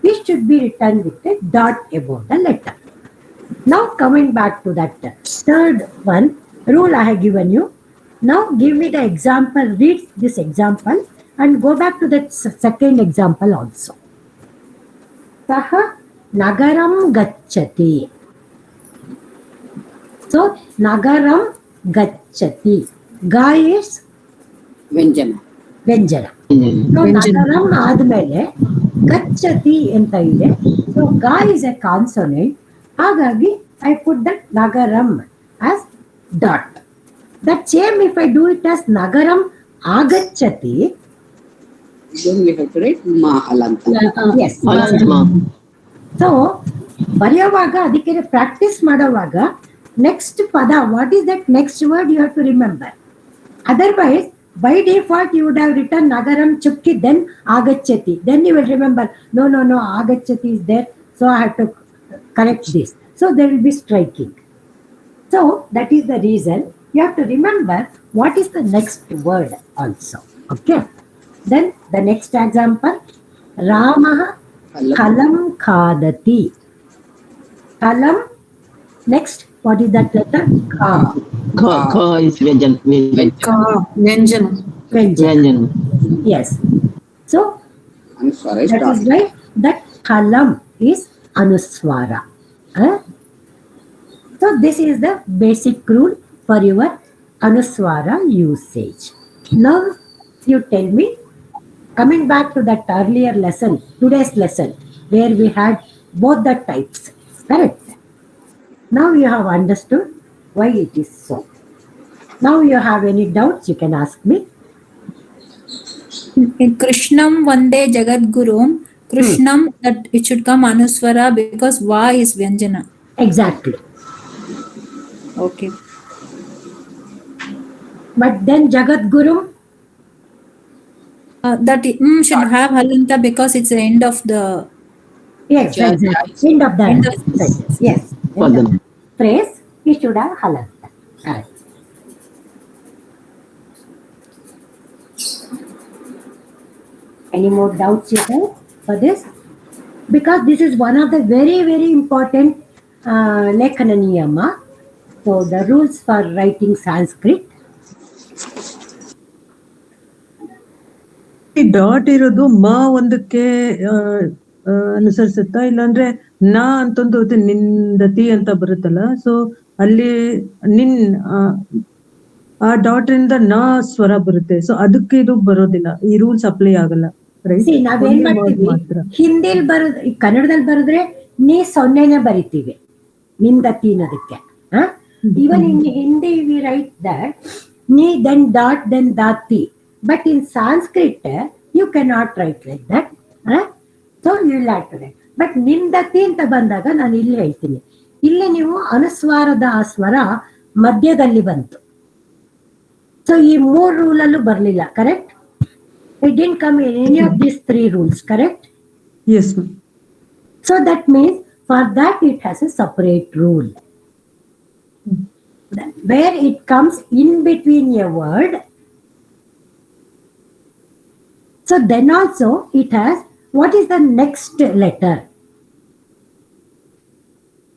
it should be written with a dot above the letter. Now coming back to that third one, rule I have given you. Now give me the example, read this example and go back to the second example also. Saha nagaram gacchati. So nagaram gacchati. Ga is ವ್ಯಂಜನ. ವ್ಯಂಜನ. So nagaram ಆದ್ಮೇಲೆ gacchati ಅಂತ ಇದೆ. So ga is a consonant. ಹಾಗಾಗಿ I put that nagaram as dot. That same if I do it as nagaram agacchati, then we have to write ma halanta. Yes. So ಬರೆಯುವಾಗ ಅದಕ್ಕೆ practice ಮಾಡುವಾಗ next ಪದ, what is that next word you have to remember. Otherwise by default you would have written nagaram chukki then agacchati, then you will remember no agacchati is there, so I have to correct this, so there will be striking. So that is the reason you have to remember what is the next word also. Okay, then the next example, Ramah kalam khadati. Kalam, next what is that letter? Ka. Ka is Vyanjana. Vyanjana. Yes. So Anuswara is that dot. is why that kalam is anuswara. So this is the basic rule for your anuswara usage. Now you tell me, coming back to that earlier lesson, today's lesson, where we had both the types, correct? Now you have understood why it is so. Now you have any doubts, you can ask me. In Krishnam Vande Jagadgurum, Krishnam, that it should come Anuswara because Va is Vyanjana. Exactly. Okay. But then Jagadgurum, that should have Halanta because it's the end of the. yes, exactly. End of the sentence. Yes. End of phrase, it should have halanta. Correct. Any more doubts you have for this? Because this is one of the very, very important Lekhana Niyama. So the rules for writing Sanskrit. ಈ dot ಇರೋದು ಮ ಒಂದಕ್ಕೆ ಅನುಸರಿಸುತ್ತಾ, ಇಲ್ಲಾಂದ್ರೆ ನ ಅಂತಂದು ನಿಂದತಿ ಅಂತ ಬರುತ್ತಲ್ಲ, so ಅಲ್ಲಿ ನಿನ್ ಆ ಡಾಟ್ ಇಂದ ನ ಸ್ವರ ಬರುತ್ತೆ, ಸೊ ಅದಕ್ಕೆ ಇದು ಬರೋದಿಲ್ಲ, ಈ ರೂಲ್ಸ್ ಅಪ್ಲೈ ಆಗಲ್ಲ. ನಾವೇನ್ ಮಾಡ್ತೀವಿ, ಹಿಂದಿಲ್ ಬರೋದ್ ಕನ್ನಡದಲ್ಲಿ ಬರೆದ್ರೆ ನೀ ಸೊನ್ನೆನೆ ಬರಿತೀವಿ ನಿಂದತಿ ಅನ್ನೋದಕ್ಕೆ. Even in Hindi we write that ನೀ ದೆನ್ ಡಾಟ್ ದೆನ್ ದಾತಿ. But in Sanskrit, you cannot write like that. So you will have to write. But ನಿಂದತಿ ಅಂತ ಬಂದಾಗ ನಾನು ಇಲ್ಲಿ ಹೇಳ್ತೀನಿ, ಇಲ್ಲಿ ನೀವು ಅನುಸ್ವಾರದ ಆ ಸ್ವರ ಮಧ್ಯದಲ್ಲಿ ಬಂತು. ಸೊ ಈ 3 ರೂಲಲ್ಲೂ ಬರಲಿಲ್ಲ, correct? It didn't come in any of these 3 rules, correct? Yes, ma'am. So that means for that it has a separate rule. Where it comes in between a word So then also it has, what is the next letter?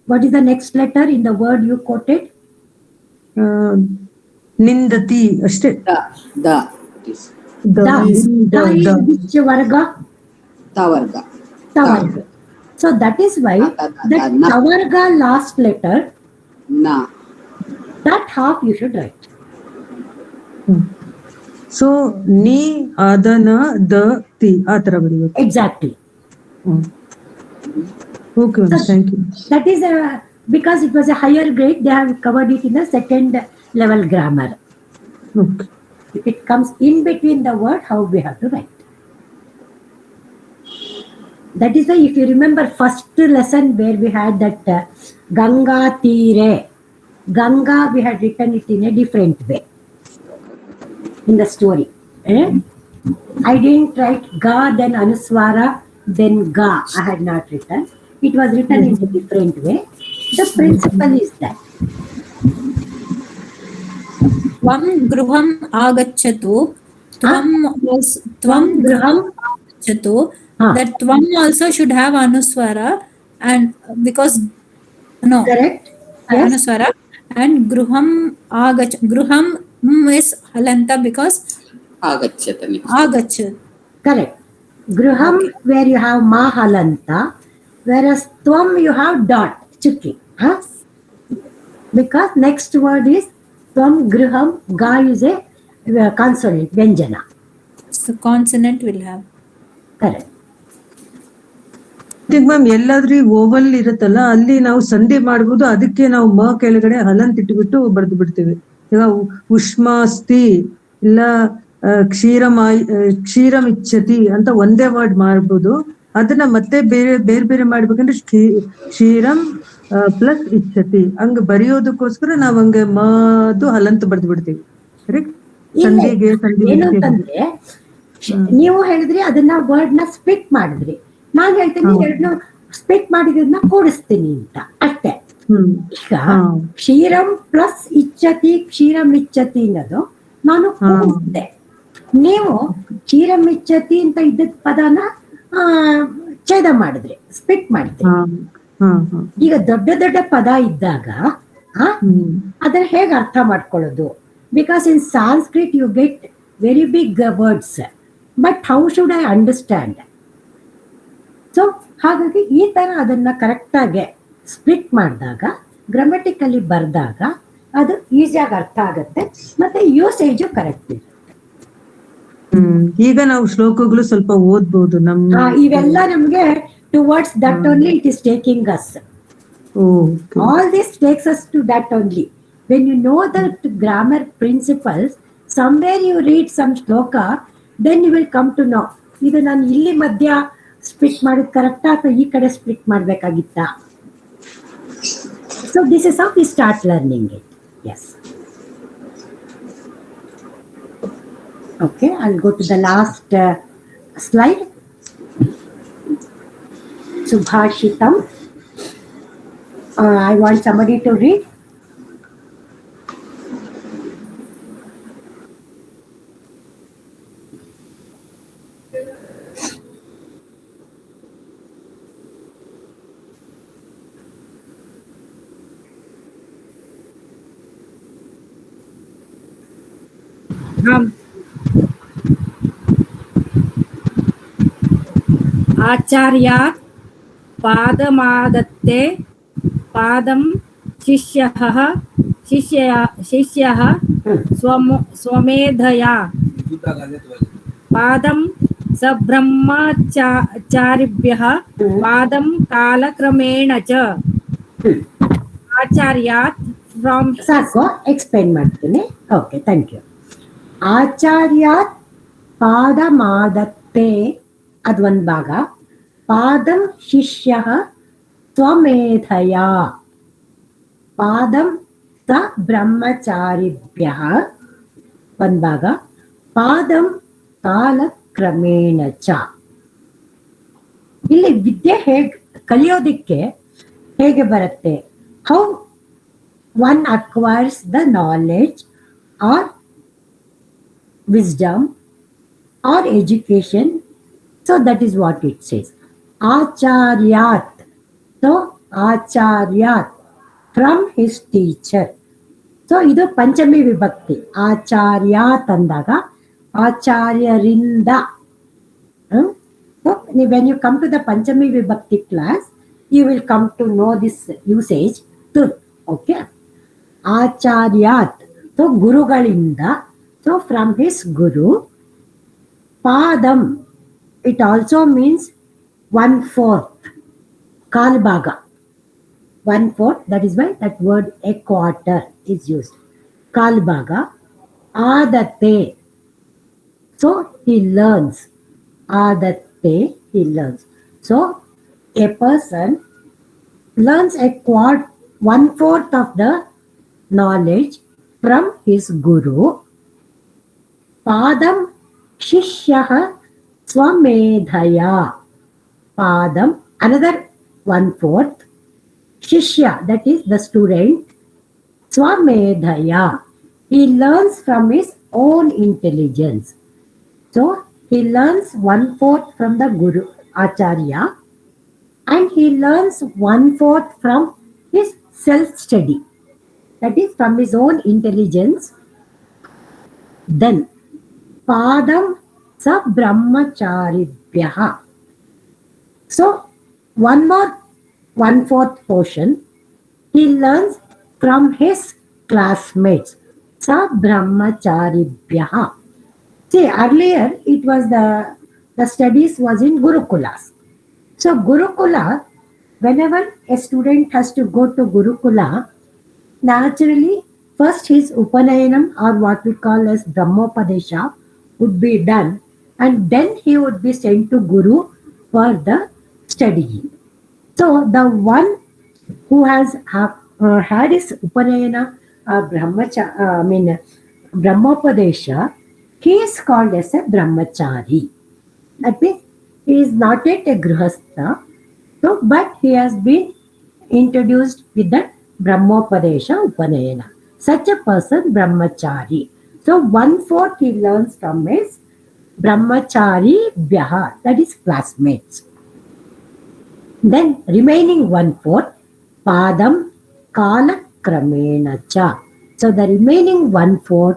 What is the next letter in the word you quoted? ನಿಂದತಿ ಅಷ್ಟೇ. The is which varga? Tavarga. Tavarga. So that is why that tavarga last letter, na, that half you should write. So ನೀ ಅದನ the ತಿ ಆ ತರ ಬರೀಬೇಕು. Exactly. Okay, so thank you. That is because it was a higher grade, they have covered it in the second level grammar. Okay. If it comes in between the word, how we have to write. That is why if you remember first lesson where we had that Ganga Tire, Ganga we had written it in a different way in the story. I didn't write Ga, then Anuswara, then Ga. I had not written. It was written in a different way. The principle is that. Tvam gruham agacchatu. Tvam gruham agacchatu. That tvam also should have anuswara, and because no. Correct. Yes. Anuswara. And gruham gruham is halanta because agachat. Correct. Gruham where you have ma halanta, whereas tvam you have dot chukki. Because next word is tvam gruham, ga is a consonant, vyanjana. So consonant will have. Correct. Ma'am ಎಲ್ಲಾದ್ರೂ Oval ಇರುತ್ತಲ್ಲ ಅಲ್ಲಿ ನಾವು ಸಂಧಿ ಮಾಡ್ಬೋದು, ಅದಕ್ಕೆ ನಾವು ಮ ಕೆಳಗಡೆ ಹಲಂತ ಇಟ್ಬಿಟ್ಟು ಬರ್ದು ಬಿಡ್ತೀವಿ. ಈಗ ಉಷ್ಮಾಸ್ತಿ ಇಲ್ಲ ಕ್ಷೀರಂ ಇಚ್ಛತಿ ಅಂತ ಒಂದೇ ವರ್ಡ್ ಮಾಡ್ಬೋದು. ಅದನ್ನ ಮತ್ತೆ ಬೇರೆ ಬೇರೆ ಮಾಡ್ಬೇಕಂದ್ರೆ ಕ್ಷೀರಂ ಪ್ಲಸ್ ಇಚ್ಛತಿ ಹಂಗ ಬರೆಯೋದಕ್ಕೋಸ್ಕರ ನಾವ್ ಹಂಗ ಮದು ಹಲಂತ ಬರ್ದು ಬಿಡ್ತೀವಿ. ಸಂಧಿಗೆ ನೀವು ಹೇಳಿದ್ರಿ ಅದನ್ನ ವರ್ಡ್ ನ ಸ್ಪ್ಲಿಟ್ ಮಾಡಿದ್ರಿ, ನಾನ್ ಹೇಳ್ತೀನಿ ಎರಡನ್ನೂ ಸ್ಪ್ಲಿಟ್ ಮಾಡಿದ್ರನ್ನ ಕೂಡಿಸ್ತೀನಿ ಅಂತ ಅಷ್ಟೇ. ಈಗ ಕ್ಷೀರಂ ಪ್ಲಸ್ ಇಚ್ಛತಿ ಕ್ಷೀರಂ ಇಚ್ಛತಿ ಅನ್ನೋದು ನಾನು ಕೂಡಿಸಿದೆ, ನೀವು ಕ್ಷೀರಂ ಇಚ್ಛತಿ ಅಂತ ಇದ್ದ ಪದನ ಛೇದ ಮಾಡಿದ್ರಿ, ಸ್ಪ್ಲಿಟ್ ಮಾಡಿದ್ರಿ. ಈಗ ದೊಡ್ಡ ದೊಡ್ಡ ಪದ ಇದ್ದಾಗ ಅದನ್ನ ಹೇಗೆ ಅರ್ಥ ಮಾಡ್ಕೊಳ್ಳೋದು? Because in Sanskrit you get very big words, but how should I understand? So ಹಾಗಾಗಿ ಈ ತರ ಅದನ್ನ ಕರೆಕ್ಟಾಗಿ ಸ್ಪ್ಲಿಟ್ ಮಾಡಿದಾಗ, ಗ್ರಾಮೆಟಿಕಲಿ ಬರೆದಾಗ ಅದು ಈಸಿಯಾಗಿ ಅರ್ಥ ಆಗುತ್ತೆ, ಮತ್ತೆ ಯೂಸೇಜು ಕರೆಕ್ಟ್ ಇದೆ. ಈಗ ನಾವು ಶ್ಲೋಕಗಳು ಸ್ವಲ್ಪ ಓದ್ಬೋದು. ಇವೆಲ್ಲ ನಮ್ಗೆ towards that only it is taking us. Okay. All this takes us to that only. When you know the grammar principles, somewhere you read some shloka, then you will come to know ಇದು ನಾನು ಇಲ್ಲಿ ಮಧ್ಯ split ಮಾಡಿದ್ ಕರೆಕ್ಟಾ ಅಥವಾ ಈ ಕಡೆ split ಮಾಡ್ಬೇಕಾಗಿತ್ತಾ? So this is how we start learning it. Yes. Okay, I'll go to the last slide. Subhashitam. I want somebody to read. आचार्यात् पादमादत्ते पादं शिष्यः स्वमेधया पादं सब्रह्मचारिभ्यः पादं कालक्रमेण च आचार्यात् फ्रॉम ಸಾಕು, ಎಕ್ಸ್ಪ್ಲೈನ್ ಮಾಡ್ತೀನಿ. Okay, thank you. ಆಚಾರ್ಯಾತ್ ಪಾದಮಾದತ್ತೆ ಅದೊಂದು ಭಾಗ, ಪಾದಂ ಶಿಷ್ಯ ಸ್ವಮೇಧಯ, ಪಾದಂ ಸ ಬ್ರಹ್ಮಚಾರಿಭ್ಯ ಒಂದು ಭಾಗ, ಪಾದಂ ಕಾಲಕ್ರಮೇಣ ಚ. ಇಲ್ಲಿ ವಿದ್ಯೆ ಹೇಗೆ ಕಲಿಯೋದಿಕ್ಕೆ ಹೇಗೆ ಬರುತ್ತೆ? How one acquires the knowledge or wisdom or education. So that is what it says. Acharyat. So Acharyat, from his teacher. So idu Panchami Vibhakti. Acharyat andaga Acharyarinda. So when you come to the Panchami Vibhakti class, you will come to know this usage. Okay. Acharyat. So Gurugalinda. So from his Guru. Padam. It also means 1/4. Kalbaga. 1/4. That is why that word a quarter is used. Kalbaga. Adate. So he learns. Adate, he learns. So a person learns a 1/4 of the knowledge from his guru. Padam Shishyaha Swamedhaya. Padam, another 1/4. Shishya, that is the student. Swamedhaya. He learns from his own intelligence. So he learns 1/4 from the Guru Acharya, and he learns 1/4 from his self-study. That is from his own intelligence. Then Padam Sa Brahmacharibhyaha. So one more 1/4 portion he learns from his classmates. Sa Brahmacharibhyaha. See, earlier it was the studies was in Gurukulas. So Gurukula, whenever a student has to go to Gurukula, naturally first his Upanayanam, or what we call as Brahmopadesha, would be done, and then he would be sent to Guru for the studying. So the one who has had his Upanayana Brahmopadesha, he is called as a Brahmachari. That means he is not yet a Grihastha, so, but he has been introduced with the Brahmopadesha Upanayana. Such a person, Brahmachari. So 1/4 he learns from his Brahmachari Bhyaha, that is classmates. Then remaining 1/4, Padam Kala Kramena Cha. So the remaining 1/4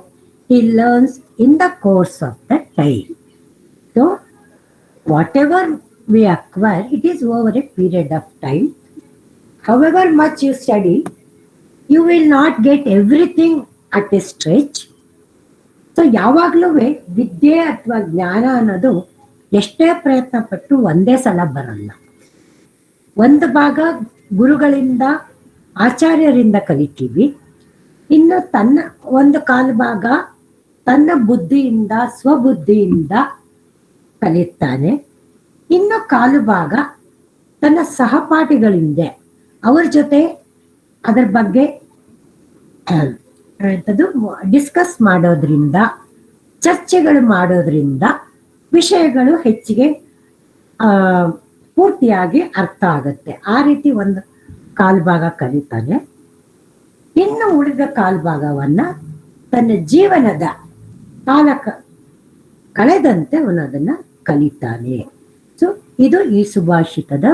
he learns in the course of the time. So whatever we acquire, it is over a period of time. However much you study, you will not get everything at a stretch. So ಯಾವಾಗಲೂ ವಿದ್ಯೆ ಅಥವಾ ಜ್ಞಾನ ಅನ್ನೋದು ಎಷ್ಟೇ ಪ್ರಯತ್ನ ಪಟ್ಟು ಒಂದೇ ಸಲ ಬರಲ್ಲ. ಒಂದು ಭಾಗ ಗುರುಗಳಿಂದ ಆಚಾರ್ಯರಿಂದ ಕಲಿತೀವಿ, ಇನ್ನು ತನ್ನ ಒಂದು ಕಾಲು ಭಾಗ ತನ್ನ ಬುದ್ಧಿಯಿಂದ ಸ್ವಬುದ್ಧಿಯಿಂದ ಕಲಿತಾನೆ, ಇನ್ನು ಕಾಲು ಭಾಗ ತನ್ನ ಸಹಪಾಠಿಗಳಿಂದ ಅವ್ರ ಜೊತೆ ಅದರ ಬಗ್ಗೆ ಡಿಸ್ಕಸ್ ಮಾಡೋದ್ರಿಂದ, ಚರ್ಚೆಗಳು ಮಾಡೋದ್ರಿಂದ ವಿಷಯಗಳು ಹೆಚ್ಚಿಗೆ ಪೂರ್ತಿಯಾಗಿ ಅರ್ಥ ಆಗುತ್ತೆ. ಆ ರೀತಿ ಒಂದು ಕಾಲು ಭಾಗ ಕಲಿತಾನೆ, ಇನ್ನು ಉಳಿದ ಕಾಲು ಭಾಗವನ್ನ ತನ್ನ ಜೀವನದ ಕಾಲ ಕಳೆದಂತೆ ಅವನು ಅದನ್ನ ಕಲಿತಾನೆ. ಸೊ ಇದು ಈ ಸುಭಾಷಿತದ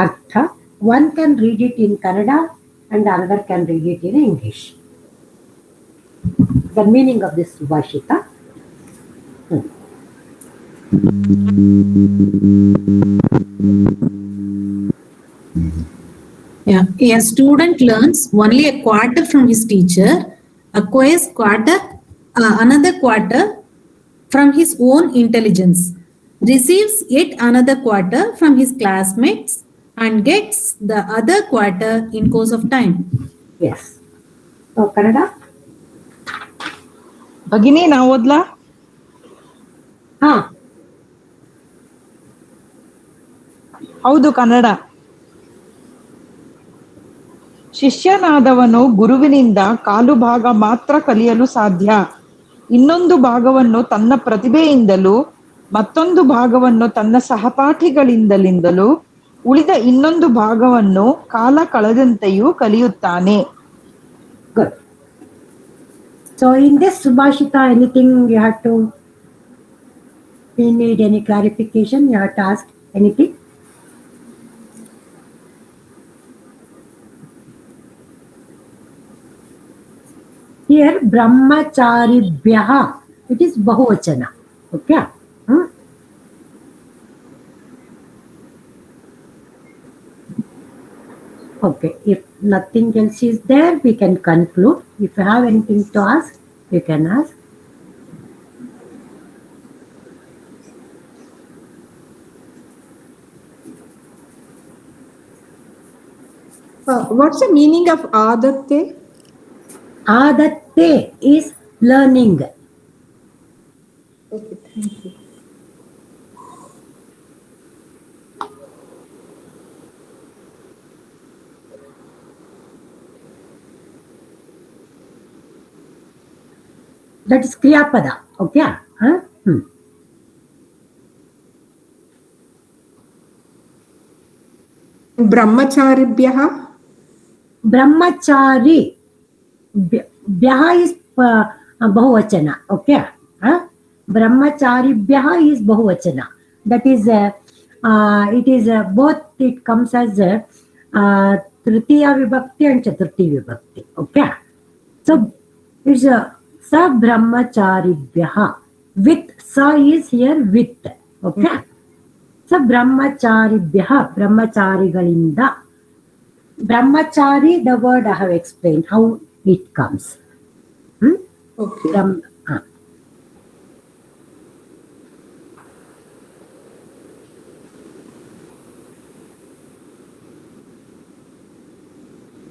ಅರ್ಥ. One can read it in Kannada and another can read it in English. The meaning of this Subhashita. Yeah, a student learns only a quarter from his teacher, acquires another quarter from his own intelligence, receives yet another quarter from his classmates, and gets the other quarter in course of time. Yes. So Kannada? ಭಗಿನಿ ನಾ ಓದ್ಲಾ? ಹೌದು, ಕನ್ನಡ. ಶಿಷ್ಯನಾದವನು ಗುರುವಿನಿಂದ ಕಾಲು ಭಾಗ ಮಾತ್ರ ಕಲಿಯಲು ಸಾಧ್ಯ. ಇನ್ನೊಂದು ಭಾಗವನ್ನು ತನ್ನ ಪ್ರತಿಭೆಯಿಂದಲೂ ಮತ್ತೊಂದು ಭಾಗವನ್ನು ತನ್ನ ಸಹಪಾಠಿಗಳಿಂದಲೂ ಉಳಿದ ಇನ್ನೊಂದು ಭಾಗವನ್ನು ಕಾಲ ಕಳೆದಂತೆಯೂ ಕಲಿಯುತ್ತಾನೆ. Good. So in this Subhashita, anything you have to? You need any clarification? You have to ask anything? Here, brahmacharibhyaha, it is bahuvachana. Okay? Okay, if nothing else is there, we can conclude. If you have anything to ask, you can ask. What's the meaning of adatte? Adatte is learning. Okay, thank you. That is kriyapada. Okay? Brahmacharibhyaha? Brahmachari. Bhyaha is bahuvachana. Okay? Brahmacharibhyaha is bahuvachana. That is, it is both, it comes as Tritiya Vibhakti and Chaturthi Vibhakti. Okay? So, it's sa brahmacharibhyaha. With, sa is here with. Okay? So, brahmacharibhyaha, brahmacharigalinda. Brahmachari, the word I have explained, how it comes. Okay.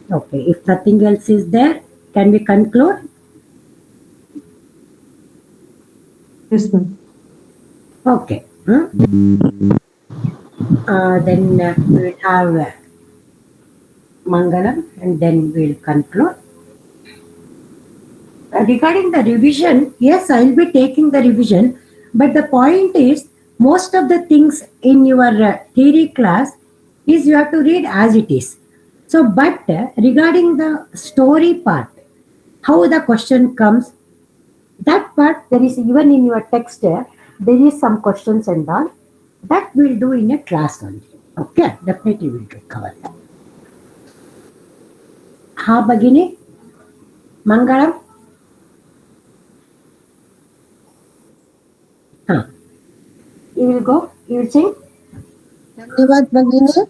Okay, if nothing else is there, can we conclude? Yes, ma'am. Okay. Then we will have Mangalam and then we will conclude. Regarding the revision, yes, I will be taking the revision, but the point is, most of the things in your theory class is you have to read as it is. So, but regarding the story part, how the question comes, that part there is even in your text, there is some questions and all. That we'll do in a class only. Okay, definitely we'll cover that. Ha, Bhagini? Mangalam? You will go? You will sing? Dhanyavad Bhagini.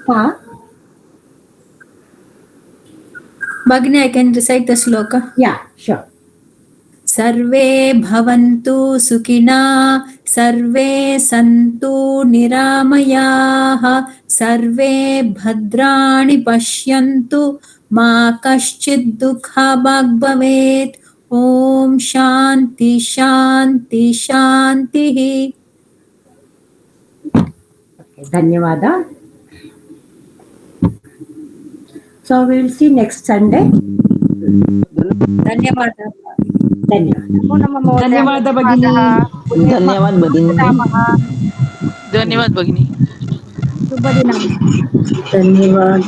Ha? Bhagini, I can recite the sloka. Yeah, sure. सर्वे भवन्तु सुखिनः सर्वे सन्तु निरामयाः सर्वे भद्राणि पश्यन्तु मा कश्चित् दुःखभाग् भवेत् ॐ शान्ति शान्ति शान्तिः. Dhanyavada. So we will see next Sunday. धन्यवादः. धन्यवाद भगिनी. धन्यवाद भगिनी. धन्यवाद भगिनी. शुभदिनं. धन्यवाद.